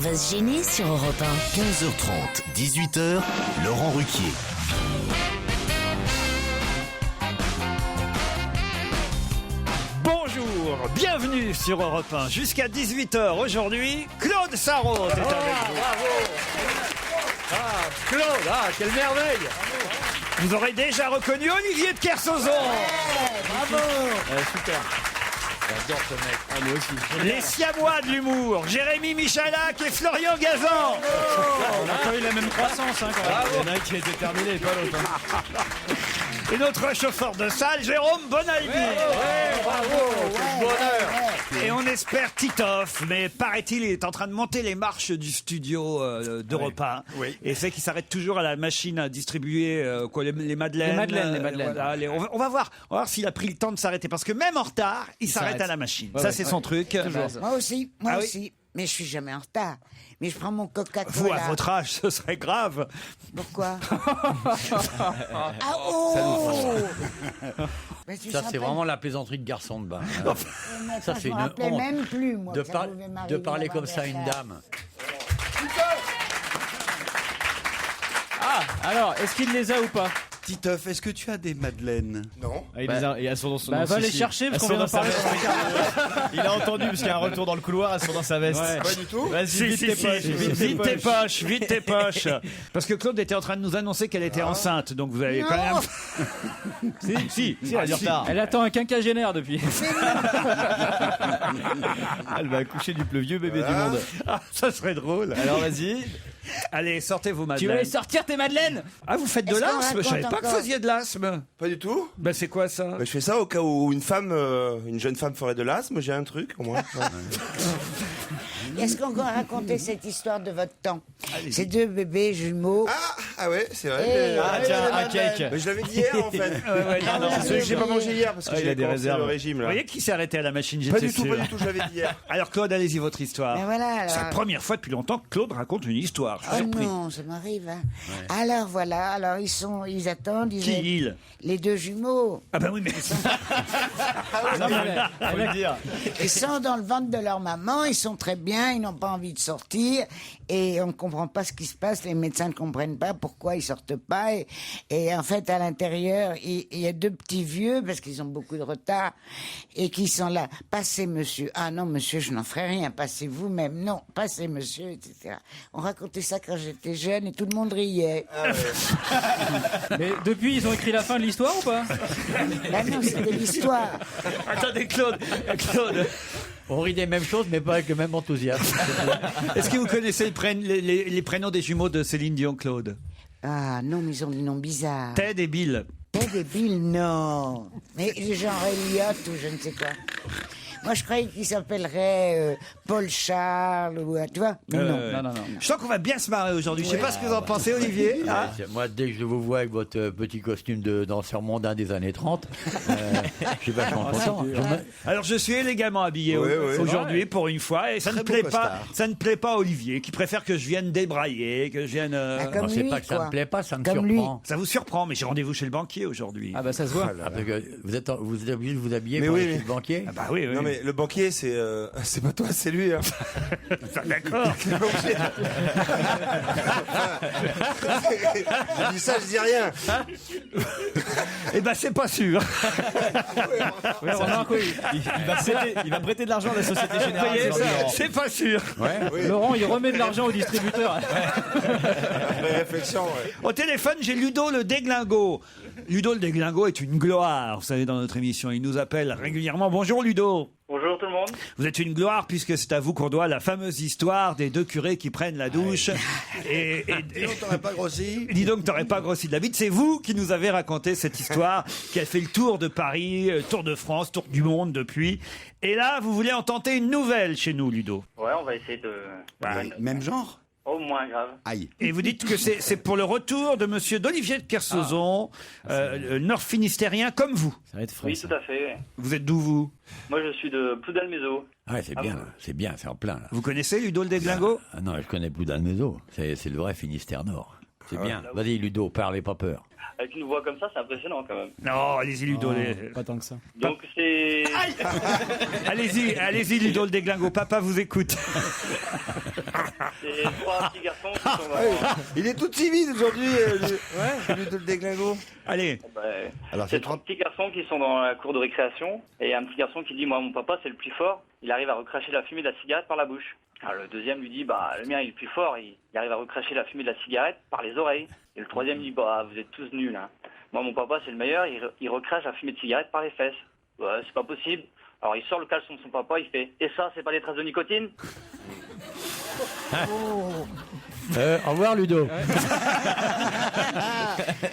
va se gêner sur Europe 1. 15h30, 18h, Laurent Ruquier. Bonjour, bienvenue sur Europe 1. Jusqu'à 18h aujourd'hui, Claude Sarraute est avec vous. Ah, Claude, quelle merveille! Vous aurez déjà reconnu Olivier de Kersauzon. Bravo! Super. J'adore ce mec. Ah, moi aussi. Les Siamois de l'humour, Jérémy Michalak et Florian Gazan. On n'a pas eu la même croissance, hein, quand même. Il y en a un qui est déterminé, pas l'autre. Et notre chauffeur de salle, Jérôme Bonaldi. Bravo! Quel bonheur! Et on espère Titoff, mais paraît-il, il est en train de monter les marches du studio d'Europe 1. Oui. Et c'est qu'il s'arrête toujours à la machine à distribuer les madeleines. Les madeleines. Voilà, on va voir s'il a pris le temps de s'arrêter. Parce que même en retard, il s'arrête à la machine. Ça, c'est son truc. Moi aussi, Ah oui. aussi. Mais je suis jamais en retard. Mais je prends mon Coca-Cola. Vous, à votre âge, ce serait grave. Pourquoi? Ah oh Mais tu Ça, sens c'est pas- vraiment la plaisanterie de garçon de bain. Mais Ça, attends, c'est je me une rappelais honte. même plus, moi, De, que ça par- pouvait de m'arriver parler d'avoir comme ça à des une retards. dame. Alors, est-ce qu'il les a ou pas? Titoff, est-ce que tu as des madeleines? Non. Il elles sont dans son va les chercher, parce qu'on vient d'en parler. Il a entendu, parce qu'il y a un retour dans le couloir, elles sont dans sa veste. Pas du tout. Vas-y, Si, si, si, vite tes poches, vite tes poches. Parce que Claude était en train de nous annoncer qu'elle était enceinte, donc vous avez quand même. Si, elle a du retard. Elle attend un quinquagénaire depuis. Elle va accoucher du plus vieux bébé du monde. Ah, ça serait drôle. Alors vas-y. Allez, sortez vos Tu vas madeleines. les sortir tes madeleines? Ah, vous faites de Est-ce qu'on l'asthme? Je savais raconte pas que encore vous faisiez de l'asthme. Pas du tout. Ben, c'est quoi ça? Bah, je fais ça au cas où une jeune femme ferait de l'asthme. J'ai un truc au moins. Ouais. Est-ce qu'on va raconter cette histoire de votre temps? Ces deux bébés jumeaux. Ah ouais, c'est vrai. Eh, Ah tiens, un cake. Mais je l'avais dit hier en fait. Non, C'est celui que j'ai pas mangé hier parce que il a j'ai des commencé réserves. le régime Vous là. voyez qui s'est arrêté à la machine? Pas J'étais du tout, sûr. pas du tout. Je l'avais dit hier. Alors Claude, allez-y, votre histoire. Ben voilà, C'est la alors. première fois depuis longtemps que Claude raconte une histoire. Je suis Oh surpris. non, ça m'arrive. Hein. Alors voilà, alors ils attendent. Qui il? Les deux jumeaux. Ah ben oui, mais... Non, mais faut le dire. Ils sont dans le ventre de leur maman, ils sont très bien, ils n'ont pas envie de sortir et on ne comprend pas ce qui se passe, les médecins ne comprennent pas pourquoi ils sortent pas et en fait à l'intérieur il y a deux petits vieux parce qu'ils ont beaucoup de retard et qui sont là, passez monsieur, ah non monsieur je n'en ferai rien, passez vous-même, non passez monsieur, etc. On racontait ça quand j'étais jeune et tout le monde riait. Mais depuis, ils ont écrit la fin de l'histoire ou pas? Là non c'était l'histoire. Attendez, Claude, On rit des mêmes choses, mais pas avec le même enthousiasme. est-ce que vous connaissez les prénoms des jumeaux de Céline Dion, Claude? Ah non mais ils ont des noms bizarres. Ted et Bill. Ted et Bill, non. Mais genre Elliot ou je ne sais quoi. Moi, je croyais qu'il s'appellerait Paul Charles ou tu vois. Mais non. Non. Je sens qu'on va bien se marrer aujourd'hui. Je sais pas ce que vous en pensez, Olivier. Ah. Moi, dès que je vous vois avec votre petit costume de danseur mondain des années 30, je suis vachement content. Alors je suis élégamment habillé Oui, oui. aujourd'hui pour une fois et ça Très ne beau plaît pas. costard. Ça ne plaît pas à Olivier qui préfère que je vienne débrailler, que je vienne. Ah, comme C'est lui, pas que ça quoi. me plaît pas, ça me Comme surprend. Ça vous surprend, mais j'ai rendez-vous chez le banquier aujourd'hui. Ah bah ça se voit. Ah, parce que vous êtes obligé de vous habiller Mais pour oui, aller chez mais- le banquier. Ah bah oui, oui. Non mais le banquier c'est pas toi, c'est lui. Hein. D'accord. Je dis ça, je dis rien. Eh ben c'est pas sûr. Ouais, remarque, oui. Il va prêter de l'argent à la Société Vous Générale. voyez, c'est Laurent. c'est pas sûr. Oui. Laurent, il remet de l'argent au distributeur. Après réflexion. Ouais. Au téléphone, j'ai Ludo le Déglingo. Ludo le Déglingo est une gloire, vous savez, dans notre émission. Il nous appelle régulièrement. Bonjour Ludo. Bonjour tout le monde. Vous êtes une gloire puisque c'est à vous qu'on doit la fameuse histoire des deux curés qui prennent la douche. Et T'aurais pas grossi? dis donc, t'aurais pas grossi de la bite. C'est vous qui nous avez raconté cette histoire qui a fait le tour de Paris, tour de France, tour du monde depuis. Et là, vous voulez en tenter une nouvelle chez nous, Ludo. Ouais, on va essayer de... Même genre? Au moins grave. Aïe. Et vous dites que c'est pour le retour de monsieur d'Olivier de Kersauzon, nord finistérien comme vous. Ça va être frais. Oui, tout à fait. Vous êtes d'où, vous? Moi, je suis de Ploudalmézeau. Ouais, c'est bien, c'est en plein. Là. Vous connaissez Ludo le Déglingo? Ah non, je connais plus d'Almézo. C'est le vrai Finistère Nord. C'est bien. Vas-y, Ludo, parlez pas peur. avec une voix comme ça, c'est impressionnant quand même. Non, allez-y, Ludo. Pas tant que ça. Donc c'est... Allez-y, Ludo le déglingo. Papa vous écoute. C'est 3 petits garçons qui sont dans... Il est tout timide aujourd'hui, Ludo le déglingo. Allez. Alors, C'est 3 petits garçons qui sont dans la cour de récréation. Et un petit garçon qui dit, moi, mon papa, c'est le plus fort. Il arrive à recracher la fumée de la cigarette par la bouche. Alors le deuxième lui dit, bah le mien il est plus fort, il arrive à recracher la fumée de la cigarette par les oreilles. Et le troisième dit, bah vous êtes tous nuls. Hein. Moi mon papa c'est le meilleur, il recrache la fumée de cigarette par les fesses. Ouais, c'est pas possible. Alors il sort le caleçon de son papa, il fait, et ça c'est pas des traces de nicotine? Au revoir, Ludo.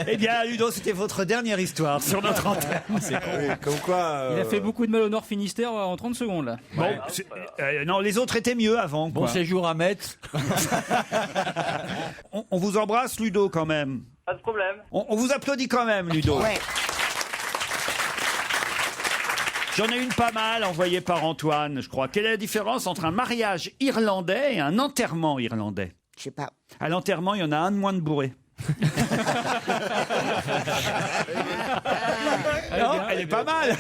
Eh bien, Ludo, c'était votre dernière histoire sur notre antenne. Comme quoi. Il a fait beaucoup de mal au Nord Finistère en 30 secondes là. Bon, non, les autres étaient mieux avant. Bon Quoi. séjour à Metz. On vous embrasse, Ludo, quand même. Pas de problème. On vous applaudit quand même, Ludo. Ouais. J'en ai une pas mal envoyée par Antoine, je crois. Quelle est la différence entre un mariage irlandais et un enterrement irlandais? Je sais pas. À l'enterrement, il y en a un de moins de bourré. Non, elle est pas mal.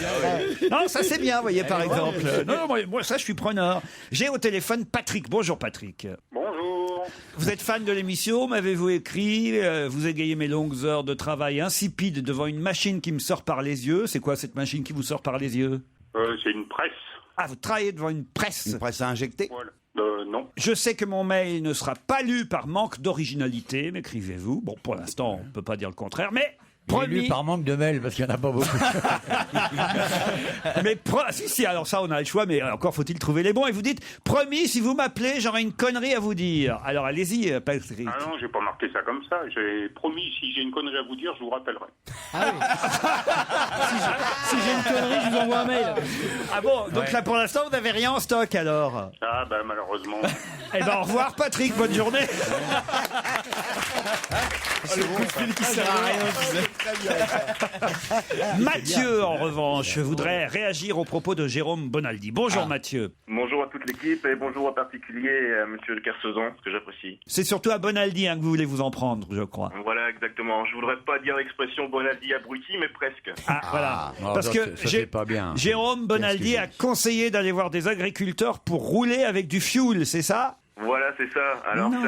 Non, ça c'est bien, vous voyez, par exemple. Non, moi, ça, je suis preneur. J'ai au téléphone Patrick. Bonjour, Patrick. Bonjour. Vous êtes fan de l'émission, m'avez-vous écrit, vous égayez mes longues heures de travail insipides devant une machine qui me sort par les yeux. C'est quoi cette machine qui vous sort par les yeux? C'est une presse. Ah, vous travaillez devant une presse. Une presse à injecter. Voilà. Non. Je sais que mon mail ne sera pas lu par manque d'originalité, m'écrivez-vous. Bon, pour l'instant, on ne peut pas dire le contraire, mais... Promis. Par manque de mails, parce qu'il n'y en a pas beaucoup. Mais si, alors ça, on a le choix, mais encore faut-il trouver les bons. Et vous dites, promis, si vous m'appelez, j'aurai une connerie à vous dire. Alors allez-y, Patrick. Ah non, j'ai pas marqué ça comme ça. J'ai promis, si j'ai une connerie à vous dire, je vous rappellerai. Si j'ai une connerie, je vous envoie un mail. Ah bon, donc là pour l'instant, vous n'avez rien en stock alors? Ah bah malheureusement. Eh ben au revoir Patrick, bonne journée. Le coup de fil qui sert à rien, tu sais. Mathieu, en revanche, voudrait réagir aux propos de Jérôme Bonaldi. Bonjour Mathieu. Bonjour à toute l'équipe et bonjour en particulier à monsieur Kersozon, que j'apprécie. C'est surtout à Bonaldi que vous voulez vous en prendre, je crois. Voilà, exactement. Je voudrais pas dire l'expression Bonaldi abruti, mais presque. Ah, voilà. Non, Parce ça, que ça, c'est pas bien. Jérôme Bonaldi a conseillé d'aller voir des agriculteurs pour rouler avec du fioul, c'est ça? Voilà, c'est ça. Alors, Non.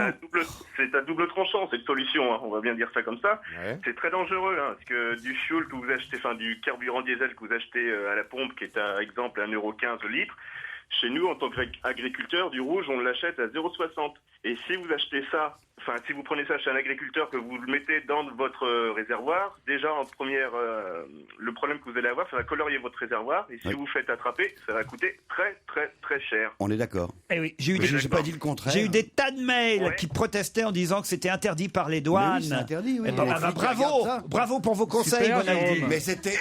c'est à double tranchant, cette solution, hein. On va bien dire ça comme ça. Ouais. C'est très dangereux, hein, parce que du fuel que vous achetez, enfin, du carburant diesel que vous achetez à la pompe, qui est à exemple 1,15 € le litre, chez nous, en tant qu'agriculteur, du rouge, on l'achète à 0,60. Et si vous achetez ça, enfin, si vous prenez ça chez un agriculteur, que vous le mettez dans votre réservoir, déjà, en première, le problème que vous allez avoir, ça va colorier votre réservoir. Et si vous vous faites attraper, ça va coûter très, très, très cher. On est d'accord. Eh oui, j'ai eu Je n'ai pas dit le contraire. J'ai eu des tas de mails Ouais. qui protestaient en disant que c'était interdit par les douanes. Mais oui, c'est interdit, oui. Eh ben, Les bah, flics bravo, regardent ça. bravo pour vos conseils, Super, Bonaldi. Jérôme. Mais c'était,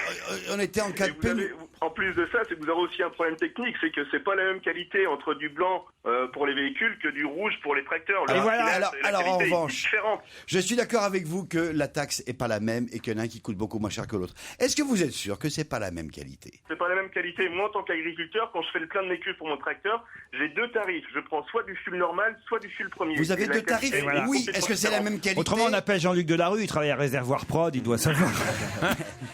on était en cas Et de vous avez, pénurie. en plus de ça, c'est que vous aurez aussi un problème technique, c'est que c'est pas la même qualité entre du blanc pour les véhicules que du rouge pour les tracteurs. Et Le voilà, raffinage, la alors, en qualité est revanche, différente. Je suis d'accord avec vous que la taxe est pas la même et qu'il y en a un qui coûte beaucoup moins cher que l'autre. Est-ce que vous êtes sûr que c'est pas la même qualité? C'est pas la même qualité. Moi, en tant qu'agriculteur, quand je fais le plein de mes cuves pour mon tracteur, j'ai deux tarifs. Je prends soit du fuel normal, soit du fuel premier. Vous avez Et la deux qualité tarifs? est Oui. complètement Est-ce que c'est la différente. même qualité? Autrement, on appelle Jean-Luc Delarue, il travaille à Réservoir Prod, il doit savoir.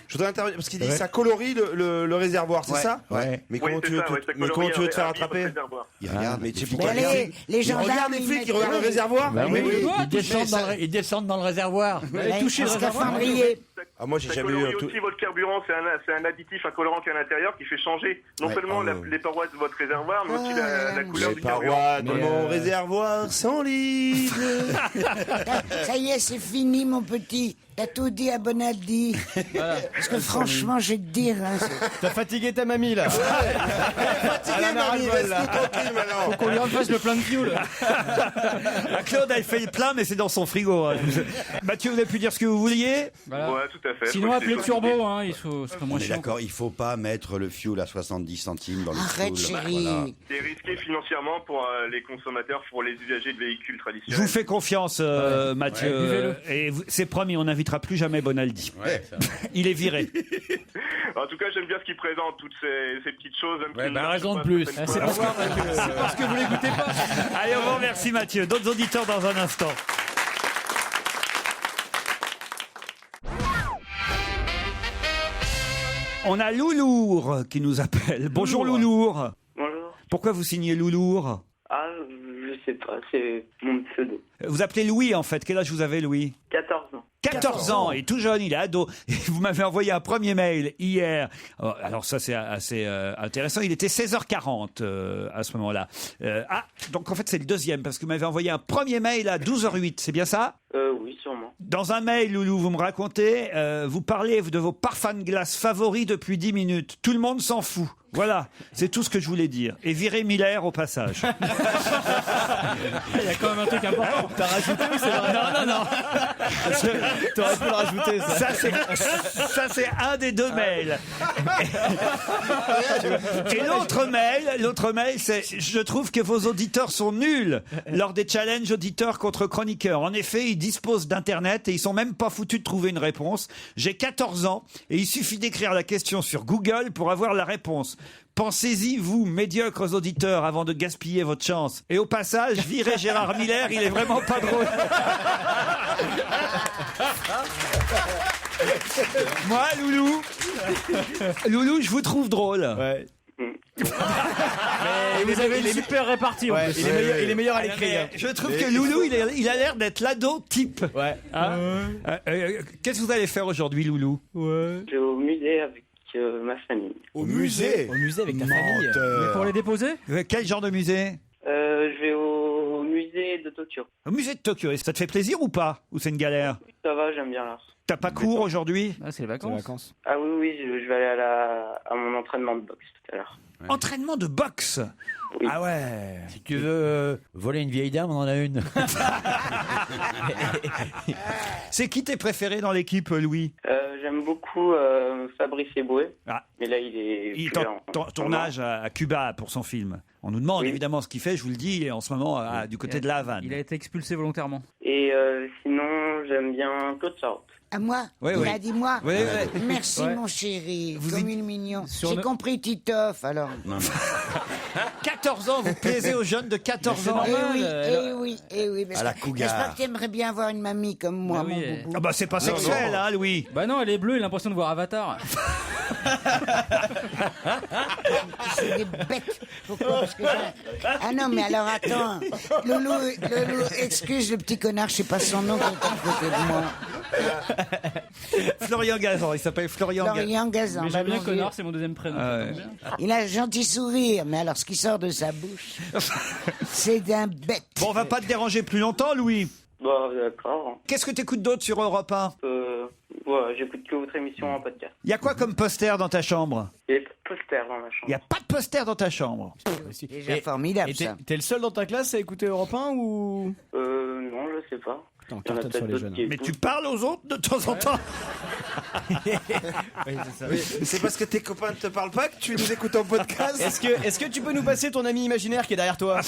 Je voudrais intervenir parce qu'il dit ça colorie le réservoir, c'est Ouais, ça? ouais. Mais Oui, comment c'est tu veux ça, te- ouais, ça mais comment colorie tu veux te faire un votre attraper? réservoir. Il regarde, mais tu sais Mais pourquoi les il gendarmes, regarde les ils flics, ils mettent- regardent le réservoir? Bah oui, oui. ils descendent dans le réservoir. Là, toucher un le réservoir. scaphandrier. Ah, moi, j'ai Ça jamais eu colorie un tout. aussi votre carburant, c'est un additif, un colorant qui est à l'intérieur qui fait changer non Ouais. seulement Ah, ouais. les parois de votre réservoir, mais aussi la couleur Les du carburant. parois de mon réservoir sont libres. Ça y est, c'est fini, mon petit. T'as tout dit à Bonaldi. Parce que franchement, je vais te dire, hein, T'as fatigué ta mamie là. Fatigué, mamie, laisse-nous tranquille maintenant. Faut qu'on lui refasse le plein de fioul. Ah, Claude, elle fait le plein, mais c'est dans son frigo. hein. Mathieu, vous avez pu dire ce que vous vouliez? Voilà. Ouais, tout à fait. Sinon, Ouais, appelez le c'est turbo, hein, il faut, ce serait On moins est chiant. d'accord, il faut pas mettre le fuel à 70 centimes dans le arrête, fuel. chérie. Voilà. C'est risqué financièrement pour les consommateurs, pour les usagers de véhicules Je traditionnels. vous fais confiance, Mathieu. buvez-le. Et c'est promis, on n'invitera plus jamais Bonaldi. Il est viré. En tout cas, j'aime bien ce qu'il présente, toutes ces petites choses. même Ouais, qu'il bah, ne raison de pas plus. certaines C'est fois. parce que vous l'écoutez pas. Allez, on vous remercie, Mathieu. D'autres auditeurs dans un instant. On a Loulour qui nous appelle. Bonjour Loulour. Bonjour. Pourquoi vous signez Loulour? Ah, je sais pas, c'est mon pseudo. Vous appelez Louis en fait. Quel âge vous avez, Louis? 14 ans. 14 ans, et tout jeune, il est ado. Et vous m'avez envoyé un premier mail hier. Alors ça c'est assez intéressant. Il était 16h40 à ce moment-là. Donc en fait c'est le deuxième parce que vous m'avez envoyé un premier mail à 12h08. C'est bien ça? Oui, sûrement. Dans un mail, Loulou, vous me racontez, vous parlez de vos parfums de glace favoris depuis 10 minutes. Tout le monde s'en fout. Voilà, c'est tout ce que je voulais dire. Et virez Miller au passage. Il y a quand même un truc important. T'as rajouté ou c'est vrai? Non. T'aurais pu le rajouter, ça. Ça, c'est un des deux mails. Et l'autre mail, c'est « Je trouve que vos auditeurs sont nuls lors des challenges auditeurs contre chroniqueurs. En effet, ils disposent d'Internet et ils sont même pas foutus de trouver une réponse. J'ai 14 ans et il suffit d'écrire la question sur Google pour avoir la réponse. Pensez-y, vous, médiocres auditeurs, avant de gaspiller votre chance. Et au passage, virez Gérard Miller, il est vraiment pas drôle. » Moi, Loulou, je vous trouve drôle. Ouais. Et vous avez une super répartie. Ouais, il est meilleur à l'écrit. Je trouve que Loulou, il a l'air d'être l'ado type. Ouais. Qu'est-ce que vous allez faire aujourd'hui, Loulou? Je vais au musée avec ma famille. Au musée? Au musée avec ta famille. Mais pour les déposer? Quel genre de musée? Je vais au musée de Tokyo. Au musée de Tokyo. Et ça te fait plaisir ou pas? Ou c'est une galère? Ça va, j'aime bien l'art. T'as pas cours aujourd'hui? Ah, c'est les vacances. Ah oui, je vais aller à mon entraînement de boxe tout à l'heure. Ouais. Entraînement de boxe? Oui. Ah ouais. Si tu veux voler une vieille dame, on en a une. C'est qui tes préférés dans l'équipe, Louis? J'aime beaucoup Fabrice Eboué. Ah. Mais là, il est est en tournage à Cuba pour son film. On nous demande évidemment ce qu'il fait, je vous le dis, il est en ce moment du côté de la Havane. Il a été expulsé volontairement. Et sinon, j'aime bien Claude Sarraute. À moi? Oui, Il oui. a dit moi? Oui, oui. Merci, mon chéri. Comme une mignon. Sur J'ai le- compris Titoff, alors. 14 ans, vous plaisez aux jeunes de 14 ans? Eh oui. Parce À la que cougar. j'espère que tu aimerais bien avoir une mamie comme moi, Bah oui, mon boubou. Ah bah c'est pas sexuel, hein, Louis? Bah non, elle est bleue, il a l'impression de voir Avatar. C'est des bêtes. Pourquoi? Parce que ah non, mais alors attends. Loulou, excuse le petit connard, je sais pas son nom, qui est à côté de moi. Florian Gazan, il s'appelle Florian Gazan. Mais j'aime bien mon vieux. Connard, c'est mon deuxième prénom. ça tombe bien. Il a un gentil sourire, mais alors ce qui sort de sa bouche, c'est d'un bête. Bon, on va pas te déranger plus longtemps, Louis. Bah, d'accord. Qu'est-ce que t'écoutes d'autre sur Europe 1? Ouais, j'écoute que votre émission en podcast. Il y a quoi comme poster dans ta chambre? Il y a pas de poster dans ma chambre. Il y a pas de poster dans ta chambre. Déjà formidable, Et ça. t'es le seul dans ta classe à écouter Europe 1 ou? Non, je sais pas. Attends, Il y en a cartonne peut-être sur les d'autres jeunes. qui Mais tu écoutent. parles aux autres de temps en temps? C'est parce que tes copains ne te parlent pas que tu nous écoutes en podcast? Est-ce que tu peux nous passer ton ami imaginaire qui est derrière toi?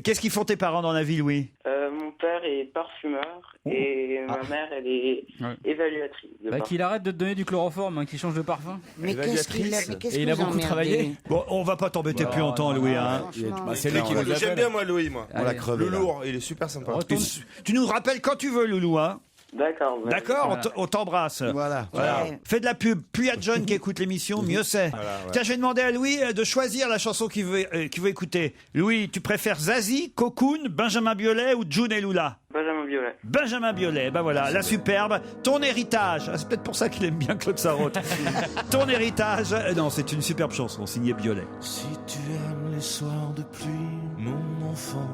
Qu'est-ce qu'ils font tes parents dans la vie, Louis? Mon père est parfumeur et ma mère, elle est évaluatrice. de Bah parfum. qu'il arrête de te donner du chloroforme, hein, qu'il change de parfum. Mais qu'est-ce qu'il a, mais qu'est-ce Et il que a vous beaucoup emmerdez travaillé. Bon, on va pas t'embêter plus longtemps, Louis. Hein. Franchement. Bah, c'est lui qui nous J'aime appelle. bien moi Louis, moi. On l'a crevé. Le là. lourd, il est super sympa. Retourne. Tu nous rappelles quand tu veux, Loulou. Hein. D'accord. bah, D'accord, Voilà. on t'embrasse. Voilà. Ouais. Fais de la pub. Plus il y a de jeunes qui écoutent l'émission, mieux c'est. Tiens, je vais demander à Louis de choisir la chanson qu'il veut écouter. Louis, tu préfères Zazie, Cocoon, Benjamin Biolay ou June et Lula? Benjamin Biolay. Benjamin Biolay, ben voilà, la superbe. Ton héritage. Ah, c'est peut-être pour ça qu'il aime bien Claude Sarraute. Ton héritage. Non, c'est une superbe chanson, signée Biolay. Si tu aimes les soirs de pluie, mon enfant,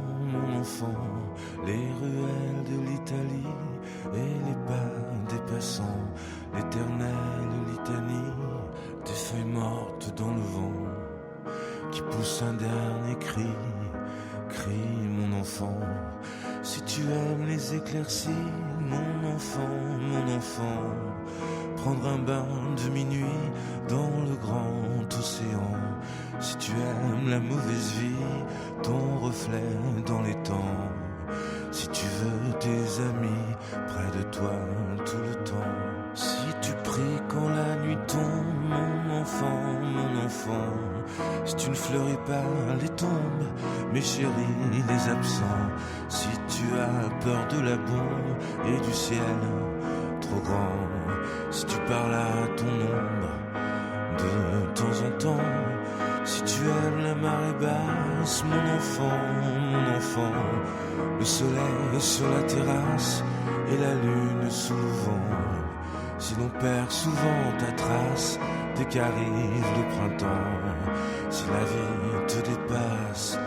les ruelles de l'Italie et les pas des passants, l'éternelle litanie des feuilles mortes dans le vent qui pousse un dernier cri, mon enfant. Si tu aimes les éclaircies, mon enfant, prendre un bain de minuit dans le grand océan. Si tu aimes la mauvaise vie, ton reflet dans les temps. Si tu veux des amis près de toi tout le temps. Si tu pries quand la nuit tombe, mon enfant. Si tu ne fleuris pas les tombes, mes chéris, les absents. Si tu as peur de la bombe et du ciel trop grand. Si tu parles à ton ombre de temps en temps, si tu aimes la marée basse, mon enfant, le soleil sur la terrasse et la lune sous le vent. Si l'on perd souvent ta trace dès qu'arrive le printemps, si la vie te dépasse,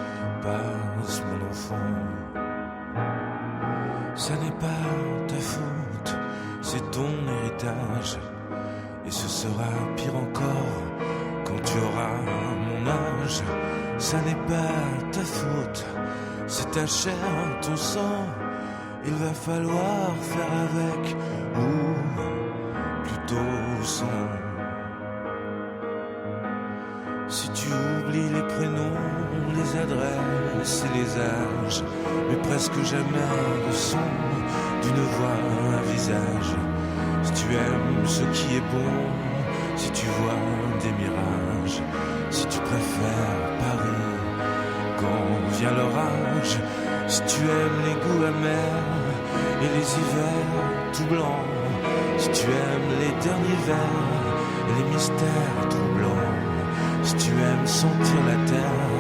passe mon enfant. Ça n'est pas ta faute, c'est ton héritage, et ce sera pire encore quand tu auras mon âge. Ça n'est pas ta faute, c'est ta chair, ton sang, il va falloir faire avec, ou plutôt sans. Si tu oublies les prénoms, les adresses et les âges, mais presque jamais le son d'une voix, un visage. Si tu aimes ce qui est bon, si tu vois des mirages, si tu préfères Paris quand vient l'orage, si tu aimes les goûts amers et les hivers tout blancs, si tu aimes les derniers vers et les mystères troublants, si tu aimes sentir la terre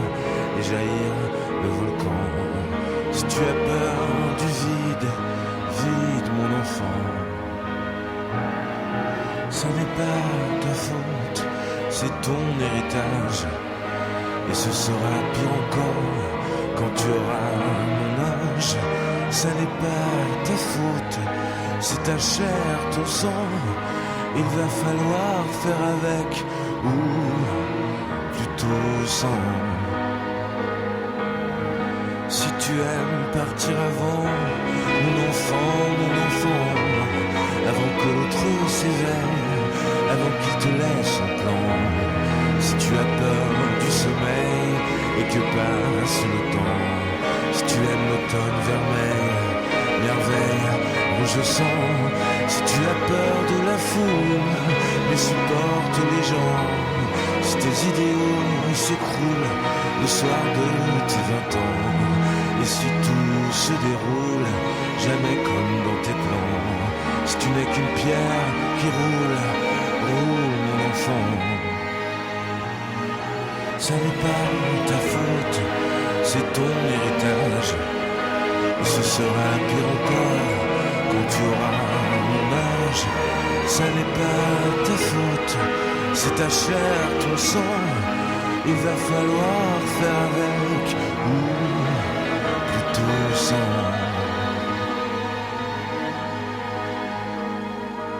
et jaillir le volcan, si tu as peur du vide, vide mon enfant. Ça n'est pas ta faute, c'est ton héritage, et ce sera pire encore quand tu auras mon âge. Ça n'est pas ta faute, c'est ta chair, ton sang, il va falloir faire avec, ou plutôt sans. Si tu aimes partir avant, mon enfant, avant que l'autre s'éveille, avant qu'il te laisse son plan. Si tu as peur du sommeil et que passe le temps, si tu aimes l'automne vermeil, merveille, rouge sang, si tu as peur de la foule, mais supporte les gens, si tes idéaux s'écroulent le soir de tes 20 ans, et si tout se déroule jamais comme dans tes plans, si tu n'es qu'une pierre qui roule, mon enfant. Ça n'est pas ta faute, c'est ton héritage, et ce sera pire encore quand tu auras mon âge. Ça n'est pas ta faute, c'est ta chair, ton sang, il va falloir faire avec, ou plutôt sans.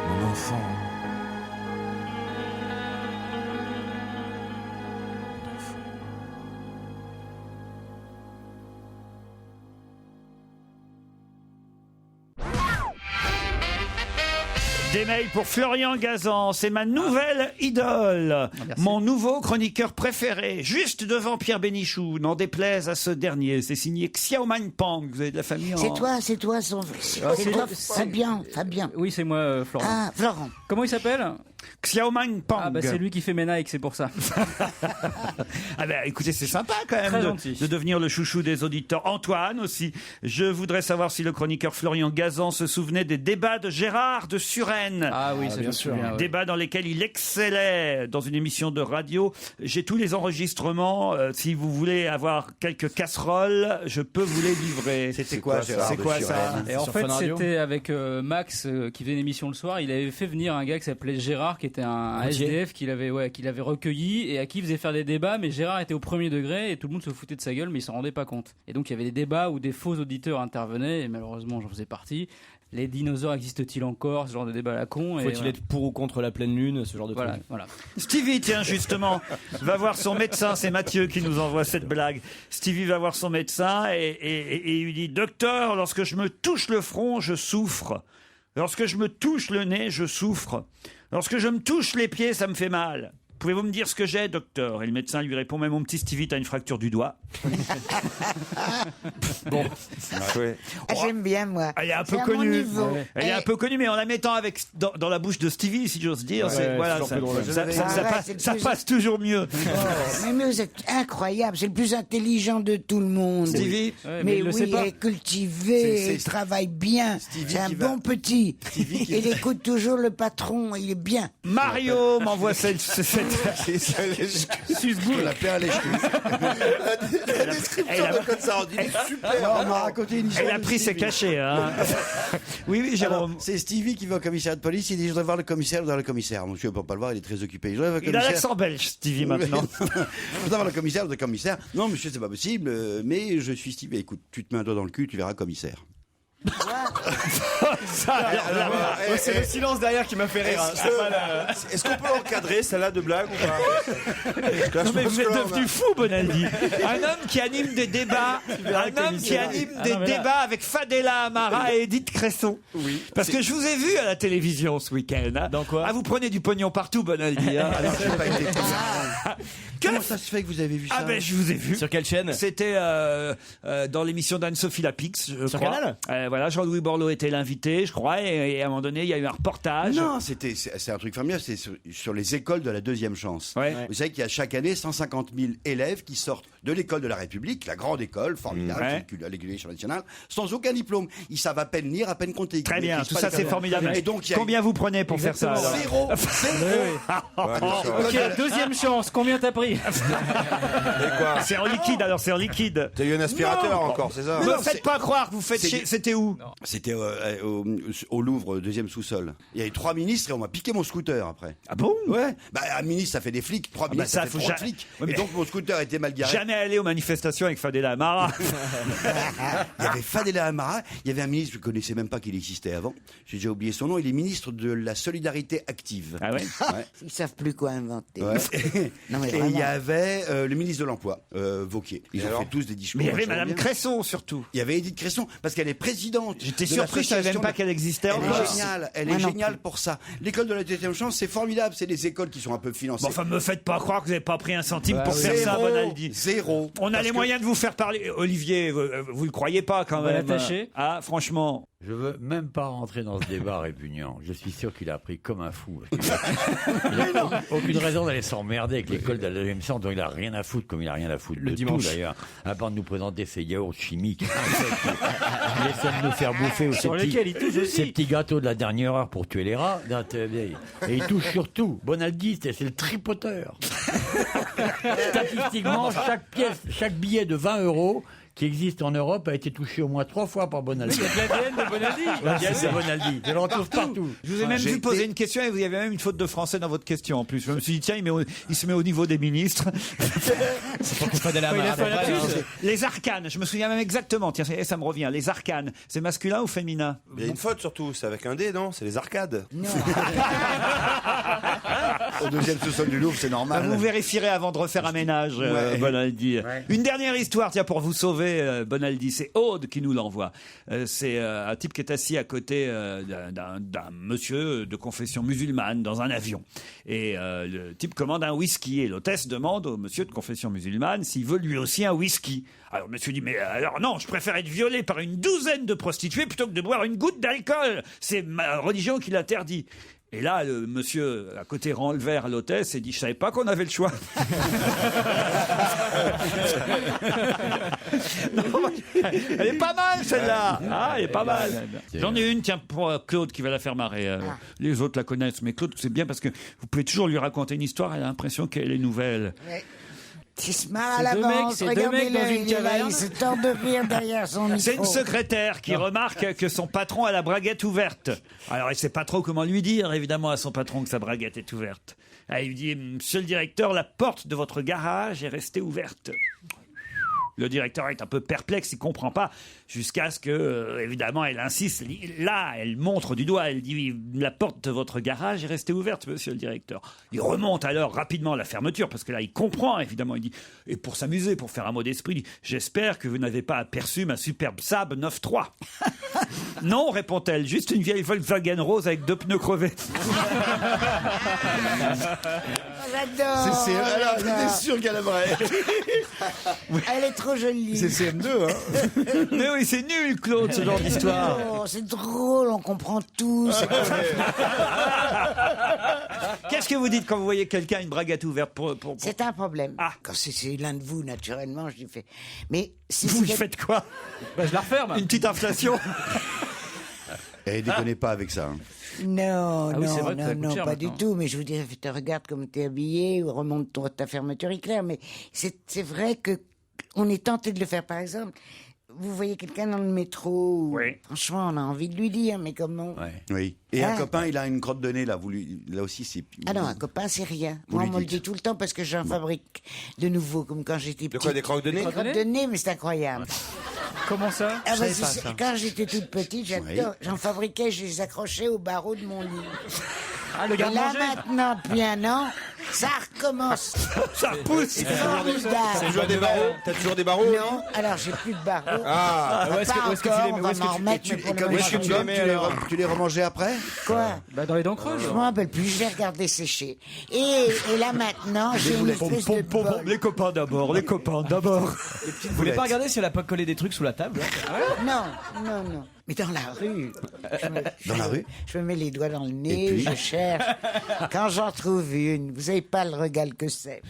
Mon enfant. Des mails pour Florian Gazan, c'est ma nouvelle idole, mon nouveau chroniqueur préféré, juste devant Pierre Bénichou, n'en déplaise à ce dernier. C'est signé Xiaoman Pang, vous avez de la famille en... C'est toi, c'est toi, Fabien. Oui, c'est moi, Florent. Ah, Florent. Comment il s'appelle Xiaoman Pang. Ah bah c'est lui qui fait mes Nike, c'est pour ça. Ah ben écoutez, c'est sympa quand Très même gentil. de devenir le chouchou des auditeurs. Antoine aussi. Je voudrais savoir si le chroniqueur Florian Gazan se souvenait des débats de Gérard de Suresnes. Ah oui, ça bien sûr. Ouais. Débats dans lesquels il excellait dans une émission de radio. J'ai tous les enregistrements. Si vous voulez avoir quelques casseroles, je peux vous les livrer. C'était quoi, Gérard C'est de quoi Suresnes ça? Et en fait, c'était avec Max qui faisait une émission le soir. Il avait fait venir un gars qui s'appelait Gérard, qui était un SDF qu'il avait recueilli et à qui il faisait faire des débats. Mais Gérard était au premier degré et tout le monde se foutait de sa gueule, mais il s'en rendait pas compte. Et donc il y avait des débats où des faux auditeurs intervenaient et malheureusement j'en faisais partie. Les dinosaures existent-ils encore? Ce genre de débat à la con. Faut-il être pour ou contre la pleine lune? Ce genre de truc. Voilà. Stevie, tiens, justement, va voir son médecin. C'est Mathieu qui nous envoie cette blague. Stevie va voir son médecin et il lui dit: Docteur, lorsque je me touche le front, je souffre. Lorsque je me touche le nez, je souffre. Lorsque je me touche les pieds, ça me fait mal. Pouvez-vous me dire ce que j'ai, docteur? Et le médecin lui répond, mais mon petit Stevie, t'as une fracture du doigt. Bon. J'aime bien, moi. Elle est un peu C'est à mon connue. niveau. Elle est un peu connue, mais en la mettant dans la bouche de Stevie, si j'ose dire, ça passe toujours mieux. Mais vous êtes incroyable, c'est le plus intelligent de tout le monde. Stevie. Mais oui, il est cultivé, il travaille bien. C'est un bon petit. Il écoute toujours le patron, il est bien. Mario m'envoie cette... Susboule. La paire à lèche-cul. La description de Code Sarandie est super. On m'a raconté une histoire. Elle a pris ses cachets. Hein. Oui, Jérôme. C'est Stevie qui va au commissariat de police. Il dit, je voudrais voir le commissaire. Dans le commissaire. Monsieur ne peut pas le voir, il est très occupé. Il a l'accent belge, Stevie, maintenant. Je voudrais voir le commissaire. Non, monsieur, c'est pas possible. Mais je suis Stevie. Écoute, tu te mets un doigt dans le cul, tu verras commissaire. C'est le silence derrière qui m'a fait rire. Est-ce qu'on peut encadrer celle-là de blague ou pas? Non, mais vous êtes devenu fou, Bonaldi. Un homme qui anime des débats, avec Fadela Amara et Edith Cresson. Oui. Parce que je vous ai vu à la télévision ce week-end. Hein. Dans quoi? Vous prenez du pognon partout, Bonaldi. Hein. Alors, j'ai pas été Comment ça se fait que vous avez vu ça? Je vous ai vu. Sur quelle chaîne? C'était dans l'émission d'Anne-Sophie Lapix, je Sur crois. Canal? Voilà, Jean-Louis Borloo était l'invité, je crois, et à un moment donné, il y a eu un reportage. Non, c'est un truc formidable, c'est sur les écoles de la deuxième chance. Ouais. Vous savez qu'il y a chaque année 150 000 élèves qui sortent de l'école de la République, la grande école, formidable, à l'éducation nationale, sans aucun diplôme. Ils savent à peine lire, à peine compter. Très bien, tout ça c'est formidable. Et donc, combien vous prenez pour faire ça? Zéro. Ok, deuxième chance, combien t'as pris? C'est en liquide, alors c'est en liquide. T'as eu un aspirateur encore, c'est ça? Ne me faites pas croire que vous faites chier. C'était où? C'était au Louvre, deuxième sous-sol. Il y avait 3 ministres et on m'a piqué mon scooter après. Ah bon? Ouais. Un ministre, ça fait des flics. 3 ministres, ça fait 3 flics. Ouais, et donc mon scooter était mal garé. Jamais allé aux manifestations avec Fadela Amara. Il y avait Fadela Amara. Il y avait un ministre, je ne connaissais même pas qu'il existait avant. J'ai déjà oublié son nom. Il est ministre de la solidarité active. Ah ouais? Ils savent plus quoi inventer. Ouais. Non, mais et il y avait le ministre de l'Emploi, Wauquiez. Ils ont fait tous des discours. Mais il y avait Madame Cresson surtout. Il y avait Edith Cresson parce qu'elle est présidente. J'étais surpris, je ne savais même pas qu'elle existait encore. Elle est géniale pour ça. L'école de la deuxième chance, c'est formidable. C'est des écoles qui sont un peu financées. Bon, enfin, me faites pas croire que vous n'avez pas pris un centime pour faire ça, Bonaldi. Zéro. On a les moyens de vous faire parler. Olivier, vous le croyez pas quand même? L'attacher. Ah, franchement. Je veux même pas rentrer dans ce débat répugnant. Je suis sûr qu'il a appris comme un fou. Il n'a aucune raison d'aller s'emmerder avec l'école de la deuxième science, dont il a rien à foutre, comme il a rien à foutre Le de dimanche. tout d'ailleurs. À part de nous présenter ces yaourts chimiques, il essaie de nous faire bouffer ces petits gâteaux de la dernière heure pour tuer les rats. Et il touche surtout. Bonaldi, c'est le tripoteur. Statistiquement, chaque billet de 20 € qui existe en Europe a été touché au moins 3 fois par Bonaldi. C'est l'ADN de Bonaldi. L'ADN de Bonaldi. Je le retrouve partout. Je vous ai même vu poser une question et vous y avez même une faute de français dans votre question en plus. Je me suis dit, tiens, il se met au niveau des ministres. C'est pas qu'on fait de la marade. Les arcanes, je me souviens même exactement. Tiens, ça me revient. Les arcanes, c'est masculin ou féminin? Il y a une faute surtout, c'est avec un D, non? C'est les arcades. Non. Au deuxième sous-sol du Louvre, c'est normal. Vous vérifierez avant de refaire un ménage, Bonaldi. Ouais. Une dernière histoire, tiens, pour vous sauver, Bonaldi. C'est Aude qui nous l'envoie. C'est un type qui est assis à côté d'un monsieur de confession musulmane dans un avion. Et le type commande un whisky. Et l'hôtesse demande au monsieur de confession musulmane s'il veut lui aussi un whisky. Alors le monsieur dit, mais alors non, je préfère être violé par une douzaine de prostituées plutôt que de boire une goutte d'alcool. C'est ma religion qui l'interdit. Et là, le monsieur à côté rend le verre à l'hôtesse et dit, je savais pas qu'on avait le choix. Non, elle est pas mal celle-là. Ah, elle est pas mal. J'en ai une, tiens, pour Claude qui va la faire marrer. Les autres la connaissent, mais Claude, c'est bien parce que vous pouvez toujours lui raconter une histoire, elle a l'impression qu'elle est nouvelle. Ouais. Il se marre à l'avance, regardez-le, il est là, il se tord de rire derrière son micro. C'est une secrétaire qui remarque que son patron a la braguette ouverte. Alors, elle sait pas trop comment lui dire, évidemment, à son patron que sa braguette est ouverte. Elle lui dit, monsieur le directeur, la porte de votre garage est restée ouverte. Le directeur est un peu perplexe, il comprend pas, jusqu'à ce que, évidemment, elle insiste. Là, elle montre du doigt, elle dit, la porte de votre garage est restée ouverte, monsieur le directeur. Il remonte alors rapidement à la fermeture, parce que là, il comprend, évidemment. Il dit, et pour s'amuser, pour faire un mot d'esprit, il dit, j'espère que vous n'avez pas aperçu ma superbe Saab 9.3. Non, répond-elle, juste une vieille Volkswagen rose avec 2 pneus crevés. j'adore. Alors, j'adore. j'étais sûr qu'elle aimerait. Elle est trop jolie. C'est CM2, hein. Mais oui, c'est nul, Claude, ce genre d'histoire. Oh, c'est drôle, on comprend tout. c'est Qu'est-ce que vous dites quand vous voyez quelqu'un une braguette ouverte pour... C'est un problème. Ah. Quand c'est l'un de vous, naturellement, je lui fais. Mais si Vous c'est- faites quoi? Je la referme. Une petite inflation? Et déconnez pas avec ça. hein. Non, Ah oui, c'est vrai que ça non, coûte non, cher pas maintenant. du tout. Mais je vous dirais, te regarde comme t'es habillé, ou remonte ta fermeture éclair. Mais c'est vrai que on est tenté de le faire. Par exemple, vous voyez quelqu'un dans le métro, Oui. franchement, on a envie de lui dire, mais comment? Oui. Et un Ah. copain, il a une crotte de nez, là. Là aussi, c'est. Ah non, un copain, c'est rien. Vous Moi, lui on me le dites. dit tout le temps parce que j'en fabrique de nouveau, comme quand j'étais petite. quoi, des crottes de nez Des crottes de nez, mais c'est incroyable. Comment ça? Ah bah, quand j'étais toute petite, j'adore. J'en fabriquais, je les accrochais au barreau de mon lit. Ah, le Et là, garde-manger. maintenant, depuis un an, ça recommence. Ça pousse. C'est T'as formidable. toujours des barreaux T'as toujours des barreaux Non, alors j'ai plus de barreaux. Ah, Pas où est-ce que tu encore, les mets- on où va est-ce que m'en tu- remettre, tu- mais pour le Comme moment, les je chewing-gums, sais pas. tu les remangeais après? Quoi Bah, dans les dents creuses. Je m'en rappelle plus, je vais regarder sécher. Et là maintenant, j'ai une espèce de bol. Les copains d'abord, les copains d'abord. Vous voulez pas regarder si elle a pas collé des trucs sous la table Non, non, non. Mais dans la rue. Dans la rue? Je me mets les doigts dans le Et nez, puis je cherche. Quand j'en trouve une, vous savez pas le régal que c'est.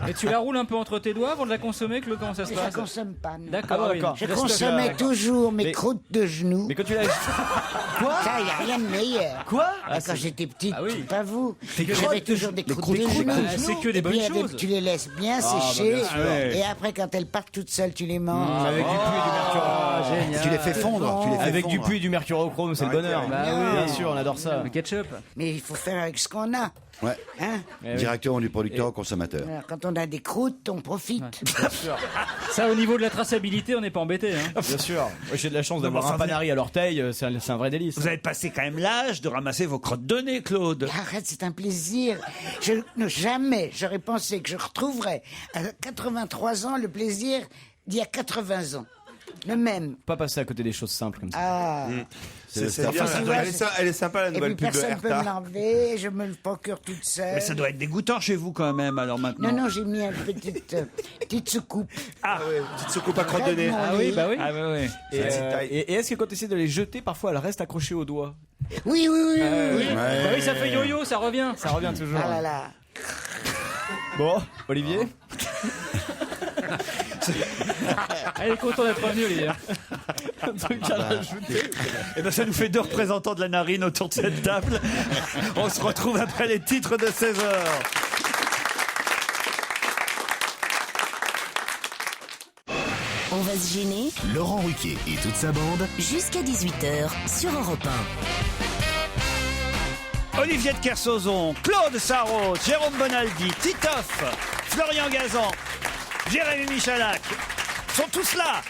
Et tu la roules un peu entre tes doigts avant de la consommer, Claude? Comment ça se Je la passe? consomme pas. non. D'accord, Ah, oui. d'accord. Je Laisse-le consommais faire. toujours mes Mais- croûtes de genoux. Mais quand tu l'as. Ça, il n'y a rien de meilleur. Quoi Quand j'étais petite, Ah oui. pas vous. que J'avais des toujours des croûtes croûtes de de genoux. genoux. Ah, c'est que des Et puis, bonnes avec- choses. Tu les laisses bien sécher. bien sûr. Et après, quand elles partent toutes seules, tu les manges. Avec du puits et du mercure. Génial. Tu les fais fondre. Tu les fais Avec du fondre. puits et du mercurochrome, c'est le bonheur. Bah oui. Bien sûr, on adore ça. Le ketchup. Mais il faut faire avec ce qu'on a. Ouais. Hein Directement du producteur au consommateur. Alors, quand on a des croûtes, on profite. Ça, au niveau de la traçabilité, on n'est pas embêté. Hein. Bien sûr. Moi, j'ai de la chance Non, d'avoir mais enfin, un panari à l'orteil, c'est un vrai délice. Vous avez passé quand même l'âge de ramasser vos crottes de nez, Claude. Arrête, c'est un plaisir. Jamais j'aurais pensé que je retrouverais à 83 ans le plaisir d'il y a 80 ans. Le même. Pas passer à côté des choses simples comme ça. Ah. c'est Enfin, bien. tu vois, Elle est sympa la Et nouvelle puis pub personne ne peut me Erta. l'enlever, je me le procure toute seule. Mais ça doit être dégoûtant chez vous quand même, alors maintenant. Non, non, j'ai mis une petite soucoupe. Ah, Petite soucoupe à crotte de nez. Ah oui, bah oui. ah oui, oui. Et, petite taille. et est-ce que quand tu essaies de les jeter, parfois elles restent accrochées au doigt? Oui, oui, oui, oui, oui. Bah oui, ça fait yo-yo, ça revient. Ça revient toujours. Ah là là. Bon, Olivier Elle est contente d'être revenue, Olivier. Un truc à rajouter. Eh ben, ça nous fait 2 représentants de la narine autour de cette table. On se retrouve après les titres de 16h. On va se gêner Laurent Ruquier et toute sa bande. jusqu'à 18h sur Europe Olivier de Kersauzon, Claude Sarraute, Jérôme Bonaldi, Titoff, Florian Gazan, Jérémy Michalak sont tous là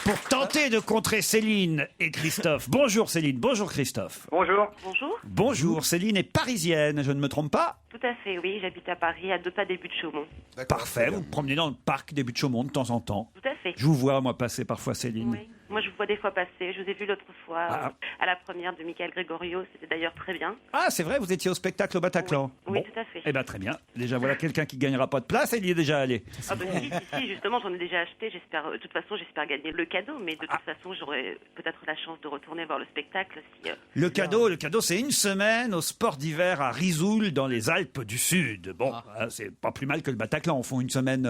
pour tenter de contrer Céline et Christophe. Bonjour Céline, bonjour Christophe. Bonjour. Bonjour. Bonjour, Céline est parisienne, je ne me trompe pas? Tout à fait, oui. J'habite à Paris, à 2 pas des Buttes-Chaumont. Parfait, vous vous promenez dans le parc des Buttes-Chaumont de temps en temps. Tout à fait. Je vous vois, moi, passer parfois, Céline. Oui. Moi, je vous vois des fois passer. Je vous ai vu l'autre fois Ah. à la première de Michael Gregorio. C'était d'ailleurs très bien. Ah, c'est vrai, vous étiez au spectacle au Bataclan. Oui, tout à fait. Eh bien, très bien. Déjà, voilà quelqu'un qui gagnera pas de place, elle y est déjà allée. Ah bah si, justement, j'en ai déjà acheté. J'espère, de toute façon, j'espère gagner le cadeau. Mais de toute façon, j'aurai peut-être la chance de retourner voir le spectacle si... Le cadeau, c'est une semaine au sport d'hiver à Risoul, dans les Alpes du Sud. Bon, c'est pas plus mal que le Bataclan. On font une semaine.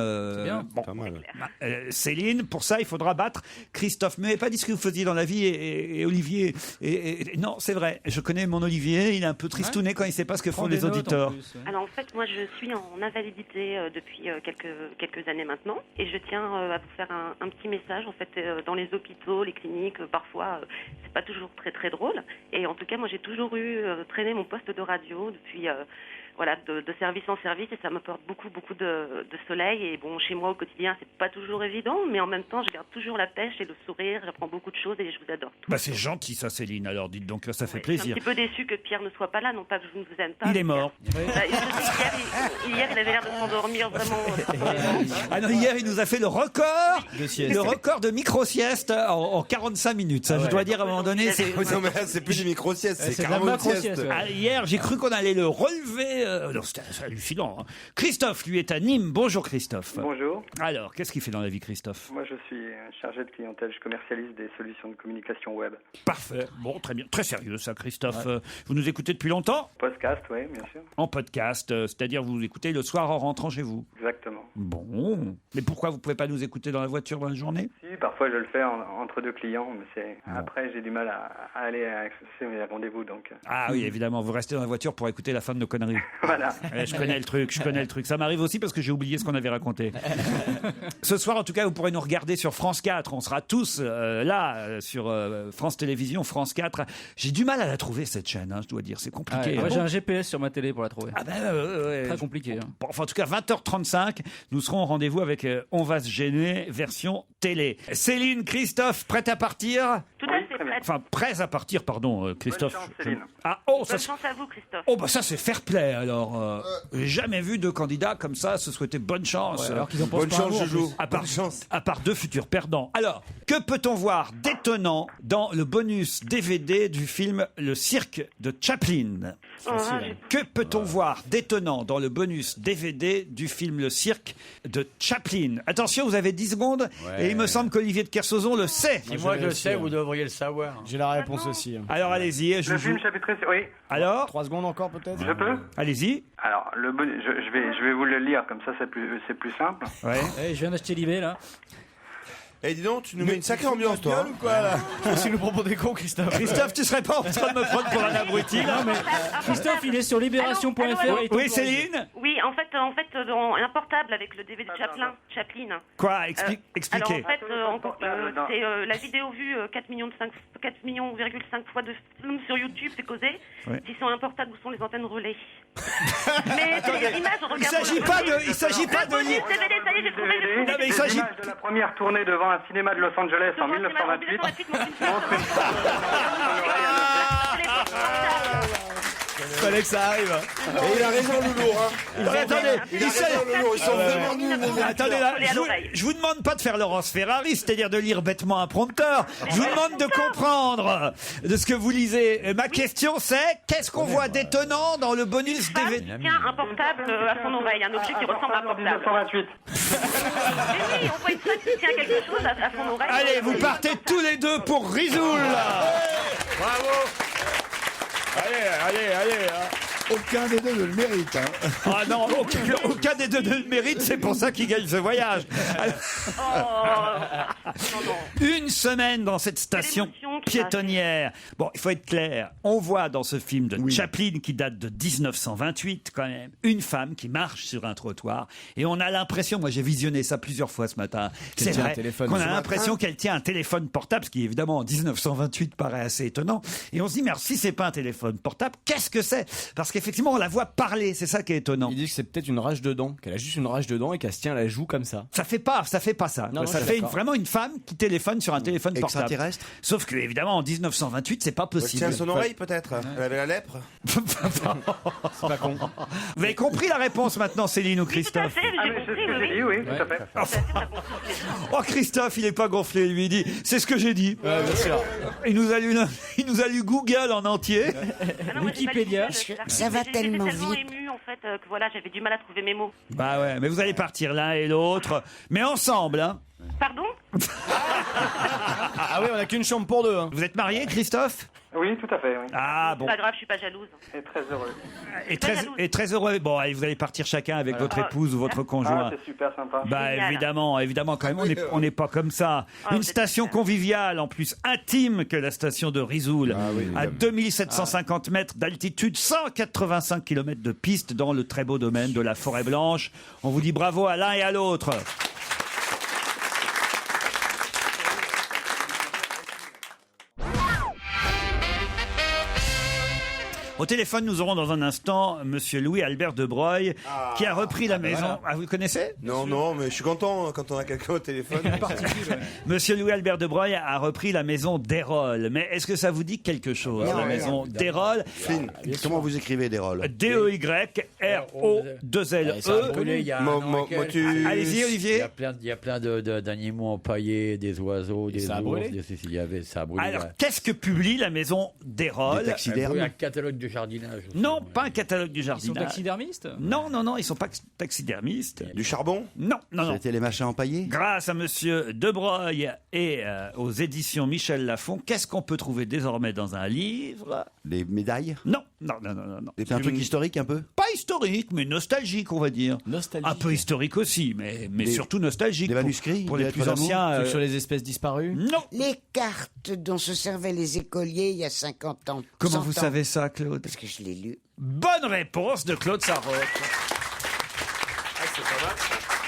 bien. Bon. Pas mal. Céline, pour ça, il faudra battre Christophe. Mais pas dit ce que vous faisiez dans la vie et Olivier. Non, c'est vrai. Je connais mon Olivier. Il est un peu tristouné quand il sait pas ce que font Prends les des notes, en auditeurs. plus, ouais. Alors en fait, moi je suis en invalidité depuis quelques années maintenant et je tiens à vous faire un petit message. En fait, dans les hôpitaux, les cliniques, parfois c'est pas toujours très très drôle. Et en tout cas, moi j'ai toujours traîné mon poste de radio depuis voilà, de service en service, et ça m'apporte beaucoup de soleil. Et bon, chez moi au quotidien, c'est pas toujours évident, mais en même temps, je garde toujours la pêche et le sourire. J'apprends beaucoup de choses et je vous adore. Bah c'est gentil ça, Céline. Alors dites donc, ça fait Je suis un plaisir. petit peu déçue que Pierre ne soit pas là, non pas que je ne vous aime pas. Il est mort. Hier, il avait l'air de s'endormir vraiment. Ah non, hier, il nous a fait le record De sieste. le record de micro-sieste en 45 minutes. Ça, je dois dire, à un moment donné, c'est... Non, mais là, c'est plus du micro-sieste, c'est c'est de la carrément une macro-sieste, sieste. ouais. Ah, hier, j'ai cru qu'on allait le relever. Non, c'était hallucinant. Hein. Christophe, lui, est à Nîmes. Bonjour, Christophe. Bonjour. Alors, qu'est-ce qu'il fait dans la vie, Christophe? Moi, je suis chargé de clientèle. Je commercialise des solutions de communication web. Parfait. Bon, très bien. Très sérieux, ça, Christophe. Vous nous écoutez depuis longtemps? Podcast, oui, bien sûr. En podcast, c'est-à-dire vous écoutez le soir en rentrant chez vous? Exactement. Bon. Mais pourquoi vous pouvez pas nous écouter dans la voiture dans la journée? Si, parfois je le fais entre deux clients, mais après j'ai du mal à aller à accéder mes rendez-vous, donc. Ah oui, évidemment, vous restez dans la voiture pour écouter la fin de nos conneries. Voilà. Je connais le truc. Ça m'arrive aussi parce que j'ai oublié ce qu'on avait raconté. Ce soir, en tout cas, vous pourrez nous regarder sur France 4. On sera tous là, sur France Télévisions, France 4. J'ai du mal à la trouver, cette chaîne, hein, je dois dire. C'est compliqué. Moi, j'ai un GPS sur ma télé pour la trouver. Ah ben, Très compliqué. Hein. Bon, enfin, en tout cas, 20h35, nous serons au rendez-vous avec On va se gêner, version télé. Céline, Christophe, prêts à partir? Tout à fait prête. Enfin, prêts à partir, pardon, Christophe. Bonne chance, Céline. Ah, oh, ça, Bonne chance à vous, Christophe. oh, bah ça, c'est fair play, alors. J'ai jamais vu deux candidats comme ça se souhaiter bonne chance. Ouais, alors qu'ils en pensent Bonne pas un chance, mot, en Jojo. plus. À part deux futurs perdants. Alors, que peut-on voir d'étonnant dans le bonus DVD du film Le Cirque de Chaplin? Que peut-on voir d'étonnant dans le bonus DVD du film Le Cirque de Chaplin? Attention, vous avez 10 secondes et il me semble qu'Olivier de Kersauzon le sait. Si moi je le sais, vous devriez le savoir. J'ai la réponse aussi. Alors allez-y, je Le vous... film chapitré, oui. Alors 3 secondes encore peut-être? Je peux. Allez-y. Alors, je vais vous le lire, comme ça c'est plus simple. Ouais. Je viens d'acheter l'eBay là. Eh, dis donc, tu nous mets une sacrée ambiance, toi. Ou quoi, là? Tu nous proposes des cons, Christophe. Christophe, tu serais pas en train de me prendre pour un abruti là? Non mais Christophe, il est sur libération.fr. Allô, et tout. Oui, Céline. Oui, en fait, dans un portable avec le DVD de Chaplin. Quoi? Expliquez. Alors en fait, c'est la vidéo vue 4,5 millions fois de films sur YouTube, c'est causé. Ouais. S'ils sont un portable, où sont les antennes relais? Mais c'est des images, on regarde. Il s'agit pas de lire. DVD, ça y est, j'ai trouvé. Non, mais il s'agit. L'image de la première tournée devant un cinéma de Los Angeles en 1928. Fallait que ça arrive. Et il a raison, Loulou. Hein. Attendez, Il a raison, Loulou. Ils sont vraiment nuls. Attendez là, je vous demande pas de faire Laurence Ferrari, c'est-à-dire de lire bêtement un prompteur. Je vous demande de comprendre de ce que vous lisez. Ma question c'est, qu'est-ce qu'on voit d'étonnant dans le bonus DVD? Tiens, un portable à son oreille, un objet qui ressemble à un portable. 1928. Mais oui, on voit une femme qui tient quelque chose à son oreille. Allez, vous partez tous les deux pour Risoul. Bravo. Allez. Aucun des deux ne le mérite. Hein. Ah non, aucun des deux ne le mérite, c'est pour ça qu'il gagne ce voyage. Une semaine dans cette station piétonnière. Bon, il faut être clair. On voit dans ce film de Chaplin, qui date de 1928 quand même, une femme qui marche sur un trottoir et on a l'impression, moi j'ai visionné ça plusieurs fois ce matin, c'est vrai qu'on a l'impression qu'elle tient un téléphone portable, ce qui évidemment en 1928 paraît assez étonnant. Et on se dit, mais alors, si c'est pas un téléphone portable, qu'est-ce que c'est? Parce qu'effectivement on la voit parler, c'est ça qui est étonnant. Il dit que c'est peut-être une rage de dents, qu'elle a juste une rage de dents et qu'elle se tient à la joue comme ça. Ça fait pas ça. Non, Ça fait vraiment une femme qui téléphone sur un téléphone portable. Extraterrestre. Sauf que évidemment en 1928 c'est pas possible. Tiens son oreille, peut-être. Elle avait la lèpre. C'est pas con. Vous avez compris la réponse maintenant, Céline ou Christophe? Tout à fait, j'ai compris, oui, tout à fait. Oh, Christophe, il est pas gonflé, lui, il dit, c'est ce que j'ai dit. Ouais, bien sûr. Il nous a lu Google en entier. Wikipédia. Ça va tellement vite. Émue, en fait, que voilà, j'avais du mal à trouver mes mots. Bah ouais, mais vous allez partir l'un et l'autre, mais ensemble, hein. Pardon? Ah oui, on a qu'une chambre pour deux. Hein. Vous êtes marié, Christophe? Oui, tout à fait. Oui. Ah bon. C'est pas grave, je suis pas jalouse. Et très heureux. Et très heureux. Bon, allez, vous allez partir chacun avec votre épouse ou votre conjoint. Ah, c'est super sympa. Bah Génial. évidemment, quand même, on n'est pas comme ça. Une station conviviale, en plus intime que la station de Risoul, à 2750 mètres d'altitude, 185 km de piste dans le très beau domaine de la Forêt Blanche. On vous dit bravo à l'un et à l'autre. Au téléphone, nous aurons dans un instant Monsieur Louis-Albert de Broglie, qui a repris la maison. voilà. Ah, vous le connaissez? Non, mais je suis content quand on a quelqu'un au téléphone. Monsieur Louis-Albert de Broglie a repris la maison d'Erol. Mais est-ce que ça vous dit quelque chose, la maison d'Erol? Comment vous écrivez Derol? D-E-Y-R-O-2-L-E. Allez-y, Olivier. Il y a plein d'animaux empaillés, des oiseaux, des ours, ça a brûlé. Alors, qu'est-ce que publie la maison d'Erol? Un catalogue de jardinage. Non, pas un catalogue du jardinage. Ils sont taxidermistes? Non, ils sont pas taxidermistes. Du charbon? Non. C'était les machins empaillés? Grâce à Monsieur De Broglie et aux éditions Michel Lafon, qu'est-ce qu'on peut trouver désormais dans un livre? Les médailles? Non. C'est un truc historique un peu? Pas historique, mais nostalgique, on va dire. Nostalgique. Un peu historique aussi, mais surtout nostalgique. Des manuscrits? Pour les plus anciens. Sur les espèces disparues? Non. Les cartes dont se servaient les écoliers il y a 50 ans. Comment vous 100 ans. savez ça, Claude? Parce que je l'ai lu. Bonne réponse de Claude Sarraute.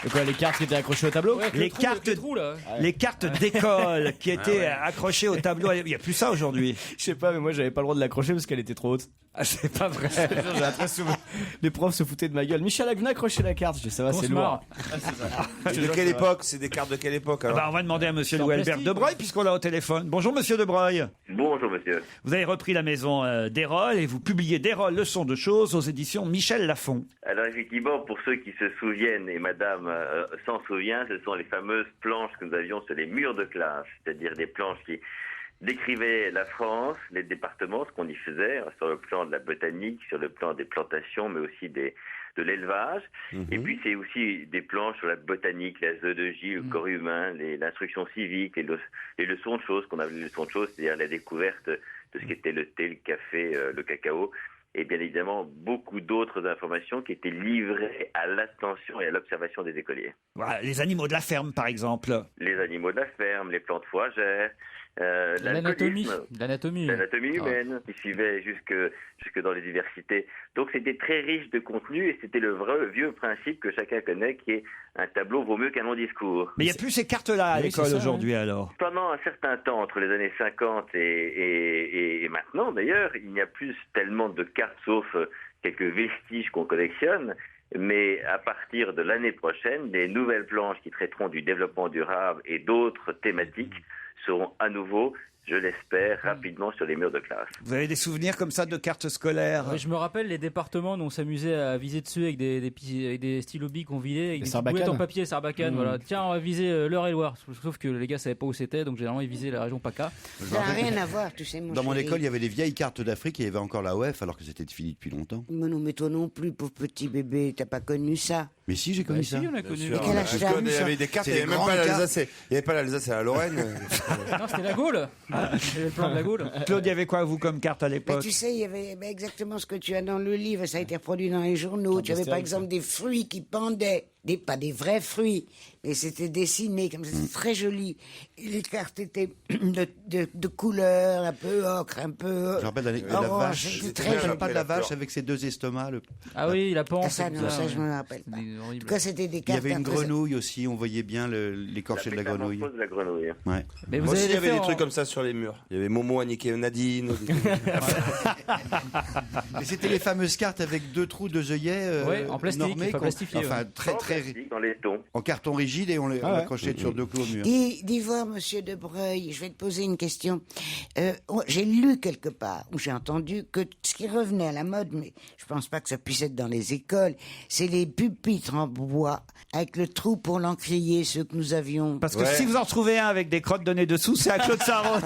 Et quoi, les cartes qui étaient accrochées au tableau? Les cartes d'école qui étaient accrochées au tableau. Il n'y a plus ça aujourd'hui. Je sais pas, mais moi j'avais pas le droit de l'accrocher parce qu'elle était trop haute. Ah, c'est pas vrai. J'ai un très souvent. Les profs se foutaient de ma gueule. Michel, venez accrocher la carte. Je dis, ça va, c'est lourd. De quelle époque? C'est des cartes de quelle époque alors? On va demander à Monsieur Louis-Albert de Broglie puisqu'on l'a au téléphone. Bonjour Monsieur de Broglie. Bonjour monsieur. Vous avez repris la maison d'Erol et vous publiez d'Erol Leçon de choses aux éditions Michel Lafon. Alors effectivement, pour ceux qui se souviennent, et madame s'en souvient, ce sont les fameuses planches que nous avions sur les murs de classe, c'est-à-dire des planches qui décrivaient la France, les départements, ce qu'on y faisait, sur le plan de la botanique, sur le plan des plantations, mais aussi de l'élevage. Et puis c'est aussi des planches sur la botanique, la zoologie, le corps humain, l'instruction civique, les leçons de choses, qu'on appelle les leçons de choses, c'est-à-dire la découverte de ce qu'était le thé, le café, le cacao. Et bien évidemment, beaucoup d'autres informations qui étaient livrées à l'attention et à l'observation des écoliers. Voilà, les animaux de la ferme, par exemple. Les animaux de la ferme, les plantes fourragères, l'anatomie humaine, qui suivait jusque dans les diversités. Donc c'était très riche de contenu et c'était le vrai vieux principe que chacun connaît, qui est un tableau vaut mieux qu'un long discours. Mais il n'y a plus ces cartes-là à l'école aujourd'hui alors. Pendant un certain temps, entre les années 50 et maintenant d'ailleurs, il n'y a plus tellement de cartes sauf quelques vestiges qu'on collectionne. Mais à partir de l'année prochaine, des nouvelles planches qui traiteront du développement durable et d'autres thématiques seront à nouveau, je l'espère, rapidement sur les murs de classe. Vous avez des souvenirs comme ça de cartes scolaires? Oui, je me rappelle les départements dont on s'amusait à viser dessus avec des stylos bics qu'on vidait, avec des boulettes en papier, sarbacane. Voilà. Tiens, on va viser l'Eure-et-Loire. Sauf que les gars savaient pas où c'était, donc généralement ils visaient la région PACA. Ça n'a rien à voir, tu sais. Dans mon école, il y avait des vieilles cartes d'Afrique et il y avait encore la OF alors que c'était fini depuis longtemps. Mais non, mais toi non plus, pauvre petit bébé, t'as pas connu ça. Mais si, j'ai connu ça. Si, on a connu. Et quel âge t'as eu, Il y ça avait des cartes, il n'y avait même pas l'Alsace. Il n'y avait pas l'Alsace et la Lorraine. Non, c'était la Gaule. Le plan de la Gaule. Claude, il y avait quoi, vous, comme carte à l'époque? Tu sais, il y avait exactement ce que tu as dans le livre, ça a été reproduit dans les journaux. Tu avais par exemple des fruits qui pendaient, pas des vrais fruits, mais c'était dessiné, comme ça, c'était très joli. Et les cartes étaient de couleur, un peu ocre, un peu Je me rappelle de la vache. C'était très joli. Pas de la vache avec ses deux estomacs. Ah oui, la panse. Ah, ça, non, ça, je me rappelle pas. En tout cas, c'était des Il y cartes. avait une grenouille aussi, on voyait bien l'écorché de la grenouille. De la grenouille. Ouais. Mais Moi aussi, il y avait des trucs comme ça sur les murs. Il y avait Momo a niqué Nadine. Et c'était les fameuses cartes avec 2 trous, 2 œillets en plastique, normés, plastifié. enfin très dans les tons. en carton rigide et on les accrochait sur 2 clous au mur. Dis voir, monsieur De Broglie, je vais te poser une question. J'ai lu quelque part, ou j'ai entendu, que ce qui revenait à la mode, mais je pense pas que ça puisse être dans les écoles, c'est les pupitres en bois, avec le trou pour l'encrier, ceux que nous avions. Parce que si vous en trouvez un avec des crottes données dessous, c'est à Claude Sarraute.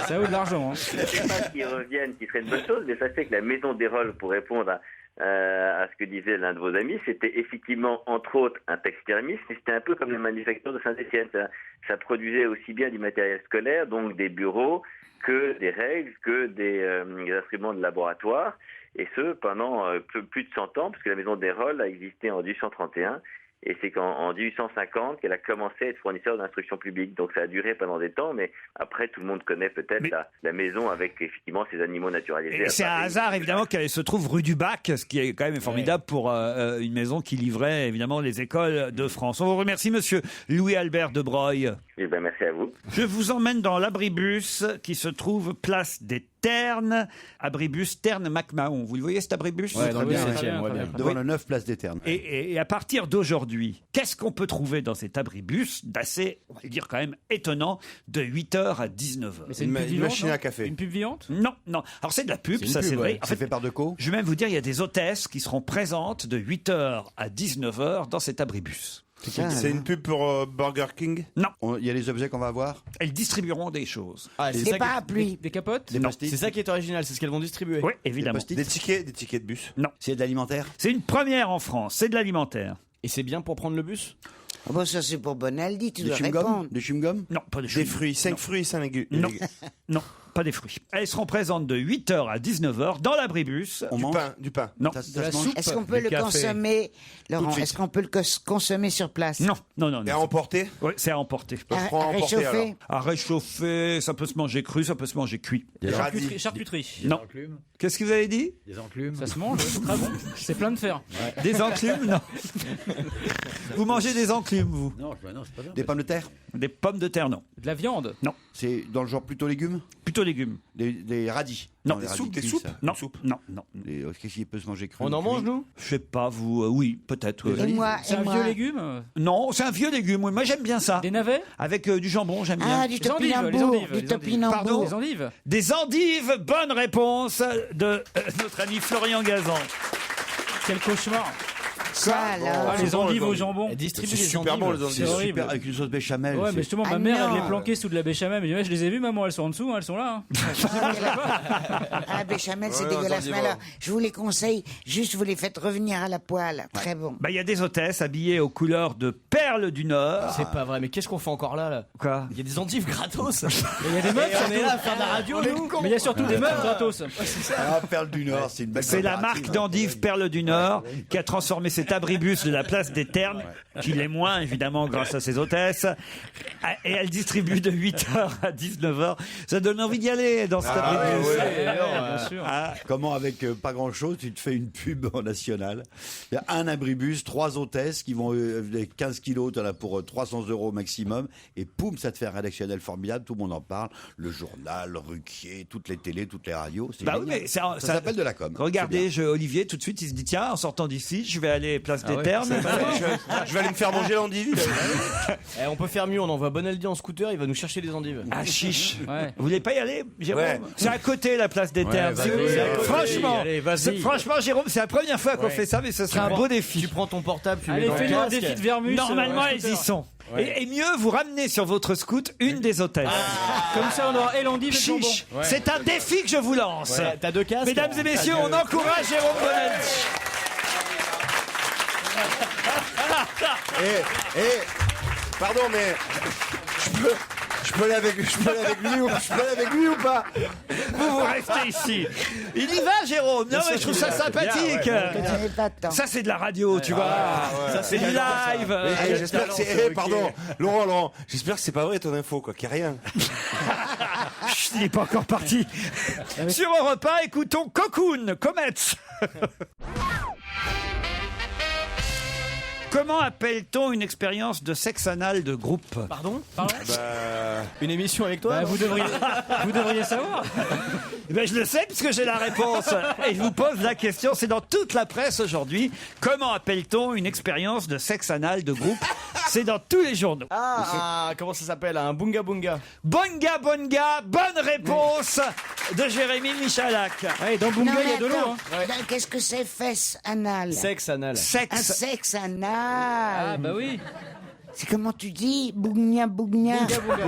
Ça vaut de l'argent. Hein. Je ne sais pas qu'ils reviennent, qui serait une bonne chose, mais sachez que la maison d'Erol, pour répondre à ce que disait l'un de vos amis, c'était effectivement, entre autres, un taxidermiste, mais c'était un peu comme les manufactures de Saint-Étienne. Ça produisait aussi bien du matériel scolaire, donc des bureaux, que des règles, que des instruments de laboratoire, et ce, pendant plus de 100 ans, puisque la maison d'Erol a existé en 1831, et c'est qu'en 1850 qu'elle a commencé à être fournisseur d'instruction publique. Donc ça a duré pendant des temps, mais après tout le monde connaît peut-être la maison avec effectivement ses animaux naturalisés. Et c'est un hasard évidemment qu'elle se trouve rue du Bac, ce qui est quand même formidable pour une maison qui livrait évidemment les écoles de France. On vous remercie monsieur Louis-Albert de Broglie. Eh ben merci à vous. Je vous emmène dans l'abribus qui se trouve place des Terne, abribus Terne-Mac-Mahon. Vous le voyez cet abribus? Ouais, dans le 17e, ouais, bien. Devant le 9 place des Ternes. Et à partir d'aujourd'hui, qu'est-ce qu'on peut trouver dans cet abribus d'assez, on va dire quand même étonnant, de 8h à 19h? Mais c'est une pub vivante, machine non à café. Une pub vivante? Non, non. Alors c'est de la pub, C'est une ça pub, c'est vrai. ouais. En C'est fait par Deco. je vais même vous dire, il y a des hôtesses qui seront présentes de 8h à 19h dans cet abribus. C'est une pub pour Burger King? Non. Il y a les objets qu'on va avoir. Elles distribueront des choses. Ah, c'est Des ça parapluies. Des capotes? Des post-it. C'est ça qui est original, c'est ce qu'elles vont distribuer. Oui, évidemment. post-it. Des tickets de bus? Non. C'est de l'alimentaire. C'est une première en France, c'est de l'alimentaire. Et c'est bien pour prendre le bus? Ah bon, ça c'est pour Bonaldi, tu Des dois chewing-gums. répondre. Des chewing-gums. Non, pas de Des fruits. fruits, 5 fruits, 5 légumes. Non. Non, pas des fruits. Elles seront présentes de 8h à 19h dans l'abribus. On Du mange. pain, du pain. Non. Ça la se mange. soupe. Est-ce qu'on peut le consommer, Laurent? suite. Est-ce qu'on peut le consommer sur place? Non, non, non. Et à non. emporter? Oui, c'est à emporter. Je prends à À emporter, réchauffer? alors. À réchauffer, ça peut se manger cru, ça peut se manger cuit. Charcuterie. Charcuterie. Non. Qu'est-ce que vous avez dit? Des enclumes. Ça se mange, c'est très bon. C'est plein de fer. Des enclumes? Non. Vous mangez des enclumes, vous? Non, c'est pas ça. Des pommes de terre. Des pommes de terre, non. De la viande. Non. C'est dans le genre plutôt légumes. Plutôt légumes. Des radis. Non. les Des radis soupes, des cuits, soupes. ça. Non. Non, non. Qu'est-ce qui peut se manger cru? On en mange, nous? Je sais pas, vous. Oui, peut-être. Et moi, C'est un vieux légume? Non, c'est un vieux légume. Oui, moi, j'aime bien ça. Des navets? Avec du jambon, j'aime bien. Ah, du Les endives, topinambour. les endives, Du les topinambour. Pardon? Des endives? Des endives. Bonne réponse de notre ami Florian Gazan. Quel cauchemar. Ça, alors. Ah, les endives au jambon. Elle distribue C'est les super bon, les endives. endives. C'est C'est horrible. super avec une sauce béchamel. Ouais, c'est- mais justement, Ah ma mère, non. elle les planquait sous de la béchamel. Elle me dit, ouais, je les ai vues, maman, elles sont en dessous, hein, elles sont là. Ah, béchamel, c'est Ouais, dégueulasse. entendu, Mais alors, je vous les conseille, juste vous les faites revenir à la poêle. Très bon. Bah, il y a des hôtesses habillées aux couleurs de perles du Nord. C'est pas vrai, mais qu'est-ce qu'on fait encore là? Quoi? Il y a des endives gratos. Il y a des meufs, on est là à faire de la radio, nous. mais il y a surtout des meufs gratos. Ah, Perle du Nord, c'est une belle C'est la coopérative. marque d'endives Perles du Nord qui a transformé cet abribus de la place des Ternes, qui l'est moins évidemment grâce à ses hôtesses, et elle distribue de 8h à 19h. Ça donne envie d'y aller dans cet abribus. Bien sûr. Ah, Comment avec pas grand chose tu te fais une pub en national. Il y a un abribus, 3 hôtesses qui vont avec 15 kilos, t'en as pour 300 € maximum, et poum, ça te fait un rédactionnel formidable, tout le monde en parle, le journal, Ruquier, toutes les télés, toutes les radios, c'est bah oui, génial. mais ça s'appelle de la com. Regardez, Olivier, tout de suite, il se dit tiens, en sortant d'ici, je vais aller place des Ternes. Je vais aller me faire manger l'endive. Eh, on peut faire mieux, on envoie Bonaldi en scooter, il va nous chercher des endives. Ah chiche. Ouais. Vous voulez pas y aller, Jérôme? Ouais. C'est à côté la place des Ternes. vas-y, Si vous- allez, franchement, allez, vas-y. franchement, Jérôme, c'est la première fois qu'on Ouais. fait ça, mais ce serait un prends- beau défi. Tu prends ton portable, tu Allez, mets dans le fais-nous un casque. défi de Vermus. Normalement, elles y scooter. sont. Ouais. Et mieux, vous ramenez sur votre scoot une des hôtesses. Comme ça, on aura et l'endive et le jambon. Chiche. C'est un défi que je vous lance. Ouais, t'as 2 casques. Mesdames et messieurs, on encourage Jérôme Bonaldi. Pardon, mais je peux aller avec lui ou pas? Vous restez ici. Il y va, Jérôme. Non, mais je trouve ça sympathique. Je n'ai pas de temps. Ça, c'est de la radio, tu vois. Ça, c'est du live. Eh, j'espère que c'est. Pardon, Laurent, j'espère que c'est pas vrai ton info, quoi, qu'il n'y a rien. Chut, il n'est pas encore parti. Sur Europe 1, écoutons Cocoon, Comets. Comment appelle-t-on une expérience de sexe anal de groupe? Pardon? Une émission avec Bah, vous devriez savoir. Ben, je le sais puisque j'ai la réponse. Et je vous pose la question, c'est dans toute la presse aujourd'hui. Comment appelle-t-on une expérience de sexe anal de groupe? C'est dans tous les journaux. Comment ça s'appelle? Un bunga bunga. Bonga Bonga, bonne réponse de Jérémy Michalak. Ouais, dans Bunga, Non, il y a mais de l'eau. attends, Hein. qu'est-ce que c'est fesse anal? Sexe anal. Un Sexe. sexe anal. Ah, bah oui. C'est comment tu dis? Bougna bougna.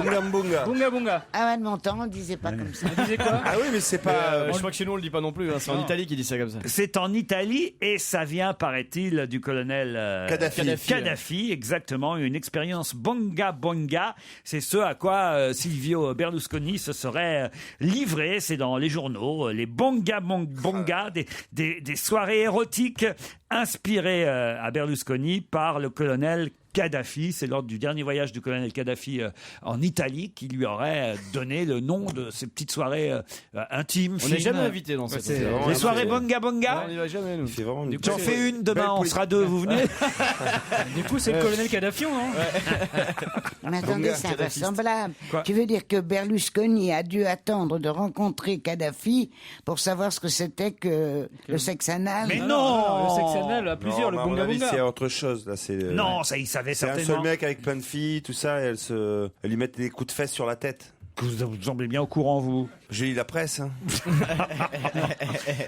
Bunga bunga. Bunga bunga. Ah ouais, de mon temps, on disait pas comme ça. Tu disais quoi? Ah oui, mais c'est pas. Je crois que chez nous on le dit pas non plus, hein. C'est en Italie qu'ils disent ça comme ça. C'est en Italie et ça vient, paraît-il, du colonel Kadhafi. Exactement, une expérience bonga bonga. C'est ce à quoi Silvio Berlusconi se serait livré. C'est dans les journaux, les bonga bonga, des soirées érotiques inspirées à Berlusconi par le colonel Kadhafi. C'est lors du dernier voyage du colonel Kadhafi en Italie qui lui aurait donné le nom de ces petites soirées intimes. On n'est jamais invité dans cette Les soirées Bonga Bonga. On n'y va jamais, nous. J'en fais une demain, on sera deux, vous venez? Du coup, c'est le colonel Kadhafi, non? Mais attendez, c'est invraisemblable. Tu veux dire que Berlusconi a dû attendre de rencontrer Kadhafi pour savoir ce que c'était que le sexe anal? Mais non, le sexe anal à plusieurs, le à mon Bonga avis, Bonga. c'est autre chose. Là, Non, ça, il savait c'est un certainement. seul mec avec plein de filles, tout ça, et elles lui mettent des coups de fesses sur la tête. Vous semblez bien au courant, vous. J'ai lu la presse. Hein.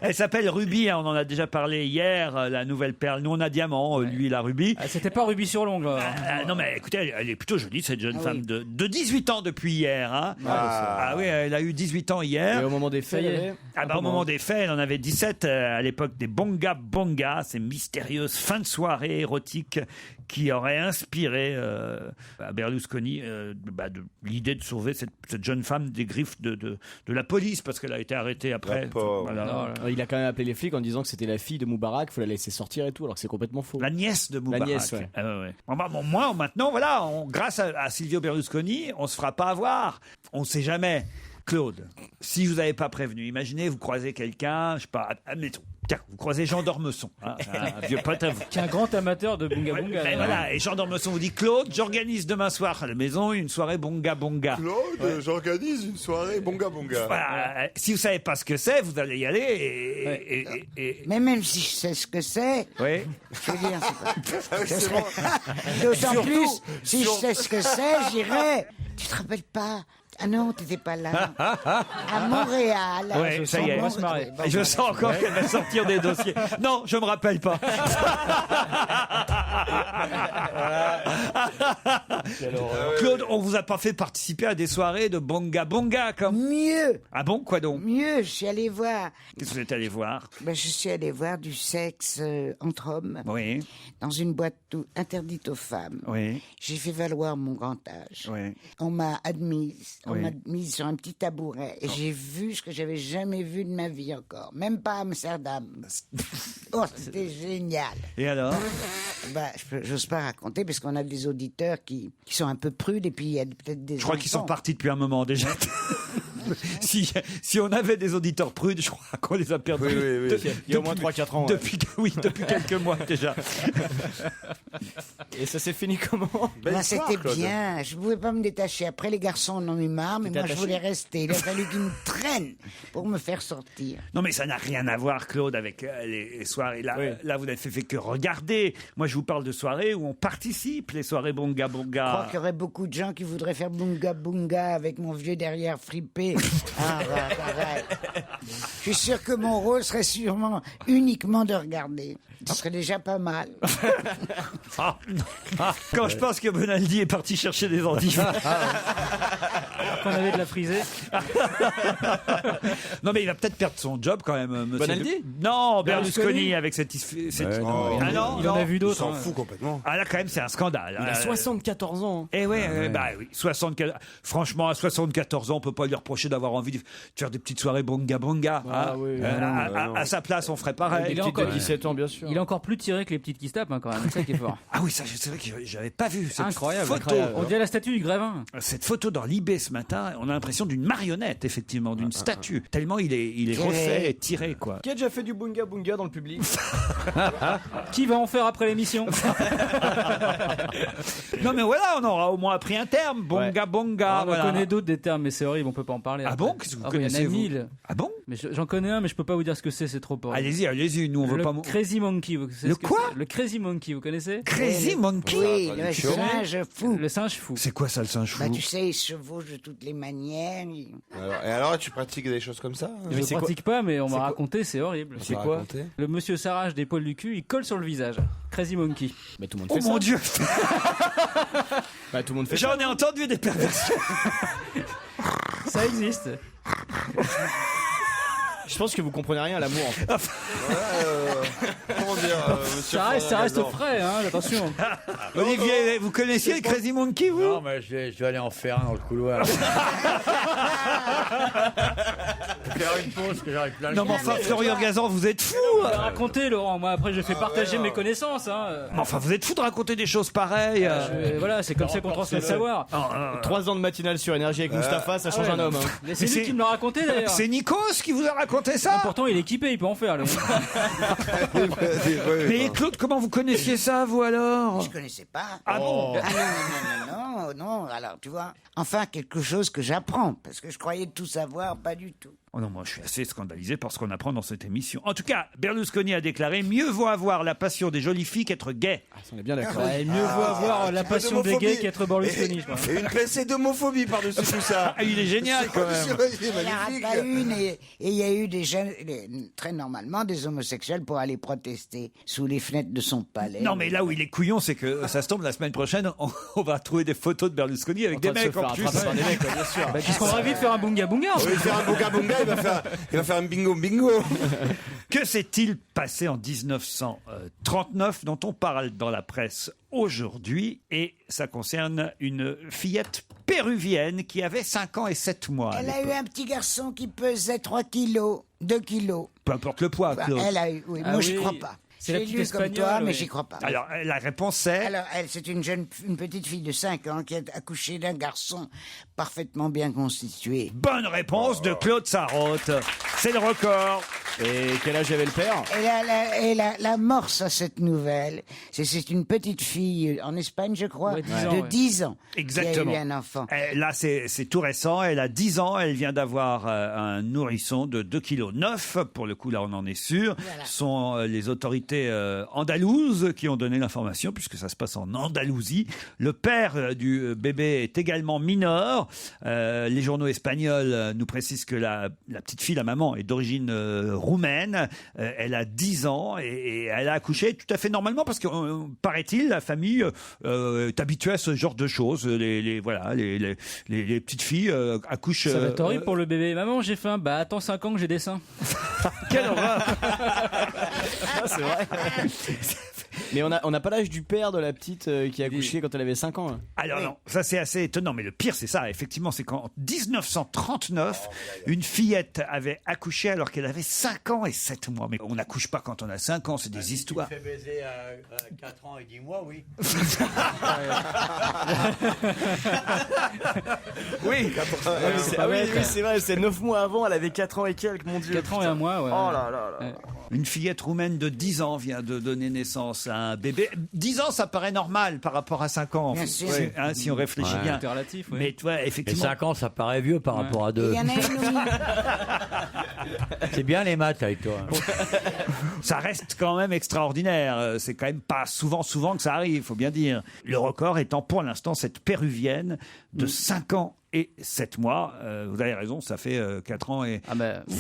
Elle s'appelle Ruby, hein, on en a déjà parlé hier, la nouvelle perle. Nous, on a Diamant, lui, la Ruby. C'était pas Ruby sur l'ongle. Non, mais écoutez, elle est plutôt jolie, cette jeune femme de 18 ans depuis hier. Hein. Ah oui, elle a eu 18 ans hier. Et au moment des faits, au moment des faits, elle en avait 17 à l'époque des Bonga Bonga, ces mystérieuses fins de soirée érotiques qui auraient inspiré à Berlusconi de l'idée de sauver cette jeune femme des griffes de la police, parce qu'elle a été arrêtée après. Voilà. Non, il a quand même appelé les flics en disant que c'était la fille de Moubarak, il faut la laisser sortir et tout, alors que c'est complètement faux. La nièce de Moubarak. La nièce, ouais. Moi, maintenant, voilà, grâce à Silvio Berlusconi, on se fera pas avoir. On ne sait jamais. Claude, si vous n'avez pas prévenu, imaginez, vous croisez quelqu'un, je sais pas, admettons, tiens, vous croisez Jean d'Ormesson, hein, un vieux pote à vous. Qui est un grand amateur de Bonga Bonga. Et voilà, et Jean d'Ormesson vous dit, Claude, j'organise demain soir à la maison une soirée Bonga Bonga. Claude, j'organise une soirée Bonga Bonga. Voilà, si vous savez pas ce que c'est, vous allez y aller et... Mais même si je sais ce que c'est, oui. Je veux dire, c'est pas... D'autant plus, si je sais ce que c'est, j'irai. Tu te rappelles pas? Ah non, t'étais pas là. À Montréal. Oui, ça y est. Je sens encore qu'elle va sortir des dossiers. Non, je me rappelle pas. Claude, on vous a pas fait participer à des soirées de Bonga Bonga comme... Mieux. Ah bon, quoi donc? Mieux, je suis allé voir. Qu'est-ce que vous êtes allé voir? Je suis allé voir du sexe entre hommes. Oui. Dans une boîte interdite aux femmes. Oui. J'ai fait valoir mon grand âge. Oui. On m'a admise. On Oui. m'a mise sur un petit tabouret. Et j'ai vu ce que j'avais jamais vu de ma vie encore. Même pas à Amsterdam. Oh, c'était génial. Et alors? J'ose pas raconter parce qu'on a des auditeurs qui sont un peu prudes et puis il y a peut-être des Je crois qu'ils sont partis depuis un moment déjà. Si on avait des auditeurs prudes, je crois qu'on les a perdus. Oui. Il y a au moins 3-4 ans. Depuis quelques mois déjà. Et ça s'est fini comment? C'était bien. Je pouvais pas me détacher. Après, les garçons en ont eu marre, mais moi, je voulais rester. Il a fallu qu'ils me traînent pour me faire sortir. Non, mais ça n'a rien à voir, Claude, avec les soirées. Là, vous n'avez fait que regarder. Moi, je vous parle de soirées où on participe, les soirées Bonga Bonga. Je crois qu'il y aurait beaucoup de gens qui voudraient faire Bonga Bonga avec mon vieux derrière fripé. Je suis sûr que mon rôle serait sûrement uniquement de regarder. Ce serait déjà pas mal. Quand je pense que Bonaldi est parti chercher des endives. Qu'on avait de la frisée. Non, mais il va peut-être perdre son job quand même, monsieur. Bonaldi? Non, Berlusconi avec cette... non, non, il en a vu d'autres. Il s'en fout complètement. Ah là, quand même, c'est un scandale. Il a 74 ans. Eh oui, 74. Franchement, à 74 ans, on peut pas lui reprocher d'avoir envie de faire des petites soirées Bonga Bonga. À sa place, on ferait pareil. Il a encore 17 ans, bien sûr. Il est encore plus tiré que les petites qui se tapent, hein, quand même. C'est ça qui est fort. Ah oui, ça, c'est vrai que j'avais pas vu cette Incroyable. photo. On dirait la statue du Grévin. Cette photo dans Libé ce matin, on a l'impression d'une marionnette, effectivement, d'une statue. Tellement il est refait et tiré, quoi. Qui a déjà fait du Bonga Bonga dans le public? Qui va en faire après l'émission? Non, mais voilà, on aura au moins appris un terme. Bonga Bonga. On connaît d'autres des termes, mais c'est horrible, on peut pas en parler. Ah après. bon? Qu'est-ce que vous Il y en connaissez, a vous 1000. Ah bon? Mais j'en connais un, mais je peux pas vous dire ce que c'est trop horrible. Allez-y, nous on veut Le pas... Crazy Monkey, vous savez Le ce que quoi? c'est? Le Crazy Monkey, vous connaissez? Crazy Monkey? Oui, le singe fou. Le singe fou. C'est quoi ça, le singe fou? Tu sais, il se chevauche de toutes les manières. Et alors, tu pratiques des choses comme ça? Je ne pratique pas, mais on m'a raconté, c'est horrible. C'est quoi? Le monsieur s'arrache des poils du cul, il colle sur le visage. Crazy Monkey. Mais tout le monde fait ça. Oh mon Dieu! Tout le monde fait J'en ai entendu des perversions. Ça existe. Je pense que vous comprenez rien à l'amour, en fait. Comment dire, monsieur Ça reste frais, hein, attention. Olivier, vous connaissiez le Crazy Monkey, vous? Non, mais je vais aller en faire un dans le couloir. Faire une pause que j'arrive plein. Non, mais enfin, Florian Gazan, vous êtes fou. Racontez, Laurent. Moi, après, je fais partager mes connaissances. Mais enfin, vous êtes fou de raconter des choses pareilles. Voilà, c'est comme ça qu'on transmet le savoir. 3 ans de matinale sur Énergie avec Mustapha, ça change un homme. Hein. Mais c'est lui qui me l'a raconté d'ailleurs. C'est Nikos qui vous a raconté ça. Pourtant, il est équipé, il peut en faire. Mais Claude, comment vous connaissiez ça, vous alors? Je connaissais pas. Ah bon? Non. Alors, tu vois, enfin quelque chose que j'apprends, parce que je croyais tout savoir, pas du tout. Oh non, moi je suis assez scandalisé par ce qu'on apprend dans cette émission. En tout cas, Berlusconi a déclaré: mieux vaut avoir la passion des jolies filles qu'être gay. On est bien d'accord. Ouais, mieux vaut avoir la passion des gays qu'être Berlusconi, je crois. Et une pincée d'homophobie par-dessus tout ça. Il est génial quand même. Il n'y en a pas une, et il y a eu des jeunes, très normalement, des homosexuels pour aller protester sous les fenêtres de son palais. Non, mais là où il est couillon, c'est que ça se tombe la semaine prochaine, on va trouver des photos de Berlusconi avec des mecs en plus. Bien sûr. Bah, tu seras ravi de faire un bunga bunga. Oui, faire un bunga bunga, il va faire un bingo bingo. Que s'est-il passé en 1939 dont on parle dans la presse aujourd'hui? Et ça concerne une fillette péruvienne qui avait 5 ans et 7 mois. Elle a eu un petit garçon qui pesait 3 kilos, 2 kilos. Peu importe le poids, Claude. Elle a eu, oui, moi j'y crois pas. C'est la J'ai petite lu comme espagnole, toi, mais oui. j'y crois pas. Alors, la réponse c'est... Alors, c'est une petite fille de 5 ans qui a accouché d'un garçon parfaitement bien constitué. Bonne réponse de Claude Sarraute. C'est le record. Et quel âge avait le père? Et la morse à cette nouvelle, c'est une petite fille en Espagne, je crois, Ouais, 10 ans. Exactement. Qui a eu un enfant. Là, c'est tout récent. Elle a 10 ans. Elle vient d'avoir un nourrisson de 2,9 kg. Pour le coup, là, on en est sûr. Voilà. Ce sont les autorités andalouses qui ont donné l'information, puisque ça se passe en Andalousie. Le père du bébé est également mineur. Les journaux espagnols nous précisent que la petite fille, la maman, est d'origine roumaine. Elle a 10 ans et elle a accouché tout à fait normalement parce que, paraît-il, la famille est habituée à ce genre de choses. Les petites filles accouchent. Ça va être horrible pour le bébé. Maman, j'ai faim. Bah, attends 5 ans que j'ai des seins. Quelle horreur. C'est vrai. Mais on n'a pas l'âge du père de la petite qui a accouché quand elle avait 5 ans. Hein. Alors non, ça c'est assez étonnant, mais le pire c'est ça, effectivement, c'est qu'en 1939, une fillette avait accouché alors qu'elle avait 5 ans et 7 mois. Mais on n'accouche pas quand on a 5 ans, c'est des histoires. Tu me fais baiser à 4 ans et 10 mois, oui. Oui, c'est vrai, c'est 9 mois avant, elle avait 4 ans et quelques, mon Dieu. 4 ans et 1 mois, ouais. Oh là là là. Ouais. Une fillette roumaine de 10 ans vient de donner naissance à un bébé. 10 ans, ça paraît normal par rapport à 5 ans. Bien sûr. Si on réfléchit bien. C'est relatif, ouais. Mais toi, Et effectivement. 5 ans, ça paraît vieux par rapport à 2. Il y en a une C'est bien les maths avec toi. Ça reste quand même extraordinaire. C'est quand même pas souvent que ça arrive, faut bien dire. Le record étant pour l'instant cette péruvienne de 5 ans et 7 mois. Vous avez raison, ça fait 4 ans et...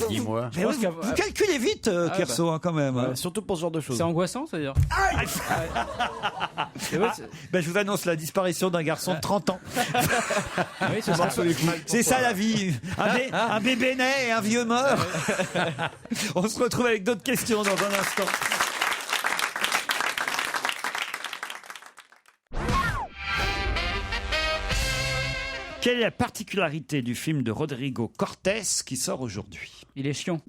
10 mois. Mais vous calculez vite, Kerso, quand même. Ouais, surtout pour ce genre de choses. C'est angoissant, c'est-à-dire. Ben, je vous annonce la disparition d'un garçon de 30 ans. Oui, ce sera C'est ça la vie. Un bébé naît et un vieux meurt. On se retrouve avec d'autres questions dans un instant. Quelle est la particularité du film de Rodrigo Cortés qui sort aujourd'hui? Il est chiant.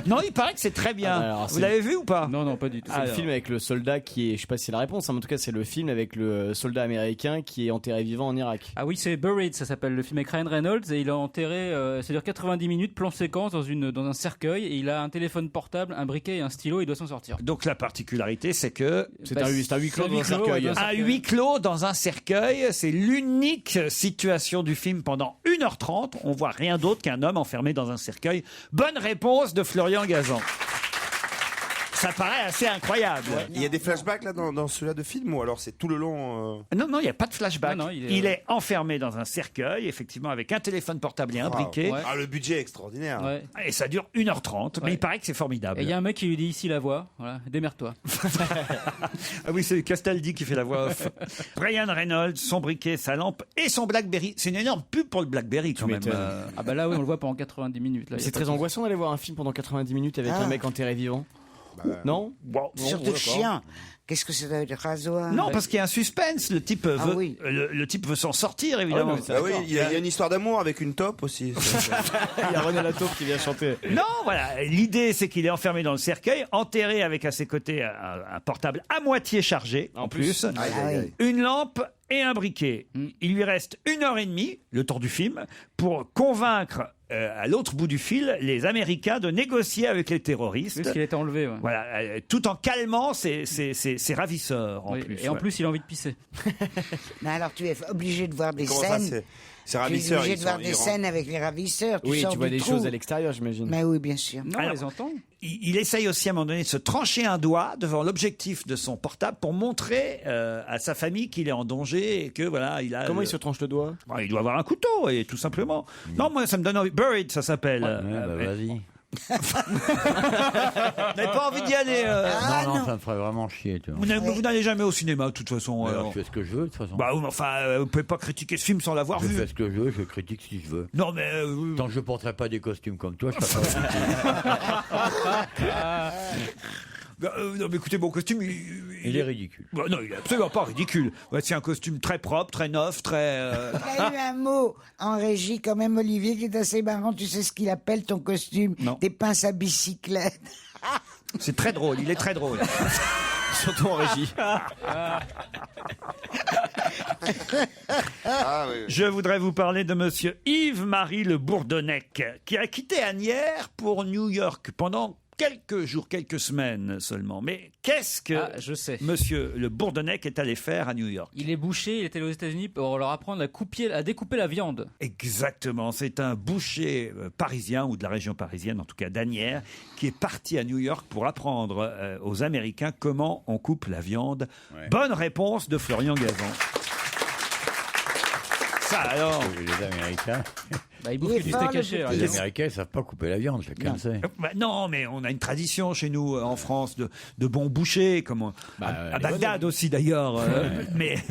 Non, il paraît que c'est très bien. Alors, vous c'est- l'avez vu ou pas? Non, pas du tout. C'est le film avec le soldat qui est, je sais pas si c'est la réponse, hein, mais en tout cas c'est le film avec le soldat américain qui est enterré vivant en Irak. Ah oui, c'est Buried, ça s'appelle, le film avec Ryan Reynolds, et il a enterré, ça dure 90 minutes, plan séquence dans un cercueil, et il a un téléphone portable, un briquet et un stylo, il doit s'en sortir. Donc la particularité, c'est que C'est un huis clos dans un cercueil. un huis clos dans un cercueil, c'est l'unique situation du film pendant 1h30. On voit rien d'autre qu'un homme enfermé dans un cercueil. Bonne réponse de Florian Gazan. Ça paraît assez incroyable. Il y a des flashbacks là dans celui-là de film ou alors c'est tout le long Non, il n'y a pas de flashback. Non, il est enfermé dans un cercueil, effectivement, avec un téléphone portable et un briquet. Ouais. Ah, le budget est extraordinaire. Ouais. Et ça dure 1h30, mais il paraît que c'est formidable. Et il y a un mec qui lui dit ici la voix, voilà, démerde-toi. Ah oui, c'est Castaldi qui fait la voix off. Ryan Reynolds, son briquet, sa lampe et son Blackberry. C'est une énorme pub pour le Blackberry quand même. Ah bah là oui, on le voit pendant 90 minutes. Là, C'est très angoissant d'aller voir un film pendant 90 minutes avec un mec enterré vivant. Non. Surtout chiant. Qu'est-ce que c'est de rasoir? Non, parce qu'il y a un suspense. Le type veut, oui. le type veut s'en sortir, évidemment. Il y a une histoire d'amour avec une taupe aussi. Il y a René Lataupe qui vient chanter. Non, voilà. L'idée, c'est qu'il est enfermé dans le cercueil, enterré avec à ses côtés un portable à moitié chargé, en plus. Une lampe et un briquet. Il lui reste 1h30, le temps du film, pour convaincre à l'autre bout du fil les Américains de négocier avec les terroristes. Parce qu'il a été enlevé. Ouais. Voilà, tout en calmant ses ravisseurs. En plus, et en plus, il a envie de pisser. Non, alors tu es obligé de voir des Comment ça, scènes. c'est ravisseurs. Tu es obligé de voir des scènes avec les ravisseurs. Oui, sors tu vois du des trou. choses à l'extérieur, j'imagine. Mais oui, bien sûr. Non, on les entend. Il essaye aussi à un moment donné de se trancher un doigt devant l'objectif de son portable pour montrer à sa famille qu'il est en danger et que voilà, il a. Comment il se tranche le doigt? Il doit avoir un couteau et tout simplement. Non, moi ça me donne envie. Buried, ça s'appelle. Vas-y. Vous n'avez pas envie d'y aller Non, ça me ferait vraiment chier. Tu vois. Vous n'allez jamais au cinéma de toute façon. Alors, je fais ce que je veux de toute façon. Bah, enfin, vous pouvez pas critiquer ce film sans l'avoir vu. Je fais ce que je veux, je critique si je veux. Non, mais tant que je porterai pas des costumes comme toi, je serai pas. non, mais écoutez, mon costume, il est ridicule. Bah, non, il est absolument pas ridicule. Ouais, c'est un costume très propre, très neuf, très. Il y a eu un mot en régie quand même, Olivier, qui est assez marrant. Tu sais ce qu'il appelle ton costume? Non. Des pinces à bicyclette. C'est très drôle, il est très drôle. Surtout en régie. Je voudrais vous parler de monsieur Yves-Marie Le Bourdonnec, qui a quitté Asnières pour New York pendant quelques jours, quelques semaines seulement. Mais qu'est-ce que monsieur Le Bourdonnec est allé faire à New York? Il est boucher, il était aux États-Unis pour leur apprendre à découper la viande. Exactement, c'est un boucher parisien, ou de la région parisienne, en tout cas d'Asnières, qui est parti à New York pour apprendre aux Américains comment on coupe la viande. Ouais. Bonne réponse de Florian Gazan. Ça alors. Les Américains. Bah, ils bouffent du steak haché. Les Américains ne savent pas couper la viande, chacun le sait. Bah, non, mais on a une tradition chez nous en France de bons bouchers, comme à Bagdad aussi d'ailleurs. Mais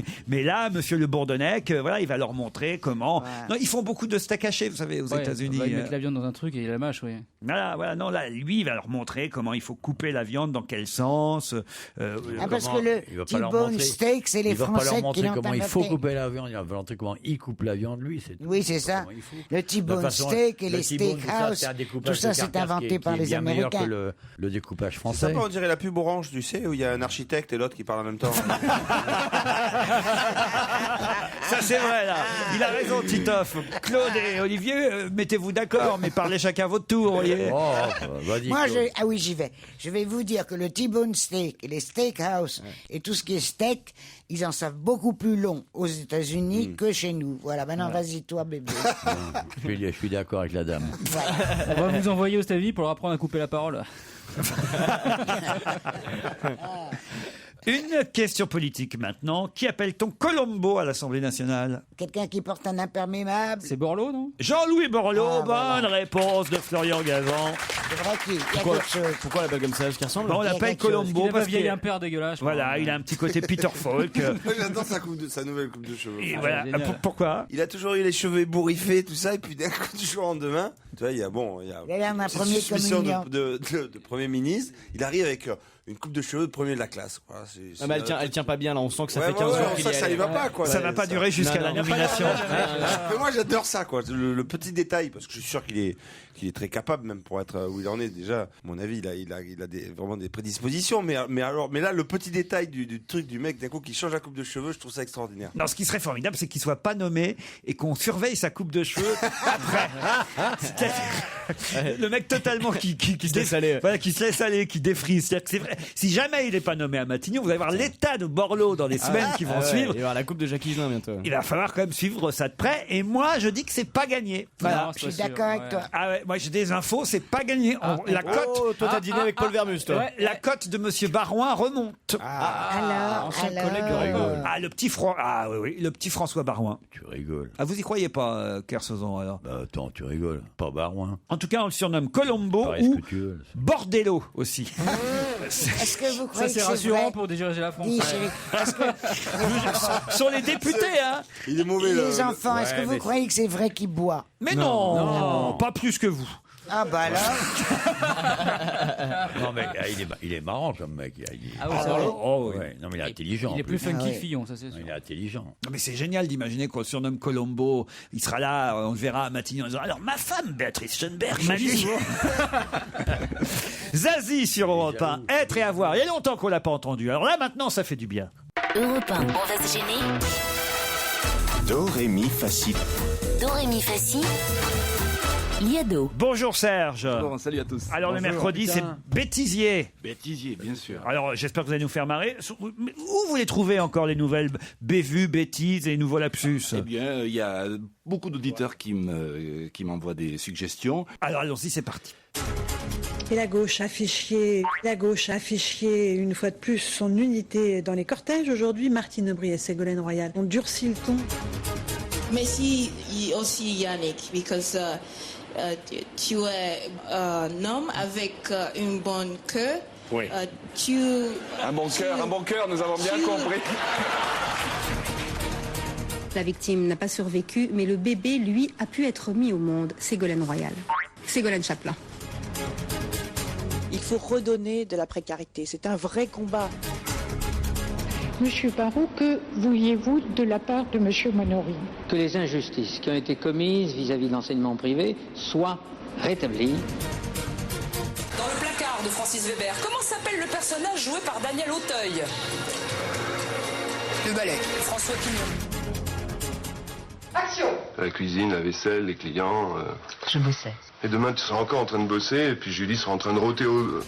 là, monsieur Le Bourdonnec, voilà, il va leur montrer comment. Ouais. Non, ils font beaucoup de steak haché, vous savez, aux États-Unis. Ils mettent la viande dans un truc et il la mâche, oui. Voilà, non, là, lui, il va leur montrer comment il faut couper la viande, dans quel sens. Parce que le T-bone steak, c'est les Français qui l'ont comment il faut couper la viande. Il va leur montrer comment il coupe la viande, lui. Oui, c'est ça. Le T-bone steak et les steakhouse, tout ça c'est inventé par les Américains. C'est bien meilleur que le découpage français. C'est ça, on dirait la pub Orange, tu sais, où il y a un architecte et l'autre qui parle en même temps. Ça c'est vrai là. Il a raison, Titoff. Claude et Olivier, mettez-vous d'accord, mais parlez chacun votre tour. Voyez. Vas-y. Moi, oui, j'y vais. Je vais vous dire que le T-bone steak et les steakhouse et tout ce qui est steak, ils en savent beaucoup plus long aux États-Unis que chez nous. Voilà, maintenant vas-y toi bébé. Je suis d'accord avec la dame. Voilà. On va vous envoyer aux États-Unis pour leur apprendre à couper la parole. Une question politique maintenant. Qui appelle-t-on Colombo à l'Assemblée nationale? Quelqu'un qui porte un imperméable. C'est Borloo, non? Jean-Louis Borloo, bonne réponse de Florian Gazan. C'est vrai qu'il y a quelque chose. Pourquoi on l'appelle comme ça? Ce qui ressemble? On l'appelle Colombo parce qu'il a un père dégueulasse. Voilà, il a un petit côté Peter Falk. J'adore sa nouvelle coupe de cheveux. Et voilà. Pourquoi? Il a toujours eu les cheveux ébouriffés, tout ça, et puis d'un coup du jour au lendemain, tu vois, il y a un premier suspicion de Premier ministre. Il arrive avec une coupe de cheveux de premier de la classe. Voilà, mais elle tient pas bien là, on sent que ça fait 15 jours qu'il ça y va pas quoi. Ça va pas durer jusqu'à la nomination. Mais moi j'adore ça quoi, le petit détail, parce que je suis sûr qu'il est très capable même pour être où il en est déjà. À mon avis, il a vraiment des prédispositions, mais là le petit détail du truc du mec d'un coup qui change la coupe de cheveux, je trouve ça extraordinaire. Non, ce qui serait formidable, c'est qu'il soit pas nommé et qu'on surveille sa coupe de cheveux après. Le mec totalement qui se laisse aller, voilà, qui se laisse aller, qui défrise. C'est-à-dire que c'est vrai. Si jamais il n'est pas nommé à Matignon, vous allez voir l'état de Borloo dans les semaines qui vont suivre. Il va y avoir la coupe de Jacques Higelin bientôt. Il va falloir quand même suivre ça de près. Et moi, je dis que c'est pas gagné. Voilà. Non, je suis d'accord avec toi. Ah ouais, moi j'ai des infos, c'est pas gagné. La cote. Toi t'as dîné avec Paul Vermus, toi. Ouais, la cote de Monsieur Barouin remonte. Ancien collègue de rigole. Le petit François Barouin. Tu rigoles. Ah, vous y croyez pas, Kersozon alors? Bah attends, tu rigoles. Pas Barouin. En tout cas, on le surnomme Colombo ou Bordello aussi. Est-ce que vous croyez ça, c'est rassurant pour diriger la France. Sur les députés, hein. Il est mauvais les enfants, est-ce que vous croyez que c'est vrai qu'il boit? Mais non, pas plus que vous. Ah bah alors. Non, mais il est marrant comme mec. Ah oui, c'est vrai. Ouais. Non, mais il est intelligent. Il est plus en funky que Fillon, ça c'est sûr. Il est intelligent. Non, mais c'est génial d'imaginer qu'on le surnomme Colombo. Il sera là, on le verra à Matignon. En disant, alors, ma femme, Béatrice Schoenberg, m'a dit. Zazie sur Europe 1, être et avoir. Il y a longtemps qu'on l'a pas entendu. Alors là, maintenant, ça fait du bien. Europe 1, on va se gêner. Do, ré, mi, fa, si. Do, ré, mi, fa, si. Liado. Bonjour Serge. Bon, salut à tous. Alors le mercredi, c'est bêtisier. Bêtisier, bien sûr. Alors j'espère que vous allez nous faire marrer. Où vous les trouvez encore les nouvelles bévues, bêtises et nouveaux lapsus? Eh bien, il y a beaucoup d'auditeurs qui m'envoient des suggestions. Alors allons-y, c'est parti. Et la gauche a fichié une fois de plus son unité dans les cortèges. Aujourd'hui, Martine Aubry et Ségolène Royal ont durci le ton. Mais si aussi Yannick, parce que tu es un homme avec une bonne cœur. Oui. Un bon cœur, nous avons bien compris. La victime n'a pas survécu, mais le bébé, lui, a pu être mis au monde. Ségolène Royal. Ségolène Chaplin. Il faut redonner de la précarité. C'est un vrai combat. Monsieur Barrault, que vouliez-vous de la part de Monsieur Monory? Que les injustices qui ont été commises vis-à-vis de l'enseignement privé soient rétablies. Dans le placard de Francis Weber, comment s'appelle le personnage joué par Daniel Auteuil? Le ballet. François Pignon. Action! La cuisine, la vaisselle, les clients. Je bossais. Et demain, tu seras encore en train de bosser, et puis Julie sera en train de rôter au...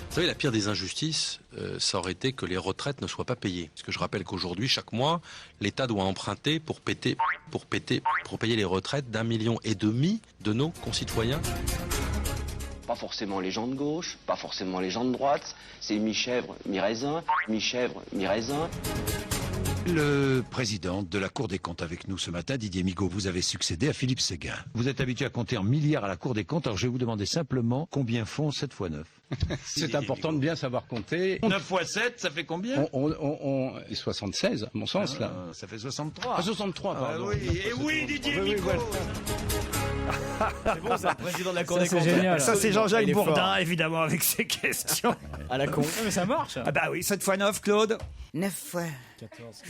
Vous savez, la pire des injustices, ça aurait été que les retraites ne soient pas payées. Parce que je rappelle qu'aujourd'hui, chaque mois, l'État doit emprunter pour payer les retraites d'1,5 million de nos concitoyens. Pas forcément les gens de gauche, pas forcément les gens de droite, c'est mi-chèvre, mi-raisin, mi-chèvre, mi-raisin. Le président de la Cour des comptes avec nous ce matin, Didier Migaud, vous avez succédé à Philippe Séguin. Vous êtes habitué à compter en milliards à la Cour des comptes, alors je vais vous demander simplement combien font 7 x 9. C'est important de bien savoir compter. 9 x 7, ça fait combien? 76, à mon sens, là. Ça fait 63. Ah, 63, pardon. Et oui, Didier Migaud. C'est bon, c'est le président de la Cour des comptes. C'est génial. Ça, c'est Jean-Jacques Il est Bourdin, fort. évidemment, avec ses questions. À la con. Mais ça marche. Ah bah oui, 7 x 9, Claude. 9 fois. 14.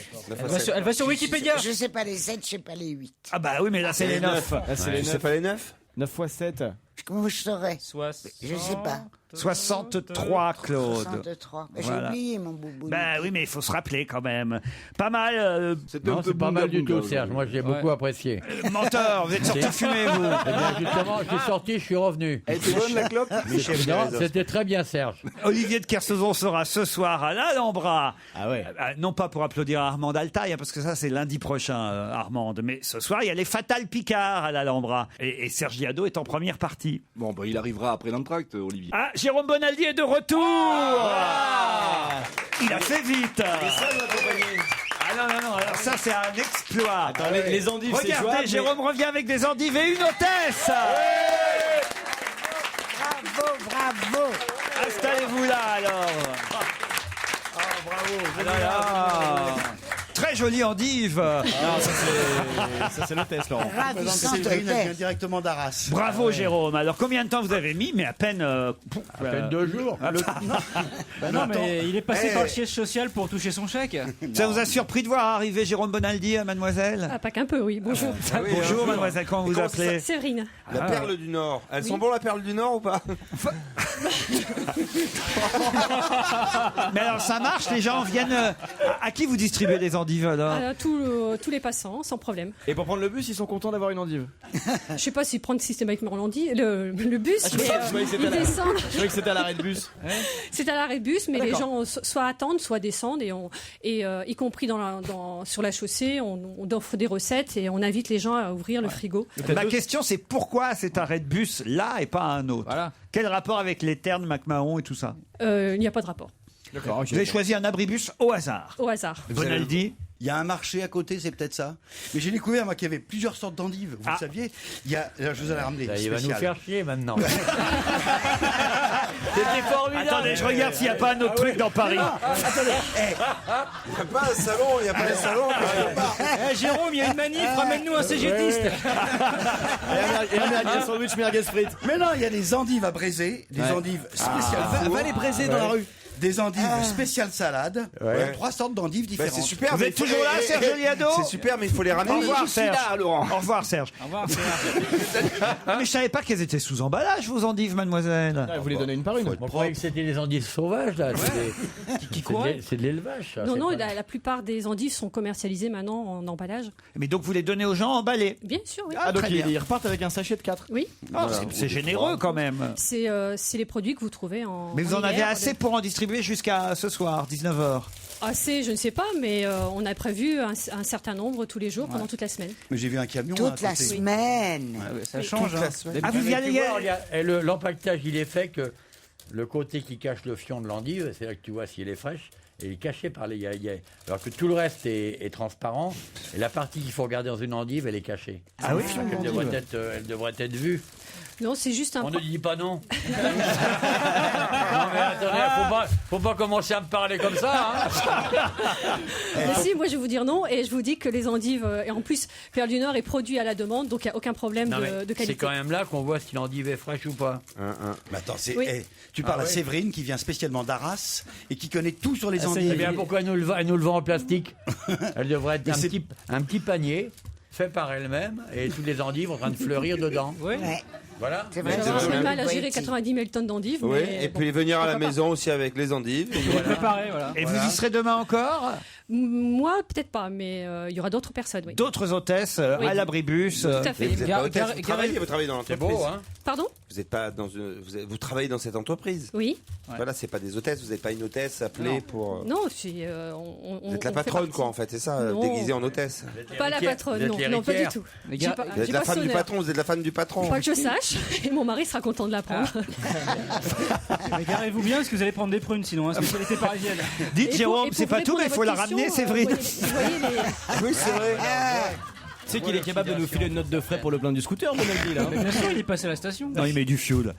Elle va sur Wikipédia. Je sais pas les 7, je sais pas les 8. Ah bah oui, mais là, c'est les 9. C'est pas les 9? 9 x 7. Comment je saurais? Je sais pas. 63, Claude. 63. J'ai Voilà. oublié mon boubou. Bah oui, mais il faut se rappeler quand même. Pas mal. Non, c'est pas mal du tout, Serge. Moi, j'ai beaucoup apprécié. Menteur, vous êtes sorti fumer, vous. Eh bien, justement, je suis sorti, je suis revenu. Elle était bonne, la clope? Non, c'était très bien, Serge. Olivier de Kersauzon sera ce soir à l'Alhambra. Ah ouais. Non pas pour applaudir Armande Altaï, hein, parce que ça c'est lundi prochain, Armande. Mais ce soir, il y a les Fatales Picard à l'Alhambra. Et Serge Liado est en première partie. Bon, bah, il arrivera après l'entracte, Olivier. Ah, Jérôme Bonaldi est de retour. Il a fait vite. Ah non, alors ça c'est un exploit. Attends, les endives, c'est Regardez, jouable, Jérôme revient avec des endives et une hôtesse. Bravo. Installez-vous là alors. bravo. Très jolie endive. Ça, c'est l'hôtesse, Laurent. Ravissante Séverine, elle vient hôtesse. directement d'Arras. Bravo Jérôme. Alors combien de temps vous avez mis? Mais à peine. À peine 2 jours. Bah non, mais il est passé par le siège social pour toucher son chèque. Ça vous a surpris de voir arriver Jérôme Bonaldi, mademoiselle? Ah, pas qu'un peu, oui. Bonjour. Bonjour mademoiselle, comment vous appelez? Séverine. La perle du Nord. Elles sont bonnes, la perle du Nord ou pas? Mais alors ça marche, les gens viennent. À qui vous distribuez des endives alors? Tous les passants, sans problème. Et pour prendre le bus, ils sont contents d'avoir une endive. Je sais pas s'ils prennent systématiquement le bus, Je mais croyais que c'était ils à la- descendent. Je croyais que c'était à l'arrêt de bus. C'est à l'arrêt de bus, mais les D'accord. gens soit attendent, soit descendent, et y compris sur la chaussée, on offre des recettes et on invite les gens à ouvrir le frigo. Ma question c'est pourquoi cet arrêt de bus là et pas un autre? Quel rapport avec les ternes, McMahon et tout ça? Il n'y a pas de rapport. D'accord. Vous avez choisi un abribus au hasard. Au hasard. Bonaldi. Il y a un marché à côté, c'est peut-être ça. Mais j'ai découvert, moi, qu'il y avait plusieurs sortes d'endives. Vous le saviez? Il y a, alors, je vous en ai ramené. Il va nous faire chier maintenant. C'était formidable. Attendez, je regarde s'il n'y a pas un autre truc dans Paris. Attendez, Il n'y a pas un salon, il n'y a pas un salon. Jérôme, il y a une manif, ramène-nous un cégétiste. Et un merguez sandwich, merguez frites. Mais non, il y a des endives à braiser, des endives spéciales. Va les braiser dans la rue. Des endives spéciales salades. Il y a 3 sortes d'endives différentes. C'est super. Vous êtes toujours là, Serge Liado? C'est super, mais il faut les ramener. Au revoir, Serge. là, Laurent. Au revoir, Serge. Au revoir, Serge. Mais je savais pas qu'elles étaient sous emballage, vos endives, mademoiselle. Vous les donnez une par une. On croyait que c'était des endives sauvages, là. Qui couraient. C'est de l'élevage, ça. Non, c'est non, pas- la plupart des endives sont commercialisées maintenant en emballage. Mais donc vous les donnez aux gens emballés? Bien sûr, oui. Ah, donc très bien. ils repartent avec un sachet de 4. Oui, C'est généreux quand même. c'est les produits que vous trouvez en. Mais vous en avez hiver. assez pour en distribuer jusqu'à ce soir, 19h. Assez, je ne sais pas, mais on a prévu un certain nombre tous les jours pendant toute la semaine. Mais j'ai vu un camion. Toute la semaine. Ça change. Toute la semaine. Ah, vous y allez? L'empaquetage, il est fait que le côté qui cache le fion de l'endive, c'est là que tu vois si elle est fraîche, et il est caché par les alors que tout le reste est transparent, et la partie qu'il faut regarder dans une endive, elle est cachée. Ah oui? Elle devrait être vue. Non, c'est juste un. On ne dit pas non. Non mais attendez, faut pas commencer à me parler comme ça. Hein. Mais si, moi je vais vous dire non, et je vous dis que les endives, et en plus, Perle du Nord est produit à la demande, donc il n'y a aucun problème Non, de mais qualité. c'est quand même là qu'on voit si l'endive est fraîche ou pas. Mais attends, Oui. tu parles Ah à ouais. Séverine qui vient spécialement d'Arras et qui connaît tout sur les Eh endives. bien pourquoi elle nous le vend en plastique? Elle devrait être un petit panier fait par elle-même et toutes les endives en train de fleurir dedans. Oui. Ouais. Voilà. C'est vrai. J'aurais un peu de mal à gérer Poétique. 90 000 tonnes d'endives. Oui, mais et bon. puis venir à la Pourquoi pas. maison aussi avec les endives. Préparé, voilà. Et vous y serez demain encore? Moi, peut-être pas, mais il y aura d'autres personnes, oui. D'autres hôtesses Oui. à l'abribus. Tout à fait. Vous êtes pas hôtesse, vous travaillez dans C'est l'entreprise. beau, hein? Pardon? Vous êtes pas dans vous travaillez dans cette entreprise. Oui. Voilà, c'est pas des hôtesses, vous n'êtes pas une hôtesse appelée Non. pour. Non, c'est. Vous êtes la on fait patronne, partie. quoi, en fait, c'est ça, Non. déguisée en hôtesse. Pas la patronne, non, non, pas du tout. Les J'ai gars, pas- Vous êtes j'ai la pas femme du sonneur. patron, vous êtes la femme du patron. Pas que je sache, et mon mari sera content de l'apprendre. mais garez-vous bien parce que vous allez prendre des prunes sinon, hein, spécialité parisienne. Dites Et Jérôme, pour c'est pas tout, répondre mais à il faut la votre ramener, question, Séverine. vous voyez les- Oui, c'est vrai. Tu sais qu'il est capable de nous filer une note de frais pour le plein du scooter, Bonaldi, là. Mais bien sûr, il est passé à la station. Non, il met du fioul.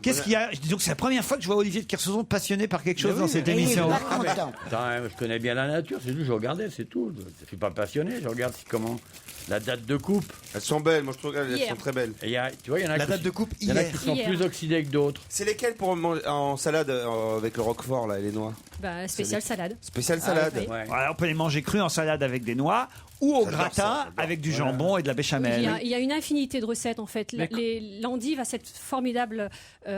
Qu'est-ce qu'il y a? Disons que c'est la première fois que je vois Olivier de Kersauzon passionné par quelque chose dans cette Et il est émission. pas content. Attends, je connais bien la nature, c'est tout, je regardais, c'est tout. Je suis pas passionné, je regarde comment la date de coupe. Elles sont belles, moi je trouve qu'elles Hier. sont très belles. Et tu vois, il y en a La qui- date de coupe il y en a hier. qui sont Hier. plus oxydés que d'autres. C'est lesquelles pour manger en salade avec le roquefort là et les noix? Bah, spécial salade. Spéciale salade. oui. Ouais. Voilà, on peut les manger crus en salade avec des noix ou au J'adore gratin ça, j'adore. avec du jambon et de la béchamel. Il y a une infinité de recettes en fait. Mais L'endive a cette formidable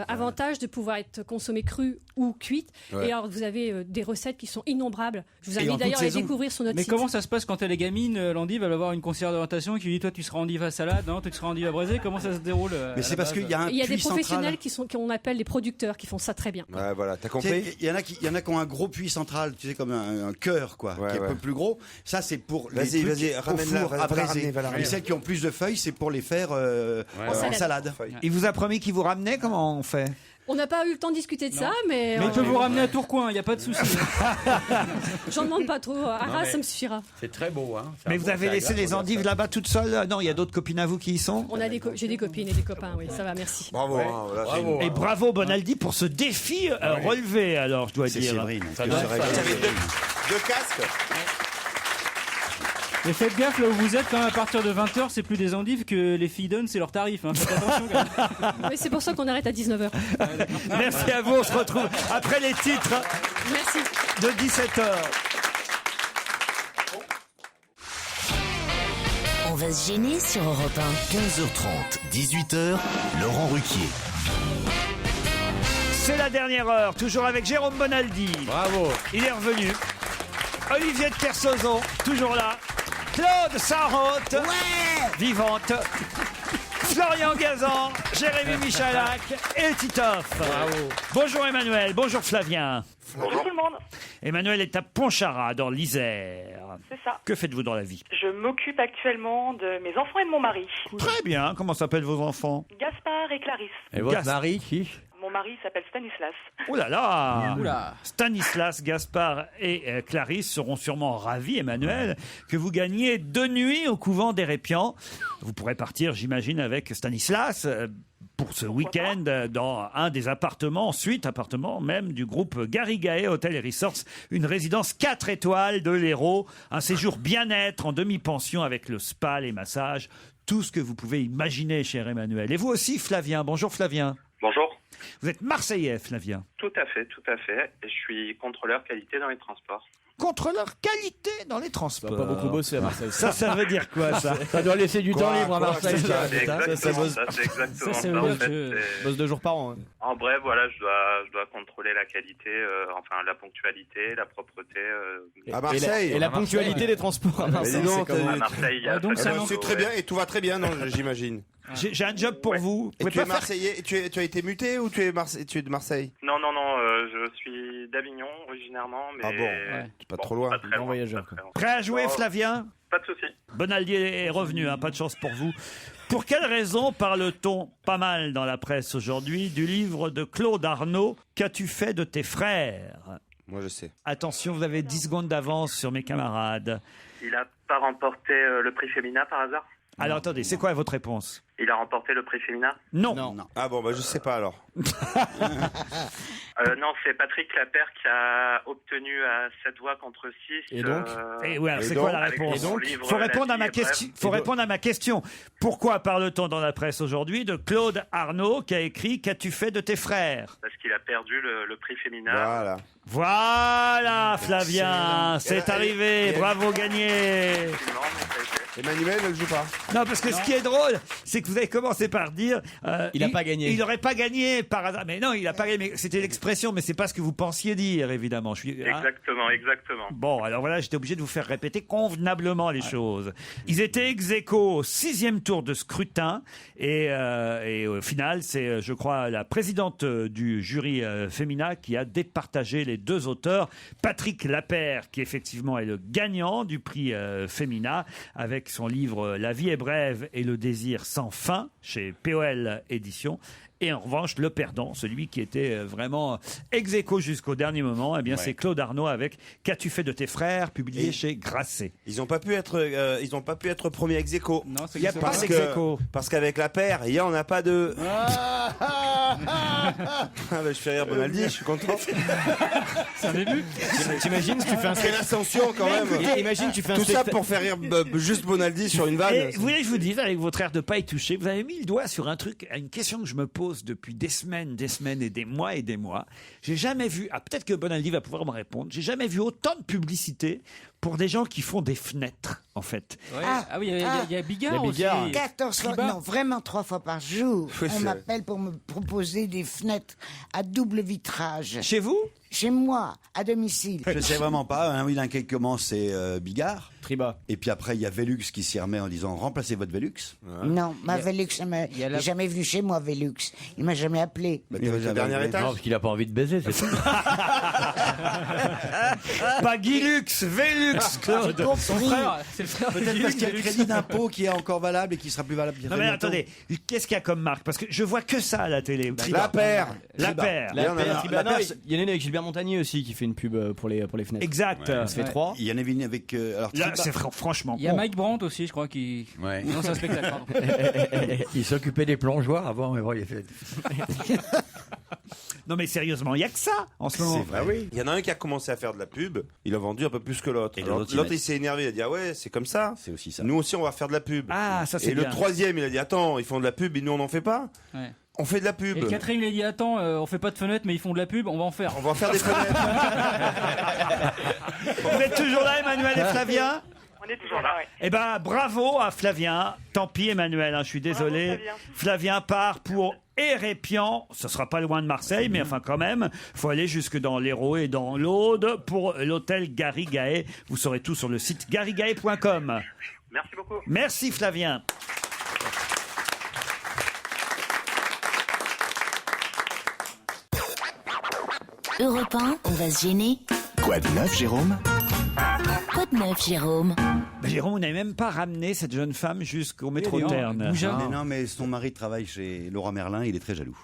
avantage de pouvoir être consommée crue ou cuite. Ouais. Et alors vous avez des recettes qui sont innombrables. Je vous Et en invite toute d'ailleurs à les saison. découvrir sur notre Mais site. comment ça se passe quand elle est gamine, l'endive, elle va avoir une conseillère d'orientation qui lui dit toi tu seras endive à salade, non toi tu seras endive à braisé, comment ça se déroule Mais c'est parce qu'il y a un Il y a des puits central. professionnels qu'on appelle les producteurs qui font ça très bien. Ouais, voilà, t'as Tu sais, compris? Il y en a qui ont un gros puits central, tu sais, comme un cœur, quoi, Ouais, qui est un ouais. peu plus gros. Ça, c'est pour les Vas-y, trucs vas-y, au ramène-la, four va la à braiser. ramener, va la Et ramener. celles qui ont plus de feuilles, c'est pour les faire en salade. salade. Il vous a promis qu'il vous ramenait? Comment on fait? On n'a pas eu le temps de discuter de ça, mais Mais il peut vous ramener à Tourcoing, il n'y a pas de souci. j'en demande pas trop. Arras, mais- ça me suffira. C'est très beau, hein. C'est Mais un vous beau- avez c'est laissé agréable, les endives ça. là-bas toutes seules? Non, il y a d'autres copines à vous qui y sont? J'ai des copines et des copains, oui, ça va, merci. Bravo, Ouais. hein, voilà, Bravo. Et bravo Bonaldi pour ce défi relevé, alors je dois C'est dire. Séverine. Ça que doit je être règle. ça. J'avais deux casques. Mais faites gaffe là où vous êtes, quand même à partir de 20h, c'est plus des endives que les filles donnent, c'est leur tarif. Hein. Faites attention quand même. Oui, c'est pour ça qu'on arrête à 19h. Merci à vous, on se retrouve après les titres Merci. de 17h. On va se gêner sur Europe 1. 15h30, 18h, Laurent Ruquier. C'est la dernière heure, toujours avec Jérôme Bonaldi. Bravo. Il est revenu. Olivier de Kersauzon, toujours là. Claude Sarraute, vivante. Florian Gazan, Jérémy Michalak et Titoff. Bravo. Bonjour Emmanuel, bonjour Flavien. Bonjour tout le monde. Emmanuel est à Pontcharrat, dans l'Isère. C'est ça. Que faites-vous dans la vie? Je m'occupe actuellement de mes enfants et de mon mari. Très bien, comment s'appellent vos enfants? Gaspard et Clarisse. Et votre mari, qui? Mon Mon mari s'appelle Stanislas. Oh là là, Stanislas, Gaspard et Clarisse seront sûrement ravis, Emmanuel, que vous gagniez 2 nuits au couvent d'Hérépian. Vous pourrez partir, j'imagine, avec Stanislas pour ce week-end dans un des appartements, ensuite appartement même du groupe Garrigae Hôtel et Resorts, une résidence 4 étoiles de l'Hérault, un séjour bien-être en demi-pension avec le spa, les massages, tout ce que vous pouvez imaginer, cher Emmanuel. Et vous aussi, Flavien. Bonjour Flavien. Bonjour. Vous êtes Marseillais, Flavien. Tout à fait. Et je suis contrôleur qualité dans les transports. Contrôleur qualité dans les transports. Pas beaucoup bossé à Marseille. Ça veut dire quoi, ça? Ça doit laisser du temps libre à Marseille. C'est exactement ça. Ça veut dire que bosse 2 jours par an. En bref, voilà, je dois contrôler la qualité, la ponctualité, la propreté. À Marseille. Et la ponctualité des transports à Marseille. À Marseille, il y a c'est très bien et tout va très bien, non, j'imagine. J'ai un job pour vous. Et tu es Marseillais, tu as été muté ou tu es de Marseille? Non, je suis d'Avignon originairement, mais ah bon, pas trop loin. Pas très Grand voyageur. Prêt à jouer, Flavien? Pas de souci. Bonaldi est revenu, pas de chance pour vous. Pour quelle raison parle-t-on pas mal dans la presse aujourd'hui du livre de Claude Arnaud, Qu'as-tu fait de tes frères? Moi, je sais. Attention, vous avez 10 secondes d'avance sur mes camarades. Il n'a pas remporté le prix Femina par hasard? Alors attendez, c'est quoi votre réponse? Il a remporté le prix Femina? Non. Ah bon, je sais pas alors. Non, c'est Patrick Lapère qui a obtenu à 7 voix contre 6. Et donc c'est quoi la réponse? Faut répondre à ma question. Répondre à ma question. Pourquoi parle-t-on dans la presse aujourd'hui de Claude Arnaud qui a écrit Qu'as-tu fait de tes frères? Parce qu'il a perdu le prix Femina. Voilà, Flavien, c'est arrivé. Bravo, gagné. Emmanuel ne le joue pas. Non, parce que ce qui est drôle, c'est que vous avez commencé par dire... il n'a pas gagné. Il n'aurait pas gagné par hasard. Mais non, il n'a pas gagné. C'était l'expression, mais c'est pas ce que vous pensiez dire, évidemment. Exactement. Bon, alors voilà, j'étais obligé de vous faire répéter convenablement les choses. Ils étaient ex-aequo au 6e tour de scrutin. Et au final, c'est, je crois, la présidente du jury Femina qui a départagé les 2 auteurs. Patrick Lapère, qui effectivement est le gagnant du prix Femina, avec son livre La vie est brève et le désir sans fin, chez POL Éditions. Et en revanche, le perdant, celui qui était vraiment ex-aequo jusqu'au dernier moment, c'est Claude Arnaud avec Qu'as-tu fait de tes frères, publié chez Grasset. Ils n'ont pas pu être premiers ex-aequo. Non, il n'y a pas d'ex-aequo. Parce qu'avec la paire, il y en a pas de. Je fais rire Bonaldi, je suis content. C'est un début. T'imagines si tu fais un quelle ascension quand même. Imagine tu fais tout ça pour faire rire juste Bonaldi sur une vanne. Et vous voulez que je vous dise, avec votre air de pas y toucher, vous avez mis le doigt sur un truc, une question que je me pose depuis des semaines et des mois. J'ai jamais vu, peut-être que Bonaldi va pouvoir me répondre, j'ai jamais vu autant de publicité pour des gens qui font des fenêtres, en fait. Ouais. Oui, il y a Bigard aussi. 14 fois, non, vraiment 3 fois par jour. On m'appelle pour me proposer des fenêtres à double vitrage. Chez vous? Chez moi, à domicile. Je sais vraiment pas. Il y en a qui commence, c'est Bigard. Triba. Et puis après, il y a Velux qui s'y remet en disant remplacez votre Velux. Non, Velux, il n'est jamais venu chez moi, Velux. Il m'a jamais appelé. T'es au dernier étage. Non, parce qu'il n'a pas envie de baiser, c'est tout. Pas Guilux, Velux, Claude. Son frère, c'est le frère. Peut-être parce qu'il y a le crédit d'impôt qui est encore valable et qui sera plus valable. Non mais attendez, qu'est-ce qu'il y a comme marque? Parce que je vois que ça à la télé. La paire. La paire. Il y en a une avec Gilbert Montagnier aussi qui fait une pub pour les fenêtres. Exact. Ça fait 3. Il y en a une avec. Là, c'est franchement. Il y a Mike Brandt aussi, je crois, qui. Ouais. Non, c'est un spectacle, pardon. Il s'occupait des plongeoires avant, mais bon, il a fait. Non mais sérieusement, il y a que ça en ce moment. C'est vrai, oui. Il y en a un qui a commencé à faire de la pub, il a vendu un peu plus que l'autre. L'autre il s'est énervé, il a dit ah ouais, c'est comme ça. C'est aussi ça. Nous aussi on va faire de la pub. Ah, ça c'est Et bien. le troisième, il a dit attends, ils font de la pub et nous on n'en fait pas. Ouais. On fait de la pub. Et le quatrième, il a dit attends, on fait pas de fenêtres, mais ils font de la pub, on va en faire. On va en faire des fenêtres. Vous êtes toujours là, Emmanuel et Flavien? On est toujours là, oui. Eh ben, bravo à Flavien. Tant pis, Emmanuel, je suis désolé. Bravo, Flavien part pour Hérépian. Ce sera pas loin de Marseille, mais enfin quand même, faut aller jusque dans l'Hérault et dans l'Aude pour l'hôtel Garrigae. Vous saurez tout sur le site garrigae.com. Merci beaucoup. Merci Flavien. Europe 1, on va se gêner. Quoi de neuf, Jérôme? Quoi de neuf, Jérôme? Jérôme, vous n'avez même pas ramené cette jeune femme jusqu'au métro Terne. Mais non, mais son mari travaille chez Laurent Merlin, il est très jaloux.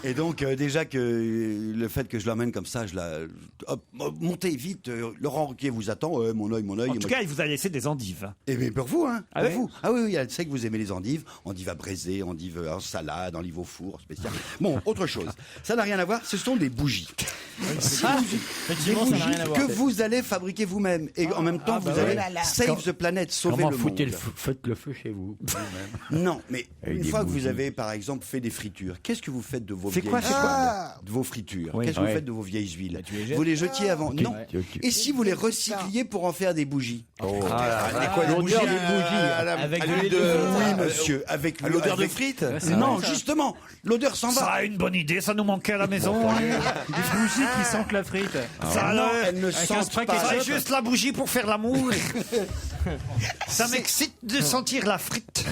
Et donc, déjà que le fait que je l'emmène comme ça, hop, montez vite, Laurent Ruquier vous attend, mon œil. En tout cas, il vous a laissé des endives. Et bien pour vous, hein. Ah pour oui vous. Ah oui, elle sait que vous aimez les endives. Endives à braiser, endives en salade, endives au four, spécial. Bon, autre chose. Ça n'a rien à voir, ce sont des bougies. Effectivement, ça n'a rien à voir. Que vous allez fabriquer vous-même. Et en même temps, vous allez save the planet, sauver Comment le monde. faites le feu chez vous Non, mais Avec une des fois que vous bougies. avez, par exemple, fait des fritures, qu'est-ce que vous faites de vos C'est vieilles quoi, c'est quoi de vos fritures Oui. Qu'est-ce que Ouais. vous faites de vos vieilles huiles tu les jettes Vous les jetiez avant Tu- Non. tu- Et si vous les recycliez pour en faire des bougies L'odeur des bougies. Avec à de l'huile l'huile de- Oui, monsieur, avec à l'odeur de avec- frites. Non, justement, l'odeur s'en Ça va. a une bonne idée, ça nous manquait à la maison. Des bougies qui sentent la frite. Ça, Non, alors, elles ne Avec un sentent spray pas. ça, ketchup. juste la bougie pour faire l'amour. Ça m'excite de sentir la frite.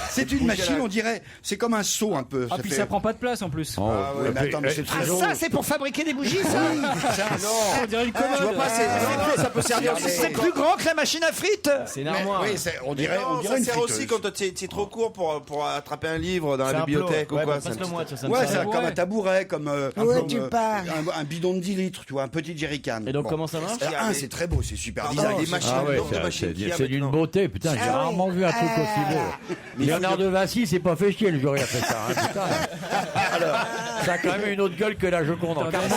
C'est une machine, on dirait. C'est comme un seau un peu. Ah, puis ça prend pas de place en plus. Oh, ouais, mais attends, mais c'est très long. Ça, c'est pour fabriquer des bougies, ça. On dirait une commode. Tu vois pas, ça peut servir aussi. C'est plus grand que la machine à frites. C'est une Mais, armoire. oui, on dirait ça une sert aussi friteuse. quand tu es trop court pour attraper un livre dans C'est la un bibliothèque plot. ou Ouais, quoi. bah, passe-le moi, ça me Ouais, sert. c'est comme un tabouret, comme tu pars. un bidon de 10 litres, tu vois, un petit jerrycan. Et donc, comment ça marche C'est très beau, c'est super Pardon, design. les machines, Ah ouais, le nombre de c'est- machines c'est qu'il y a c'est d'une maintenant. beauté, putain, j'ai rarement vu un truc aussi beau. Léonard de Vinci, c'est pas fait chier le jour où il a fait ça. Hein, putain. Alors, ça a quand même une autre gueule que la Joconde en carton.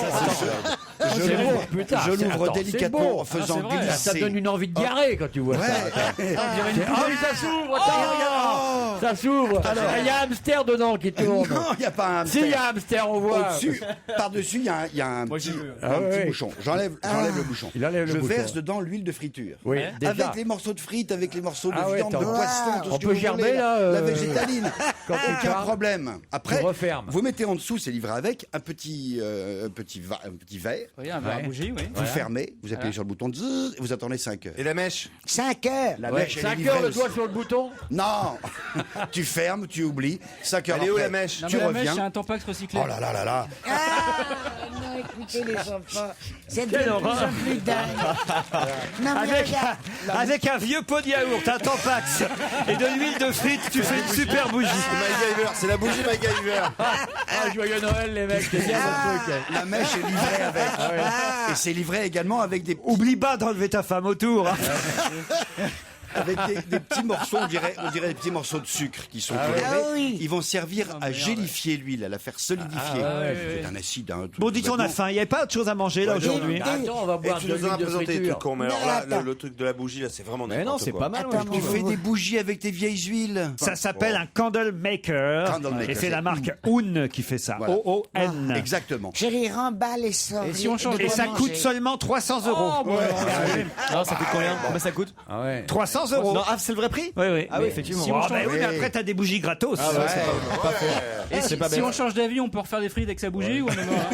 C'est beau, putain. Je c'est- l'ouvre attends, délicatement c'est beau. en faisant c'est vrai. glisser. Ça donne une envie de garer quand tu vois ça. Ouais. Ah oui, ça s'ouvre, regarde. Ça s'ouvre. Il y a un hamster dedans qui tourne. Non, il n'y a pas un Si, il y a un hamster, on voit. Au-dessus, par-dessus, il y a un Moi, petit, j'ai vu. un Ah petit ouais. bouchon. J'enlève le bouchon. Il enlève le Je bouchon. verse dedans l'huile de friture. Oui, déjà. Avec les morceaux de frites, avec les morceaux de Ah ouais, viande, de attends. poisson, tout ce On que peut vous gerber, voulez, là, la végétaline. quand tu Aucun parles, problème. Après, tu refermes. vous mettez en dessous, c'est livré avec un petit verre. Oui, un verre à bougie, oui. Vous fermez, vous appuyez sur le bouton zzz, et vous attendez 5 heures. Et la mèche 5 heures. La Ouais, mèche, elle est 5 livrée heures le aussi. doigt sur le bouton. Non Tu fermes, tu oublies. 5 heures Elle est où, après, la mèche Non, tu mais la mèche, reviens. c'est un tampax recyclé. Oh là là là là. Ah non, écoutez les enfants, c'est de Quelle plus en horreur. plus dingue. Non, mais Avec, regarde, avec un vieux pot de yaourt, un Tampax et de l'huile de frites, tu fais une super bougie. MacGyver, c'est la bougie MacGyver. Ah, joyeux Noël, les mecs, c'est bien votre truc. La mèche est livrée avec. Et c'est livré également avec des Oublie pas d'enlever ta femme autour. hein. avec des petits morceaux, on dirait des petits morceaux de sucre qui sont colorés. Ah oui. Ils vont servir à gélifier l'huile, à la faire solidifier. C'est un acide. Un truc Bon, dites, on a complètement- faim. Il n'y avait pas autre chose à manger là Ouais, aujourd'hui. Attends, on va Et boire tu de nous en as l'huile de présenté des friture. trucs cons, mais alors là, Attends. le truc de la bougie, là, c'est vraiment Mais non, n'importe c'est quoi. pas mal. Attends, Tu fais des bougies avec tes vieilles huiles. Ça s'appelle un candle maker. Candle maker, Et c'est c'est la marque Oun qui fait ça. Voilà. O-O-N. Exactement. chérie, remballe et sors. Et si on change Et ça coûte seulement 300 euros. bon, Non, ça coûte combien Combien ça coûte Ah ouais. 300 euros. Non, c'est le vrai prix Oui, oui. Ah oui, effectivement. Si on Ah, change- bah oui, mais après, t'as des bougies gratos. Ah ouais, c'est pas faux. Et C'est pas si bête. on change d'avis, on peut refaire des frites avec sa bougie ou on est mort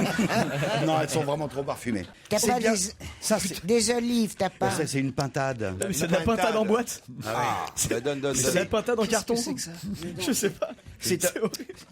Non, elles sont vraiment trop parfumées. T'as C'est pas bien. des, Ça, c'est des olives, t'as pas. ça, c'est une pintade. Mais c'est de la pintade en boîte. Bah, donne. C'est de la pintade en carton. Je sais pas. C'est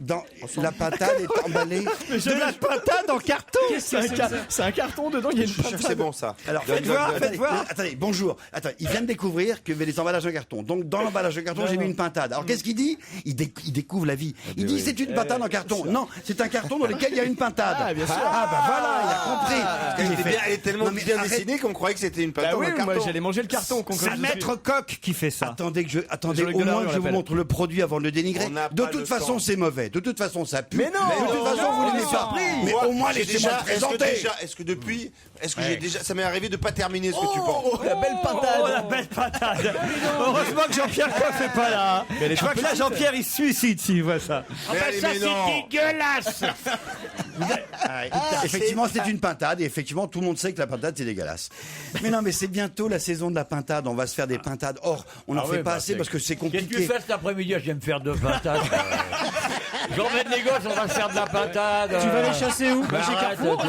dans la pintade est emballée. De la pintade en carton. C'est un carton dedans, il y a une pintade. C'est bon ça. Alors, Faites voir, faites voir. Attendez, bonjour. Attends, il vient de découvrir qu'il y avait des emballages en carton. Donc, dans l'emballage en carton, j'ai mis une pintade. Alors, qu'est-ce qu'il dit il découvre la vie. Il dit, c'est une pintade en carton. Non, c'est un carton dans lequel il y a une pintade. Ah, bien sûr. Ah, bah voilà, il a compris. Elle est tellement Non, mais bien arrête. dessinée qu'on croyait que c'était une Bah pâte en oui, carton. moi j'allais manger le carton. C'est Maître Coq qui fait ça. Attendez, attendez Jean-Luc au Delarue, moins on que je vous l'appelle. montre le produit avant de le dénigrer. On n'a De pas toute le façon, temps. c'est mauvais. De toute façon, ça pue. Mais non, de toute façon, vous l'aimez pas. Mais au moins, J'ai laissez-moi déjà- le présenter. Est-ce que j'ai déjà, ça m'est arrivé de pas terminer ce que tu penses. Oh, la belle pintade. Oh, la belle pintade. Heureusement que Jean-Pierre Coff n'est pas là. elle est Je crois toute que là, petite. Jean-Pierre, il se suicide s'il voit ça. Mais non. dégueulasse. Effectivement, c'est une pintade et effectivement, tout le monde sait que la pintade, c'est dégueulasse. Mais non, mais c'est bientôt la saison de la pintade. On va se faire des pintades. Or, on n'en Ah fait ouais, pas bah, assez parce que c'est Qu'est-ce que tu compliqué. fais cet après-midi? Je vais me faire deux pintades. J'emmène les gosses, on va se faire de la pintade. Tu vas les chasser où Bah, Chez arrête, Carrefour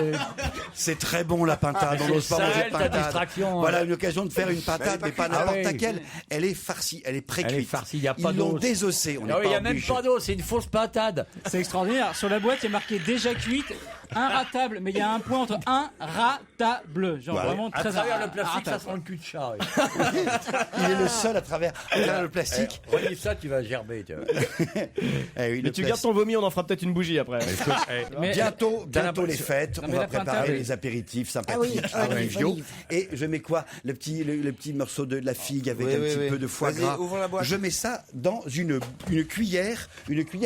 C'est très bon la pintade. On c'est n'ose pas manger de sale, ta pintade. distraction. Voilà une occasion de faire une pintade, mais pas Ah n'importe oui. laquelle. Elle est farcie, elle est pré-cuite. Elle est farcie, il n'y a pas Ils l'ont d'os. désossée. On n'est Ah oui, il n'y pas a même obligé. pas d'eau, c'est une fausse pintade. C'est extraordinaire. Sur la boîte, il y a marqué déjà cuite Inratable, mais il y a un point entre inratable. Genre vraiment À très travers le plastique, inratable. ça sent le cul de chat. Il est le seul à travers le plastique. Relis ça, tu vas gerber. Tu vois. Mais tu gardes ton vomi, on en fera peut-être une bougie après. Mais- Bientôt les fêtes, Non, on mais va la préparer pintade, les apéritifs sympathiques, Ah oui, conviviaux. olive. Et je mets quoi le petit morceau de la figue avec Oui, un oui, petit oui. peu de foie Vas-y, gras. ouvre la boîte. Je mets ça dans une cuillère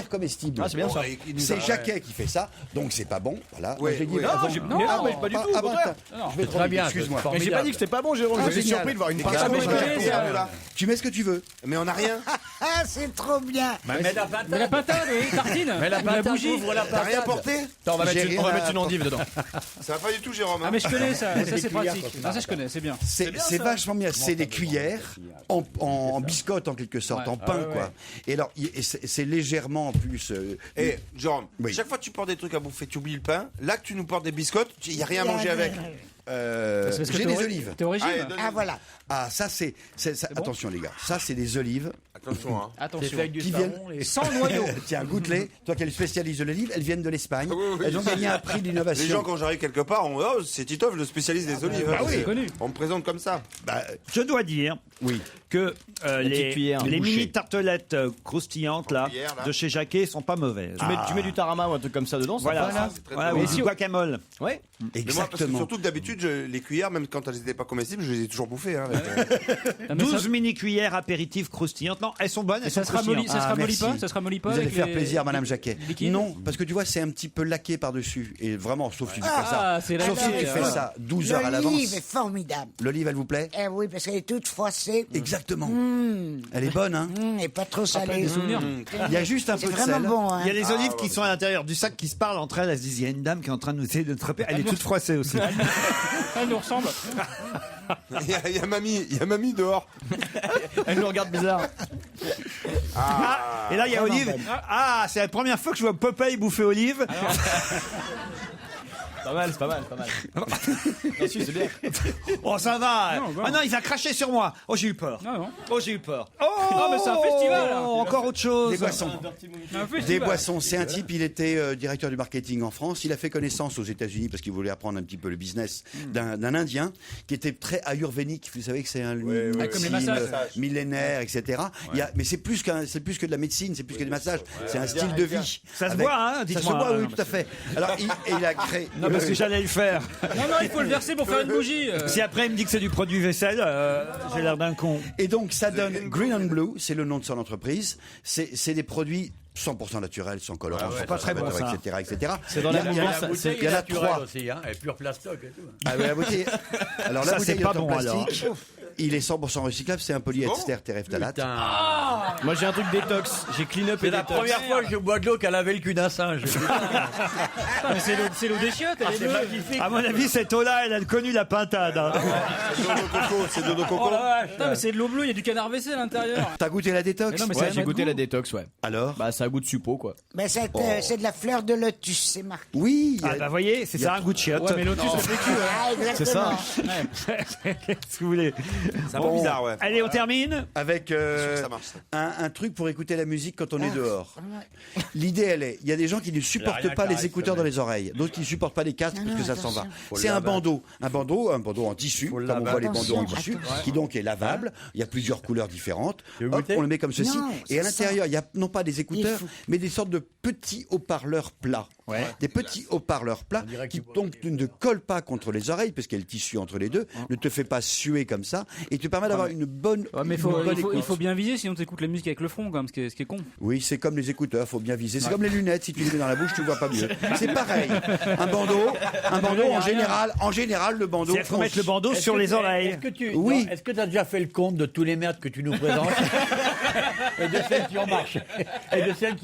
comestible. Ah, c'est bien ça. C'est Jacquet qui fait ça, donc c'est pas bon. Voilà. Moi, j'ai dit, oui. avant- Non, mais pas du tout, au contraire. je vais trop très vite, bien, excuse-moi. c'est Mais j'ai pas dit que c'était pas bon, Jérôme. Ah, J'étais génial. surpris de voir une Mais pâte. qu'est-ce mais que je tu connais, veux, ça. là Tu mets ce que tu veux. Mais on n'a rien. Ah, c'est trop bien. Mais la patate. Mais la patate, oui, tartine. Mais la Ou patate, bougie. ouvre la T'as rien patate. porté Attends, on va J'ai mettre rien à une endive dedans. Ça va pas du tout, Jérôme. Ah mais je connais ça, ça c'est cuillères, pratique. ça, Ah, ça je connais, c'est bien. C'est vachement bien. C'est des cuillères en biscotte en quelque sorte, en pain quoi. Et alors c'est légèrement en plus. Et Jérôme, Oui. chaque fois que tu portes des trucs à bouffer, tu oublies le pain. Là que tu nous portes des biscottes, il y a rien à manger avec. Parce que J'ai t'es des au- olives. T'es au régime. Allez, donne- Ah, voilà. Ah ça c'est attention les gars. Ça c'est des olives Attention, hein. C'est Attention. fait avec du qui savon. viennent Sans noyau. Tiens, goûte-les. Toi qui es le spécialiste de l'olive, elles viennent de l'Espagne. Ah oui, oui, Elles ont je gagné sais. un prix Les d'innovation. gens, quand j'arrive quelque part, on oh, c'est Titov, le spécialiste des olives. bah oui. C'est connu. On me présente comme ça. Bah, Je dois dire oui. que petite les cuillère, les bouchée. mini tartelettes croustillantes là, cuillère, là. de chez Jacquet sont pas mauvaises. Tu mets du tarama ou un truc comme ça dedans, ça Voilà, passe. c'est très, voilà, très ou bon. du guacamole. Ouais. Mais moi, parce que Exactement. surtout que d'habitude, les cuillères, même quand elles n'étaient pas comestibles, je les ai toujours bouffées. Hein, avec, Ah, mais 12 mini cuillères apéritives croustillantes. Non, elles sont bonnes, elles ça sont sera molli, croustillantes. ça sera Ah, molli pas, merci. ça sera molli pas. Vous allez avec faire les- plaisir, Madame Jacquet. les liquides. Non, parce que tu vois, c'est un petit peu laqué par-dessus. Et vraiment, sauf si tu fais Ah, ça. c'est Sauf si laqué, tu fais ah. ça 12 heures à l'avance. L'olive est formidable. L'olive, elle vous plaît Eh oui, parce qu'elle est toute froissée. Exactement. Elle est bonne, hein Et pas trop Rappelle salée. des souvenirs. Il y a juste un C'est peu de vraiment sel. bon. Hein. Il y a les olives qui sont à l'intérieur du sac qui se parlent entre elles. Elles se disent, il y a une dame qui est en train de nous essayer de nous attraper. Elle est toute froissée aussi. Elle nous ressemble. Il y a mamie dehors. Elle nous regarde bizarre. Ah, et là, il y a Olive. Ah, c'est la première fois que je vois Popeye bouffer Olive. Pas mal, c'est pas mal, pas mal. Non, si, c'est bien. Oh, ça va. Non, Ah non, il va cracher sur moi. Oh, j'ai eu peur. Non, non. Oh, j'ai eu peur. Oh, mais c'est un festival, là. Encore autre chose. Des boissons. Un festival. Des boissons. C'est un type, il était directeur du marketing en France. Il a fait connaissance aux États-Unis parce qu'il voulait apprendre un petit peu le business d'un Indien qui était très ayurvédique. Vous savez que c'est un comme les massages. millénaire, etc. Mais c'est plus que de la médecine, c'est plus que des massages. C'est un style de vie. Ça se Avec- voit, hein, Ça se dites-moi. voit, oui, Non, tout à fait. Alors, il a créé. Non, parce que j'allais le faire. Non, non, il faut le verser pour faire une bougie. Si après il me dit que c'est du produit vaisselle, j'ai l'air d'un con. Et donc, ça donne Green and Blue, c'est le nom de son entreprise. C'est des produits 100% naturels, sans colorants, sans pas très bon, ça. etc., etc. C'est dans Il y la a- mouvance, bouteille il y en a naturelle 3. aussi, hein, et pure plastoc et tout. Ah oui, la bouteille. Alors, Ça, la bouteille c'est pas est en bon, alors. plastique. Il est 100% recyclable, c'est un polyester terephthalate. Putain. Moi, j'ai un truc détox. J'ai clean up et C'est la détox. première fois que je bois de l'eau qu'elle avait le cul d'un singe. Mais c'est l'eau des chiottes. Elle est C'est bleue. magnifique. À mon avis, cette eau-là, elle a connu la pintade. hein. C'est de coco. Oh la vache. Putain, mais c'est de l'eau bleue, il y a du canard WC à l'intérieur. T'as goûté la détox Mais non, mais Ouais, ça j'ai a goûté goût. la détox, ouais. Alors Bah, ça a goût de suppo, quoi. Mais c'est de la fleur de lotus, c'est marqué. Oui. Ah bah voyez, c'est ça un goût de chiotte. Ouais, mais Lotus, ça fait cul. Ah, exactement. C'est ça. Qu'est-ce que vous voulez C'est un peu bizarre, ouais. Allez, on termine. Avec ça marche, ça. un truc pour écouter la musique quand on est dehors. L'idée, elle est, il y a des gens qui ne supportent pas les écouteurs dans les oreilles, d'autres qui ne supportent pas les casques parce que ça s'en va. C'est un bandeau en tissu, comme on voit les bandeaux en tissu, qui donc est lavable. Il y a plusieurs couleurs différentes. Hop, on le met comme ceci. Non, Et à c'est ça. l'intérieur, il y a non pas des écouteurs, mais des sortes de petits haut-parleurs plats. Des petits haut-parleurs plats qui donc ne collent pas contre les oreilles parce qu'il y a le tissu entre les deux, ne te fait pas suer comme ça et te permet d'avoir une bonne Ouais, mais une bonne écoute. il faut bien viser, sinon t'écoutes la musique avec le front, quand même, ce qui est con. Oui, c'est comme les écouteurs, faut bien viser. C'est comme les lunettes, si tu les mets dans la bouche, tu vois pas mieux. C'est pareil. Un bandeau en général, le bandeau. Il faut mettre le bandeau sur les oreilles. Est-ce que tu as déjà fait le compte de tous les merdes que tu nous présentes et de celles qui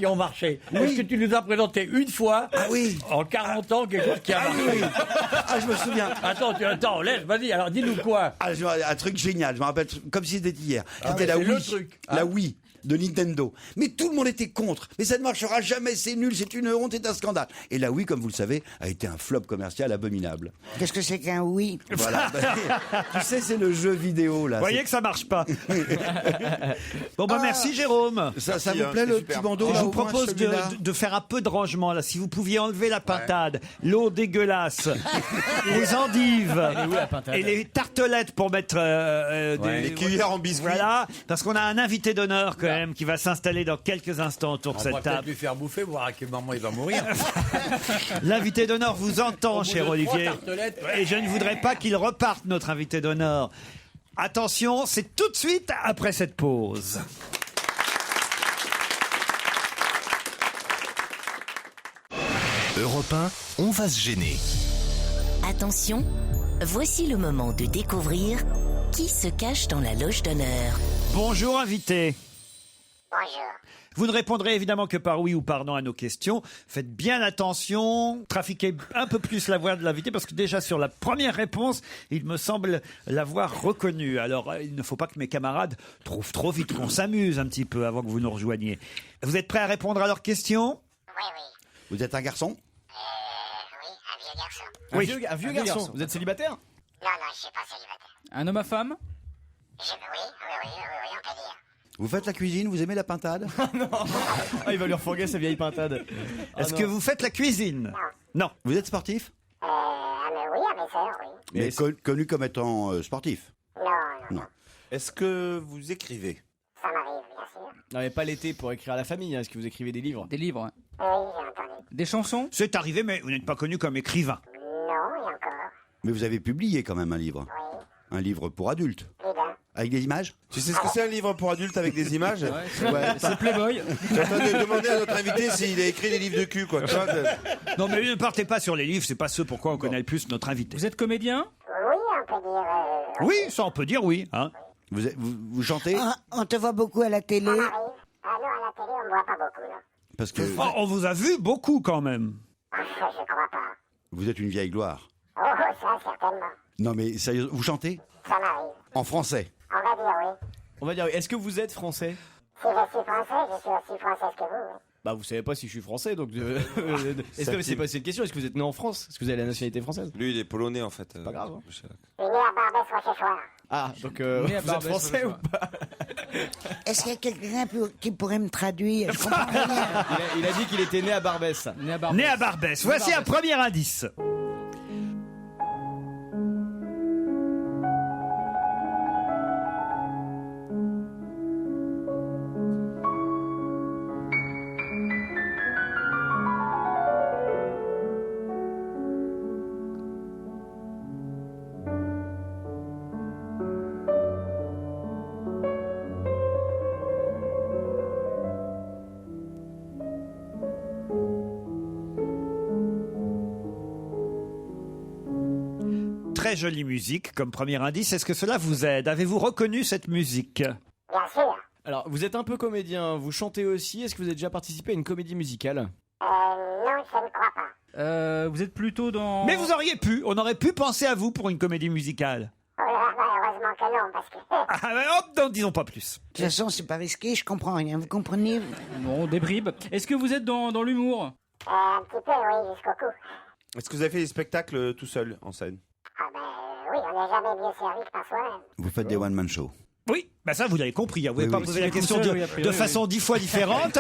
ont marché Est-ce que tu nous as présenté une fois en 40 ans quelque chose qui a marché Ah, je me souviens. Attends, laisse, vas-y, alors dis-nous quoi. Un truc génial, je me rappelle comme si c'était hier. C'était la c'est le Wii. truc. La Wii. de Nintendo. Mais tout le monde était contre. Mais ça ne marchera jamais, c'est nul, c'est une honte, c'est un scandale. Et la Wii, comme vous le savez, a été un flop commercial abominable. Qu'est-ce que c'est qu'un oui? Voilà. Tu sais, c'est le jeu vidéo, là. Vous voyez que ça marche pas. Bon, merci Jérôme. Ça vous plaît, le petit bandeau? Je vous propose de faire un peu de rangement, là. Si vous pouviez enlever la pintade, l'eau dégueulasse, les endives et les tartelettes pour mettre les cuillères en biscuit. Voilà, parce qu'on a un invité d'honneur quand même qui va s'installer dans quelques instants autour de On cette va peut-être table. lui faire bouffer, voir à quel moment il va mourir. L'invité d'honneur vous entend, Au bout cher de Olivier. 3 tartelettes. Et je ne voudrais pas qu'il reparte, notre invité d'honneur. Attention, c'est tout de suite après cette pause. Europe 1, on va se gêner. Attention, voici le moment de découvrir qui se cache dans la loge d'honneur. Bonjour, invité. Bonjour. Vous ne répondrez évidemment que par oui ou par non à nos questions. Faites bien attention, trafiquez un peu plus la voix de l'invité parce que déjà sur la première réponse, il me semble l'avoir reconnue. Alors il ne faut pas que mes camarades trouvent trop vite qu'on s'amuse un petit peu avant que vous nous rejoigniez. Vous êtes prêts à répondre à leurs questions? Oui, oui. Vous êtes un garçon? Oui, un vieux garçon. Oui. Un vieux garçon. Vous êtes célibataire? Non, non, je suis pas célibataire. Un homme à femme? Oui, on peut dire. Vous faites la cuisine? Vous aimez la pintade? Il va lui refourguer sa vieille pintade. Est-ce que vous faites la cuisine? Non. Vous êtes sportif? Mais oui, à mes sœurs, oui. Mais connu comme étant sportif? Non. Est-ce que vous écrivez? Ça m'arrive, bien sûr. Non, mais pas l'été pour écrire à la famille. Est-ce que vous écrivez des livres? Des livres, hein. Oui, j'ai entendu. Des chansons? C'est arrivé, mais vous n'êtes pas connu comme écrivain. Non, et encore. Mais vous avez publié quand même un livre. Oui. Un livre pour adultes. Plus d'un. Avec des images? Tu sais ce que c'est un livre pour adultes avec des images? C'est Playboy. J'attends de demander à notre invité s'il a écrit des livres de cul, quoi. Non, mais ne partez pas sur les livres, c'est pas ce pourquoi on connaît le plus notre invité. Vous êtes comédien? Oui, on peut dire. Oui, ça on peut dire oui. Hein. Vous chantez? On te voit beaucoup à la télé. Ça m'arrive. Ah non, à la télé, on me voit pas beaucoup, non. Parce que Oh, on vous a vu beaucoup quand même. Je crois pas. vous êtes une vieille gloire. Oh, ça, certainement. Non mais sérieusement, vous chantez? Ça m'arrive. En français? On va dire oui. On va dire, est-ce que vous êtes français? Si je suis français, je suis aussi française que vous, oui. Bah, vous savez pas si je suis français, donc. Est-ce que c'est pas cette question? Est-ce que vous êtes né en France? Est-ce que vous avez la nationalité française? Lui, il est polonais, en fait. Pas grave. Hein. Je suis né à Barbès-Rochechouart. Ah, donc Né à vous êtes français ou Barbès, pas? Est-ce qu'il y a quelqu'un qui pourrait me traduire? Je comprends rien. Il a dit qu'il était né à Barbès. Né à Barbès. Né à Barbès. Voici un premier indice. Très jolie musique comme premier indice. Est-ce que cela vous aide? Avez-vous reconnu cette musique? Bien sûr. Alors, vous êtes un peu comédien, vous chantez aussi. Est-ce que vous avez déjà participé à une comédie musicale? Non, je ne crois pas. Vous êtes plutôt dans... Mais vous auriez pu. On aurait pu penser à vous pour une comédie musicale. Oh là, bah, heureusement que non, parce que... Ah, mais hop, n'en disons pas plus. De toute façon, c'est pas risqué, je comprends rien. Vous comprenez? Bon, des bribes. Est-ce que vous êtes dans l'humour? Un petit peu, oui, jusqu'au cou. Est-ce que vous avez fait des spectacles tout seul, en scène? Ah ben oui, on n'est jamais mieux servi que par soi-même. Vous faites des one-man shows? Oui, bah ça vous l'avez compris. Vous n'avez Oui, pas oui. posé la question Tout seul, oui, a priori, de façon 10 fois différente.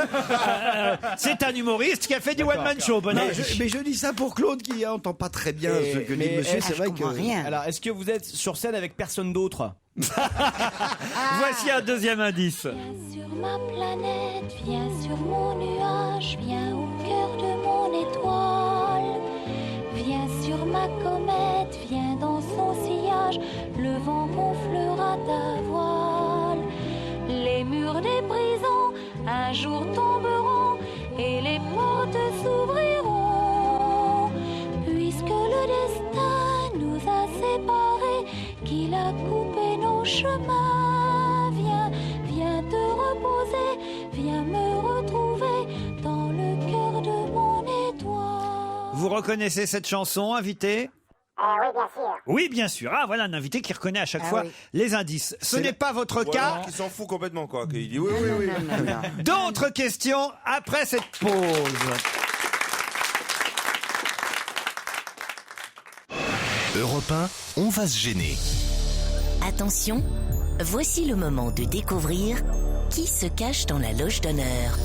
C'est un humoriste qui a fait du one-man show. Bon Mais avis. je dis ça pour Claude qui entend pas très bien ce que dit monsieur. C'est je vrai comprends que... rien. Alors, est-ce que vous êtes sur scène avec personne d'autre? Voici un deuxième indice. Viens sur ma planète, viens sur mon nuage, viens au cœur de mon étoile. Viens sur ma comète, viens dans son sillage, le vent gonflera ta voile. Les murs des prisons un jour tomberont et les portes s'ouvriront. Puisque le destin nous a séparés, qu'il a coupé nos chemins. Viens, viens te reposer, viens me retrouver dans le cœur de mon étoile. Vous reconnaissez cette chanson, invité? Oui, bien sûr. Oui, bien sûr. Ah, voilà un invité qui reconnaît à chaque fois oui. les indices. Ce n'est pas votre Ou cas. alors qu'il s'en fout complètement, quoi. Qu'il dit oui, oui, oui. D'autres questions après cette pause. Europe 1, on va se gêner. Attention, voici le moment de découvrir qui se cache dans la loge d'honneur.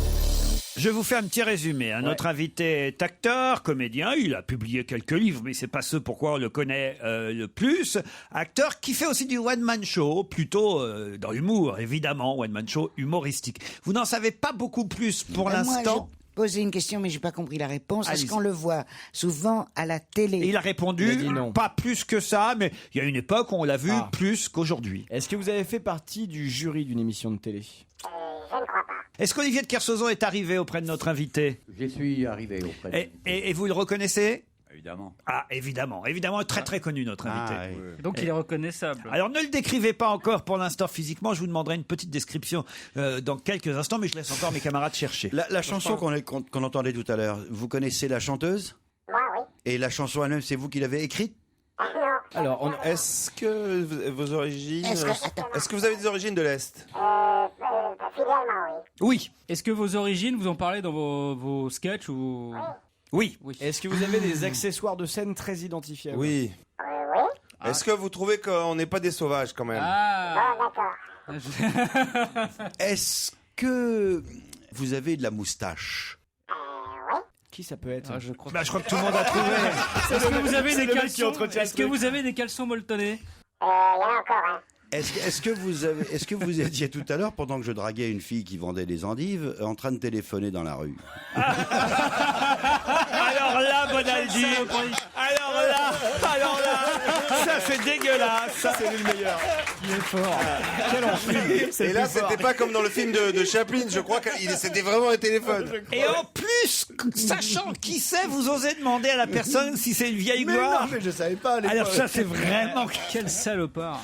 Je vous fais un petit résumé. Notre invité est acteur, comédien. Il a publié quelques livres, mais c'est pas ce pourquoi on le connaît le plus. Acteur qui fait aussi du one-man show, plutôt dans l'humour, évidemment, one-man show humoristique. Vous n'en savez pas beaucoup plus pour l'instant. Poser une question, mais j'ai pas compris la réponse. Est-ce Allez-y. qu'on le voit souvent à la télé? Et il a répondu pas plus que ça, mais il y a une époque où on l'a vu plus qu'aujourd'hui. Est-ce que vous avez fait partie du jury d'une émission de télé? Je ne crois pas. Est-ce qu'Olivier de Kersauzon est arrivé auprès de notre invité? J'y suis arrivé auprès de... Et vous le reconnaissez? Évidemment. Ah, évidemment. Très très connu notre invité. Donc il est reconnaissable. Alors ne le décrivez pas encore pour l'instant physiquement, je vous demanderai une petite description dans quelques instants, mais je laisse encore mes camarades chercher. La chanson qu'on entendait tout à l'heure, vous connaissez la chanteuse? Moi, oui. Et la chanson elle-même, c'est vous qui l'avez écrite? Non. Alors, est-ce que vos origines... Est-ce que vous avez des origines de l'Est? Fidèlement, oui. Oui. Est-ce que vos origines, vous en parlez dans vos sketchs ou... Oui. Est-ce que vous avez des accessoires de scène très identifiables? Oui. Oui. Est-ce que vous trouvez qu'on n'est pas des sauvages quand même? Ah, d'accord. Est-ce que vous avez de la moustache? Qui ça peut être? Je crois que tout le monde a trouvé. Est-ce que vous avez C'est des le mec qui caleçons? entretient le Est-ce que truc. vous avez des caleçons molletonnés? Il y en a encore un. Est-ce que vous étiez tout à l'heure, pendant que je draguais une fille qui vendait des endives, en train de téléphoner dans la rue? Alors là, Bonaldi. Alors là, ça c'est dégueulasse. Ça, c'est le meilleur. Il est fort. Quel enfer. Et là, c'était pas comme dans le film de Chaplin, je crois que c'était vraiment un téléphone. Et en plus, sachant qui c'est, vous osez demander à la personne si c'est une vieille gloire. Non, mais je savais pas à l'époque. Alors ça c'est vraiment... Quel salopard.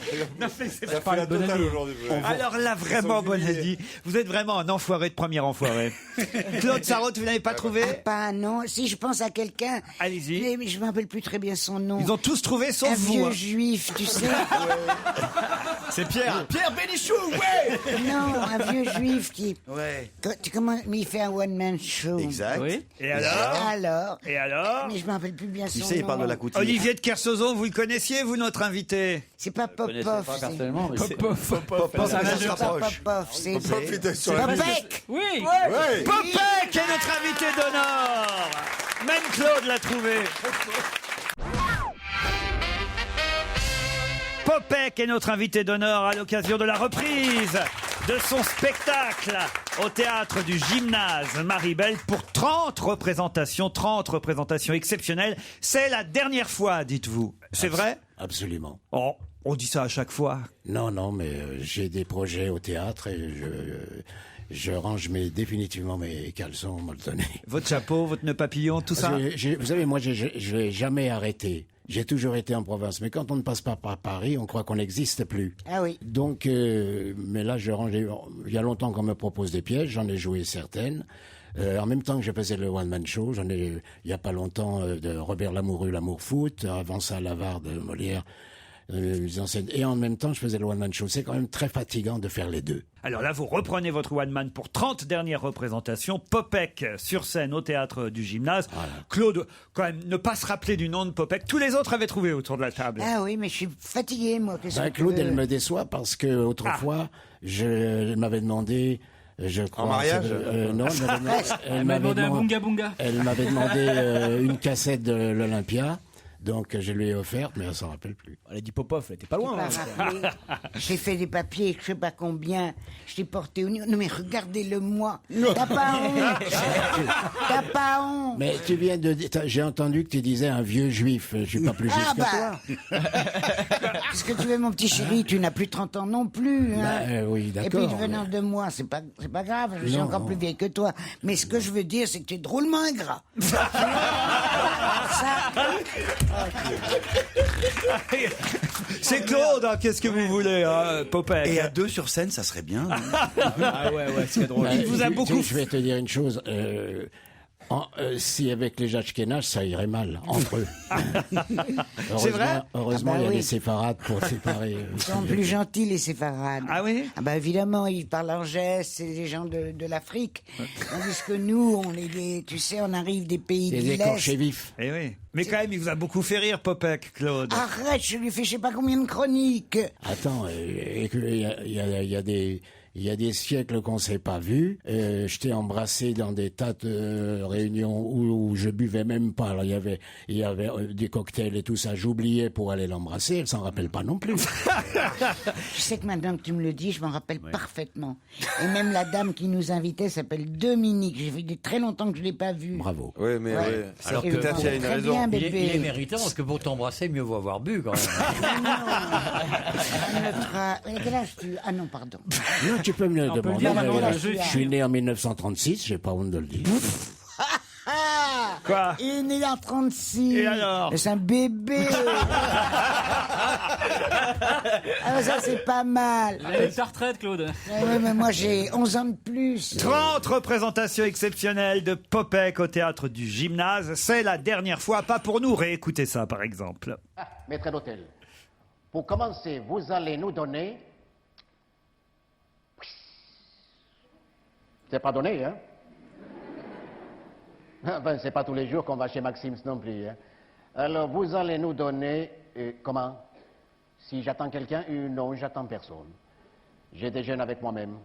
Ça fait la totale aujourd'hui. Alors là, vraiment, Bonaldi, vous êtes vraiment un enfoiré de premier enfoiré. Claude Sarraute, vous n'avez pas trouvé? Pas, non. Si je pense à quelqu'un. Allez-y. Mais je me rappelle plus très bien son nom. Ils ont tous trouvé sauf un vous. vieux hein. juif, tu sais. C'est Pierre. Pierre Bénichou, ouais. Non, un vieux juif qui. Ouais. Mais il fait un one-man show. Exact. Oui. Et alors? Et alors? Mais je me rappelle plus bien son Tu nom. sais, il parle de la couture. Olivier de Kersauzon, vous le connaissiez, vous, notre invité? C'est pas Popov. Pas personnellement, mais c'est... Popov, C'est ça se pas rapproche. Popov, c'est Popov était sur la Popek. Oui. Ouais. Popek est notre invité d'honneur. Même Claude l'a trouvé. Popek est notre invité d'honneur à l'occasion de la reprise de son spectacle au théâtre du Gymnase Maribel pour 30 représentations exceptionnelles. C'est la dernière fois, dites-vous. C'est vrai? Absolument. Oh, on dit ça à chaque fois. Non, mais j'ai des projets au théâtre et je range définitivement mes caleçons molletonnés. Votre chapeau, votre nœud papillon, tout ça. Vous savez, moi, je n'ai jamais arrêté. J'ai toujours été en province, mais quand on ne passe pas par Paris, on croit qu'on n'existe plus. Ah oui. Donc, mais là, je range. Il y a longtemps qu'on me propose des pièces, j'en ai joué certaines. En même temps que je faisais le one-man show, il y a pas longtemps, de Robert Lamoureux, L'Amour Foot, avant ça, L'Avare de Molière. Et en même temps, je faisais le one-man show. C'est quand même très fatigant de faire les deux. Alors là, vous reprenez votre one-man pour 30 dernières représentations. Popek sur scène au théâtre du Gymnase. Voilà. Claude, quand même, ne pas se rappeler du nom de Popek. Tous les autres avaient trouvé autour de la table. Ah oui, mais je suis fatigué, moi. Claude, elle me déçoit parce que autrefois, elle m'avait demandé... Je crois, en mariage non, elle m'avait demandé un bunga bunga. Elle m'avait demandé une cassette de l'Olympia. Donc je lui ai offerte, mais elle s'en rappelle plus. Elle a dit Popov, elle était pas loin. J'ai fait des papiers, je sais pas combien. Je l'ai porté au niveau. Non mais regardez-le moi. T'as pas honte. T'as pas honte. Mais tu viens de dire, j'ai entendu que tu disais un vieux juif. Je suis pas plus juif que toi. Qu'est-ce que tu veux, mon petit chéri? Tu n'as plus 30 ans non plus. Hein. Oui, d'accord. Et puis venant de moi, c'est pas grave. Je suis encore plus vieille que toi. Mais ce que je veux dire, c'est que tu es drôlement ingrat. C'est Claude, hein, qu'est-ce que vous voulez, hein, Popek? Et à deux sur scène, ça serait bien. Ah ouais, c'est drôle. Il vous a beaucoup. Je vais te dire une chose. Si avec les Ashkénazes, ça irait mal, entre eux. C'est vrai? Heureusement, Ah bah il y a oui. des séfarades pour séparer. Ils sont plus gentils, les séfarades. Ah oui? Ah bah évidemment, ils parlent en gestes, c'est des gens de l'Afrique. Tandis que nous, on est des, tu sais, on arrive des pays de Des l'Est. écorchés vifs. Eh oui. Mais quand même, il vous a beaucoup fait rire, Popek, Claude. Arrête, je lui fais je sais pas combien de chroniques. Attends, il y a des siècles qu'on s'est pas vus. Je t'ai embrassé dans des tas de réunions où je buvais même pas. Alors, il y avait des cocktails et tout ça. J'oubliais pour aller l'embrasser. Elle s'en rappelle pas non plus. Je sais que maintenant que tu me le dis, je m'en rappelle parfaitement. Et même la dame qui nous invitait s'appelle Dominique. J'ai fait très longtemps que je l'ai pas vue. Bravo. Oui, mais Ouais. ouais. Alors Et peut-être bon, il y a une très raison. bien, Il bébé. est méritant, parce que pour t'embrasser, mieux vaut avoir bu quand même. Quel âge tu... Ah non, pardon. Non, tu peux me le On peut le demander. dire maintenant, mais, le jeu, je suis né en 1936, j'ai pas honte de le dire. Quoi? Il est né en 36. Et alors? C'est un bébé. Ah bah ça, c'est pas mal. Il a eu ta retraite, Claude. Ouais, mais moi, j'ai 11 ans de plus. 30 représentations exceptionnelles de Popek au théâtre du Gymnase. C'est la dernière fois, pas pour nous. Réécoutez ça, par exemple. Maître d'hôtel, pour commencer, vous allez nous donner... C'est pas donné, hein? Ben, c'est pas tous les jours qu'on va chez Maxims non plus, hein? Alors, vous allez nous donner... comment? Si j'attends quelqu'un? Non, j'attends personne. J'ai des jeunes avec moi-même.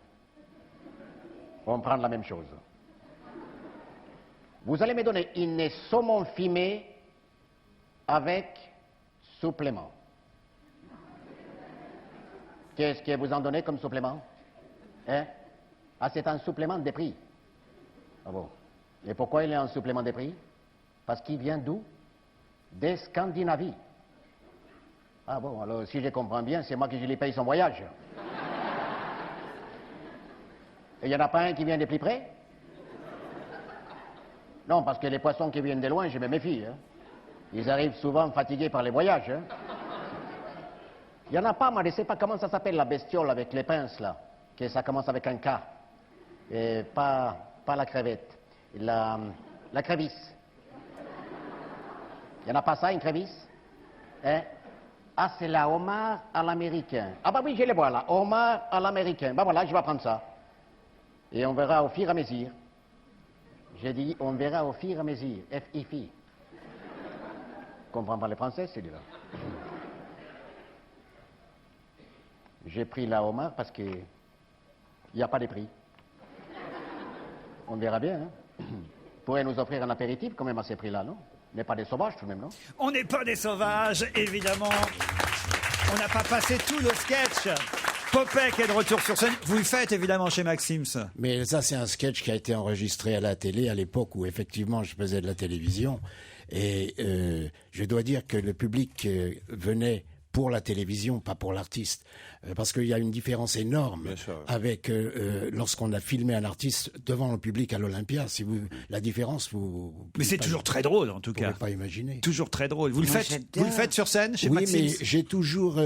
On prend la même chose. Vous allez me donner une saumon fumé avec supplément. Qu'est-ce que vous en donnez comme supplément? Hein? Ah, c'est un supplément des prix. Ah bon? Et pourquoi il est un supplément des prix? Parce qu'il vient d'où? Des Scandinavies. Ah bon, alors si je comprends bien, c'est moi qui lui paye son voyage. Et il n'y en a pas un qui vient des plus près? Non, parce que les poissons qui viennent de loin, je me méfie. Hein. Ils arrivent souvent fatigués par les voyages. Hein. Il n'y en a pas, moi, je ne sais pas comment ça s'appelle, la bestiole avec les pinces, là. Que ça commence avec un K. Et pas la crevette. La crévisse. Il n'y en a pas ça, une crévisse? Hein? Ah, c'est la homard à l'américain. Ah bah oui, je les vois là. Homard à l'américain. Bah voilà, je vais prendre ça. Et on verra au fur et à mesure. J'ai dit, on verra au fur et à mesure. F-I-F-I. Comprends pas les français, celui-là. J'ai pris la homard parce que il n'y a pas de prix. On verra bien, hein. Pourrait nous offrir un apéritif quand même à ces prix-là, non? On n'est pas des sauvages tout de même, non? On n'est pas des sauvages, évidemment. On n'a pas passé tout le sketch. Popek est de retour sur scène. Vous le faites évidemment chez Maxims. Mais ça, c'est un sketch qui a été enregistré à la télé à l'époque où effectivement je faisais de la télévision. Et je dois dire que le public venait pour la télévision, pas pour l'artiste. Parce qu'il y a une différence énorme avec lorsqu'on a filmé un artiste devant le public à l'Olympia. Si vous, la différence, vous... Mais c'est toujours très drôle, en tout cas. Vous ne pouvez pas imaginer. Toujours très drôle. Vous le faites sur scène chez Oui, Maxims? mais j'ai toujours...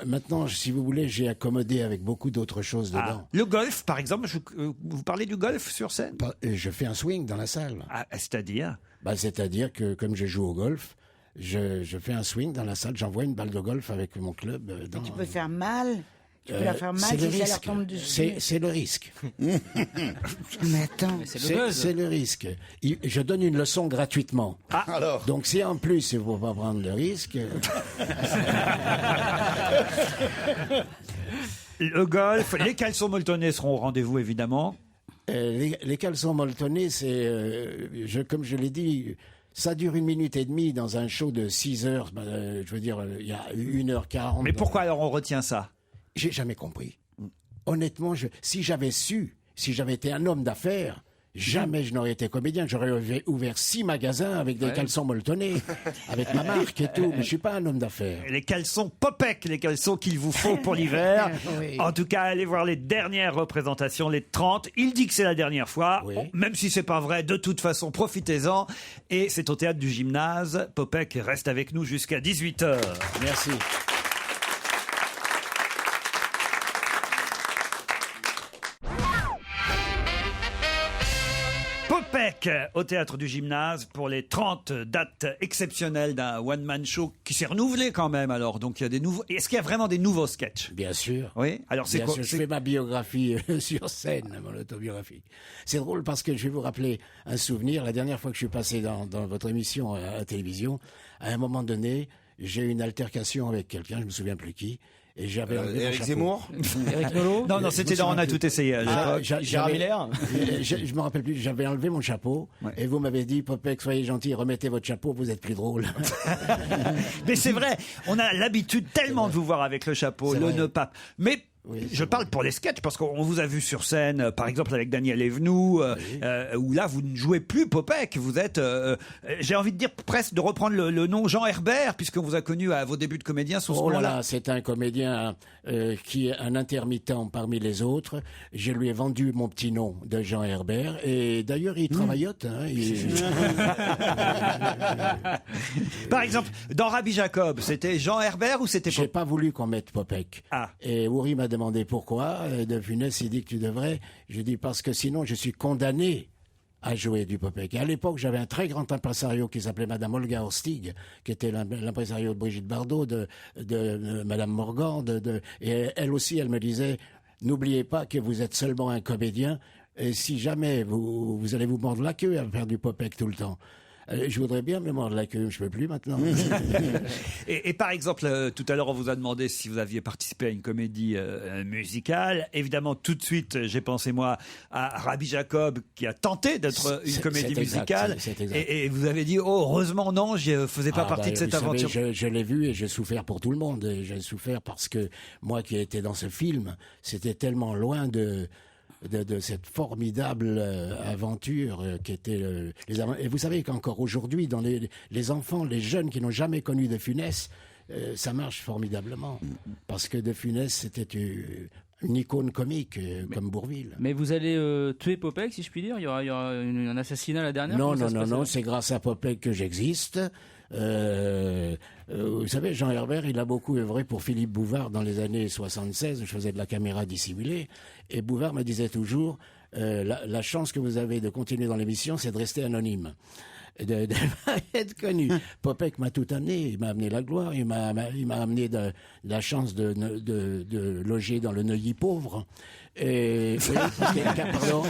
maintenant, si vous voulez, j'ai accommodé avec beaucoup d'autres choses dedans. Le golf, par exemple, vous parlez du golf sur scène? Je fais un swing dans la salle. Ah, c'est-à-dire? C'est-à-dire que comme je joue au golf, je fais un swing dans la salle, j'envoie une balle de golf avec mon club. Tu peux faire mal. Tu peux la faire mal si ça leur tombe dessus. C'est le risque. Mais attends. C'est le risque. Je donne une leçon gratuitement. Alors. Donc si en plus il ne faut pas prendre de risque... Le golf, les caleçons molletonnés seront au rendez-vous, évidemment. Les caleçons molletonnés, c'est... comme je l'ai dit... Ça dure 1 minute et demie dans un show de 6 heures. Je veux dire, il y a 1h40. Mais pourquoi alors on retient ça? J'ai jamais compris. Honnêtement, si j'avais su, si j'avais été un homme d'affaires, jamais je n'aurais été comédien. J'aurais ouvert 6 magasins avec des caleçons molletonnés, avec ma marque et tout. Mais je suis pas un homme d'affaires. Les caleçons Popek, les caleçons qu'il vous faut pour l'hiver. Oui. En tout cas, allez voir les dernières représentations, les 30. Il dit que c'est la dernière fois. Oui. Même si c'est pas vrai, de toute façon, profitez-en. Et c'est au théâtre du Gymnase. Popek reste avec nous jusqu'à 18h. Merci. Popek au Théâtre du Gymnase pour les 30 dates exceptionnelles d'un one-man show qui s'est renouvelé quand même alors. Donc il y a des nouveaux. Est-ce qu'il y a vraiment des nouveaux sketchs? Bien sûr. Oui. Alors c'est Bien quoi sûr, je fais ma biographie sur scène, mon autobiographie. C'est drôle parce que je vais vous rappeler un souvenir. La dernière fois que je suis passé dans votre émission à la télévision, à un moment donné, j'ai eu une altercation avec quelqu'un, je me souviens plus qui. Et j'avais enlevé mon Éric chapeau. Zemmour Éric Nolot Non, c'était dans On a tout essayé à l'époque. Gérard Miller. Je me rappelle plus, j'avais enlevé mon chapeau et vous m'avez dit, Popek, soyez gentil, remettez votre chapeau, vous êtes plus drôle. Mais c'est vrai, on a l'habitude tellement de vous voir avec le chapeau, le nœud pape. Mais je parle pour les sketchs parce qu'on vous a vu sur scène, par exemple avec Daniel Evenou, où là vous ne jouez plus Popek, vous êtes, j'ai envie de dire presque de reprendre le nom Jean Herbert, puisqu'on vous a connu à vos débuts de comédien sous ce Oh là nom-là. là, c'est un comédien qui est un intermittent parmi les autres. Je lui ai vendu mon petit nom de Jean Herbert et d'ailleurs il travaillote. Hein, Par exemple, dans Rabbi Jacob, c'était Jean Herbert ou c'était J'ai pas voulu qu'on mette Popek. Et Uri m'a demandé pourquoi. De Funès, il dit que tu devrais. Je dis parce que sinon je suis condamné à jouer du Popek. Et à l'époque, j'avais un très grand impresario qui s'appelait Madame Olga Horstig, qui était l'impresario de Brigitte Bardot, de Madame Morgan, et elle aussi, elle me disait, n'oubliez pas que vous êtes seulement un comédien, et si jamais vous allez vous mordre la queue à faire du Popek tout le temps. Je voudrais bien me mordre la queue, je peux plus maintenant. Et par exemple, tout à l'heure, on vous a demandé si vous aviez participé à une comédie musicale. Évidemment, tout de suite, j'ai pensé, moi, à Rabbi Jacob, qui a tenté d'être une comédie musicale. C'est exact. Et vous avez dit, oh, heureusement, non, je ne faisais pas partie de cette aventure. Je l'ai vu et j'ai souffert pour tout le monde. Et j'ai souffert parce que moi qui étais dans ce film, c'était tellement loin de cette formidable aventure qui était et vous savez qu'encore aujourd'hui dans les enfants, les jeunes qui n'ont jamais connu de Funès, ça marche formidablement parce que de Funès c'était une icône comique comme Bourvil. Mais vous allez tuer Popek, si je puis dire? Il y aura un assassinat la dernière? Non, c'est grâce à Popek que j'existe. Vous savez, Jean Herbert, il a beaucoup œuvré pour Philippe Bouvard dans les années 76. Je faisais de la caméra dissimulée. Et Bouvard me disait toujours, la chance que vous avez de continuer dans l'émission, c'est de rester anonyme. De être connu. Popek m'a tout amené, il m'a amené la gloire, il m'a amené la chance de loger dans le Neuilly pauvre. Et, pardon.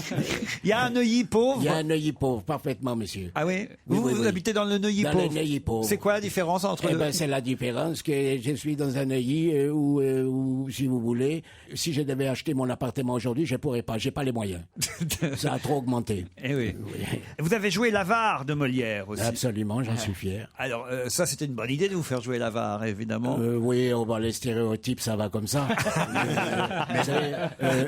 Il y a un Neuilly pauvre. Il y a un Neuilly pauvre, parfaitement, monsieur. Ah oui. Vous habitez dans le Neuilly pauvre. Dans le Neuilly pauvre. C'est quoi la différence entre c'est la différence que je suis dans un Neuilly où, si vous voulez, si je devais acheter mon appartement aujourd'hui, je pourrais pas. J'ai pas les moyens. Ça a trop augmenté. Eh oui. Vous avez joué l'avare de Molière aussi. Absolument, j'en suis fier. Alors ça, c'était une bonne idée de vous faire jouer l'avare, évidemment. Oui, les stéréotypes, ça va comme ça. Vous savez,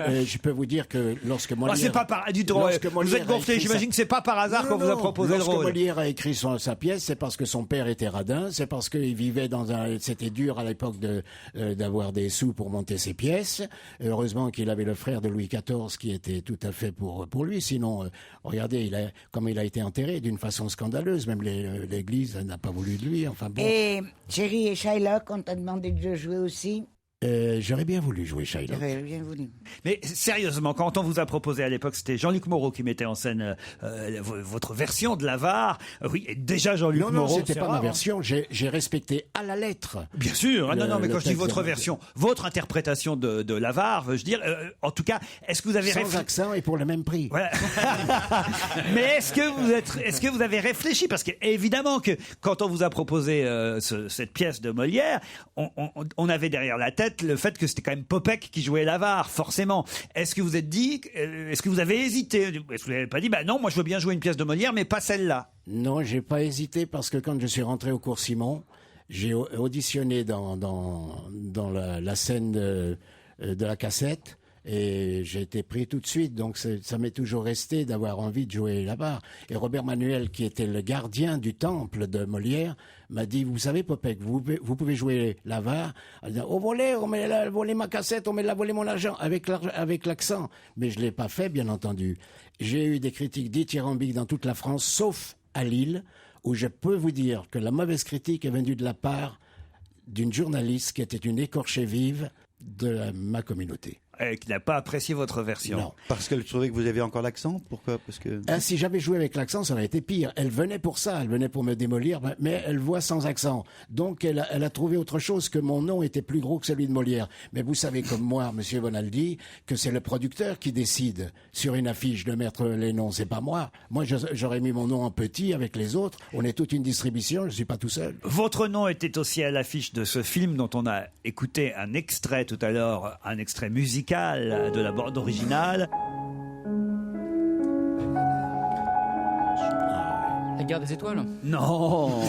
je peux vous dire que lorsque Molière... c'est pas par... du tout. Vous êtes gonflé, j'imagine que c'est pas par hasard qu'on vous a proposé le rôle. Lorsque Molière a écrit sa pièce, c'est parce que son père était radin, c'est parce qu'il vivait c'était dur à l'époque d'avoir des sous pour monter ses pièces. Heureusement qu'il avait le frère de Louis XIV qui était tout à fait pour lui. Sinon, regardez, comme il a été enterré d'une façon scandaleuse, même l'Église n'a pas voulu de lui. Enfin bon. Et Chéri et Shylock, on t'a demandé de jouer aussi? J'aurais bien voulu jouer Shylock. J'aurais bien voulu. Mais sérieusement, quand on vous a proposé à l'époque, c'était Jean-Luc Moreau qui mettait en scène votre version de l'avare. Oui, et déjà Jean-Luc Moreau. Non, c'était pas ma version. J'ai respecté à la lettre. Bien sûr. Non, mais quand je dis votre version, votre interprétation de l'avare, veux je dire, en tout cas, est-ce que vous avez sans accent et pour le même prix. Voilà. Mais est-ce que vous avez réfléchi, parce que évidemment que quand on vous a proposé cette pièce de Molière, on avait derrière la tête le fait que c'était quand même Popek qui jouait l'avare, forcément. Est-ce que vous êtes dit, est-ce que vous avez hésité? Est-ce que vous n'avez pas dit, non, moi je veux bien jouer une pièce de Molière, mais pas celle-là? Non, j'ai pas hésité parce que quand je suis rentré au cours Simon, j'ai auditionné dans la scène de la cassette. Et j'ai été pris tout de suite, donc ça m'est toujours resté d'avoir envie de jouer l'avare. Et Robert Manuel, qui était le gardien du temple de Molière, m'a dit, vous savez, Popek, vous pouvez jouer l'avare. Au volet, on m'a volé ma cassette, on m'a volé mon argent, avec l'accent. Mais je l'ai pas fait, bien entendu. J'ai eu des critiques dithyrambiques dans toute la France, sauf à Lille, où je peux vous dire que la mauvaise critique est venue de la part d'une journaliste qui était une écorchée vive de ma communauté. Et qui n'a pas apprécié votre version. Non. Parce qu'elle trouvait que vous aviez encore l'accent. Pourquoi? Parce que Si j'avais joué avec l'accent, ça aurait été pire. Elle venait pour ça, elle venait pour me démolir, mais elle voit sans accent. Donc elle a trouvé autre chose, que mon nom était plus gros que celui de Molière. Mais vous savez comme moi, Monsieur Bonaldi, que c'est le producteur qui décide sur une affiche de mettre les noms. C'est pas moi. Moi, j'aurais mis mon nom en petit avec les autres. On est toute une distribution, je suis pas tout seul. Votre nom était aussi à l'affiche de ce film dont on a écouté un extrait tout à l'heure, un extrait musical de la bande originale. La guerre des étoiles? Non.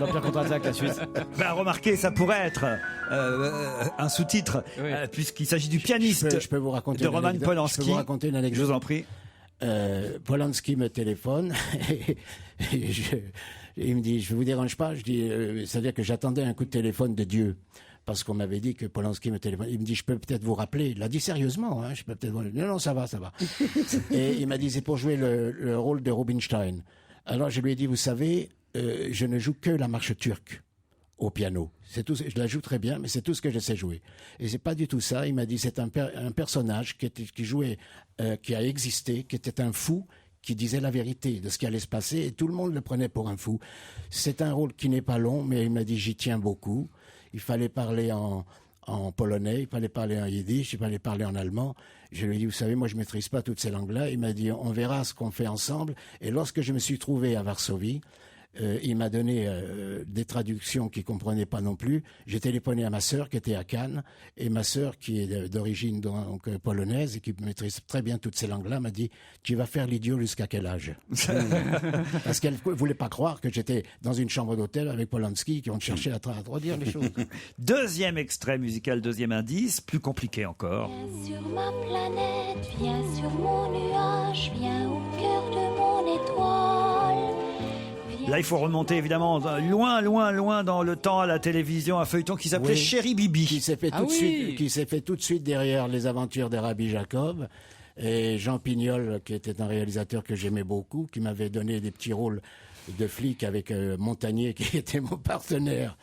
L'Empire contre-attaque, la suite. Ben, remarquez, ça pourrait être un sous-titre, puisqu'il s'agit du pianiste je peux vous raconter de Roman Polanski. Je peux vous raconter une anecdote. Je vous en prie. Polanski me téléphone et il me dit, je vous dérange pas? Je dis, c'est-à-dire que j'attendais un coup de téléphone de Dieu. Parce qu'on m'avait dit que Polanski me téléphone. Il me dit, je peux peut-être vous rappeler. Il l'a dit sérieusement, hein, je peux peut-être vous... Non, ça va. Et il m'a dit, c'est pour jouer le rôle de Rubinstein. Alors je lui ai dit, vous savez, je ne joue que la marche turque au piano. C'est tout. Je la joue très bien, mais c'est tout ce que je sais jouer. Et c'est pas du tout ça. Il m'a dit, c'est un personnage qui jouait, qui a existé, qui était un fou, qui disait la vérité de ce qui allait se passer, et tout le monde le prenait pour un fou. C'est un rôle qui n'est pas long, mais il m'a dit, j'y tiens beaucoup. Il fallait parler en polonais, il fallait parler en yiddish, il fallait parler en allemand. Je lui ai dit, vous savez, moi je maîtrise pas toutes ces langues-là. Il m'a dit, on verra ce qu'on fait ensemble. Et lorsque je me suis trouvé à Varsovie, il m'a donné des traductions qu'il comprenait pas non plus. J'ai téléphoné à ma sœur qui était à Cannes, et ma sœur qui est d'origine donc polonaise et qui maîtrise très bien toutes ces langues-là m'a dit, tu vas faire l'idiot jusqu'à quel âge? Parce qu'elle voulait pas croire que j'étais dans une chambre d'hôtel avec Polanski qui ont cherché à traduire les choses. Deuxième extrait musical, deuxième indice, plus compliqué encore. Viens sur ma planète, viens sur mon nuage, viens au cœur de mon étoile. Là, il faut remonter évidemment loin dans le temps à la télévision, un feuilleton qui s'appelait Chéri Bibi. Qui s'est fait tout de suite derrière Les Aventures des Rabbi Jacob. Et Jean Pignol, qui était un réalisateur que j'aimais beaucoup, qui m'avait donné des petits rôles de flic avec Montagnier, qui était mon partenaire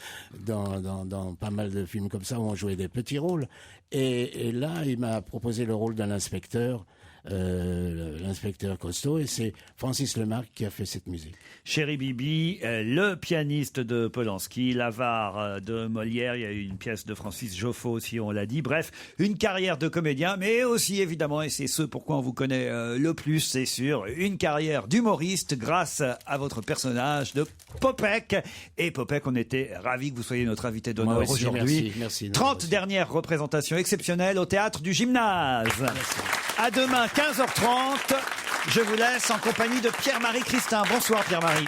dans pas mal de films comme ça où on jouait des petits rôles. Et là, il m'a proposé le rôle d'un inspecteur. L'inspecteur costaud, et c'est Francis Lemarque qui a fait cette musique. Chéri Bibi, le pianiste de Polanski, l'avare de Molière, il y a eu une pièce de Francis Joffo aussi, on l'a dit. Bref, une carrière de comédien, mais aussi évidemment, et c'est ce pourquoi on vous connaît le plus, c'est sûr, une carrière d'humoriste grâce à votre personnage de Popek. Et Popek, on était ravis que vous soyez notre invité d'honneur aujourd'hui. Merci. 30 dernières représentations exceptionnelles au Théâtre du Gymnase. Merci. À demain, 15h30. Je vous laisse en compagnie de Pierre-Marie Christin. Bonsoir Pierre-Marie.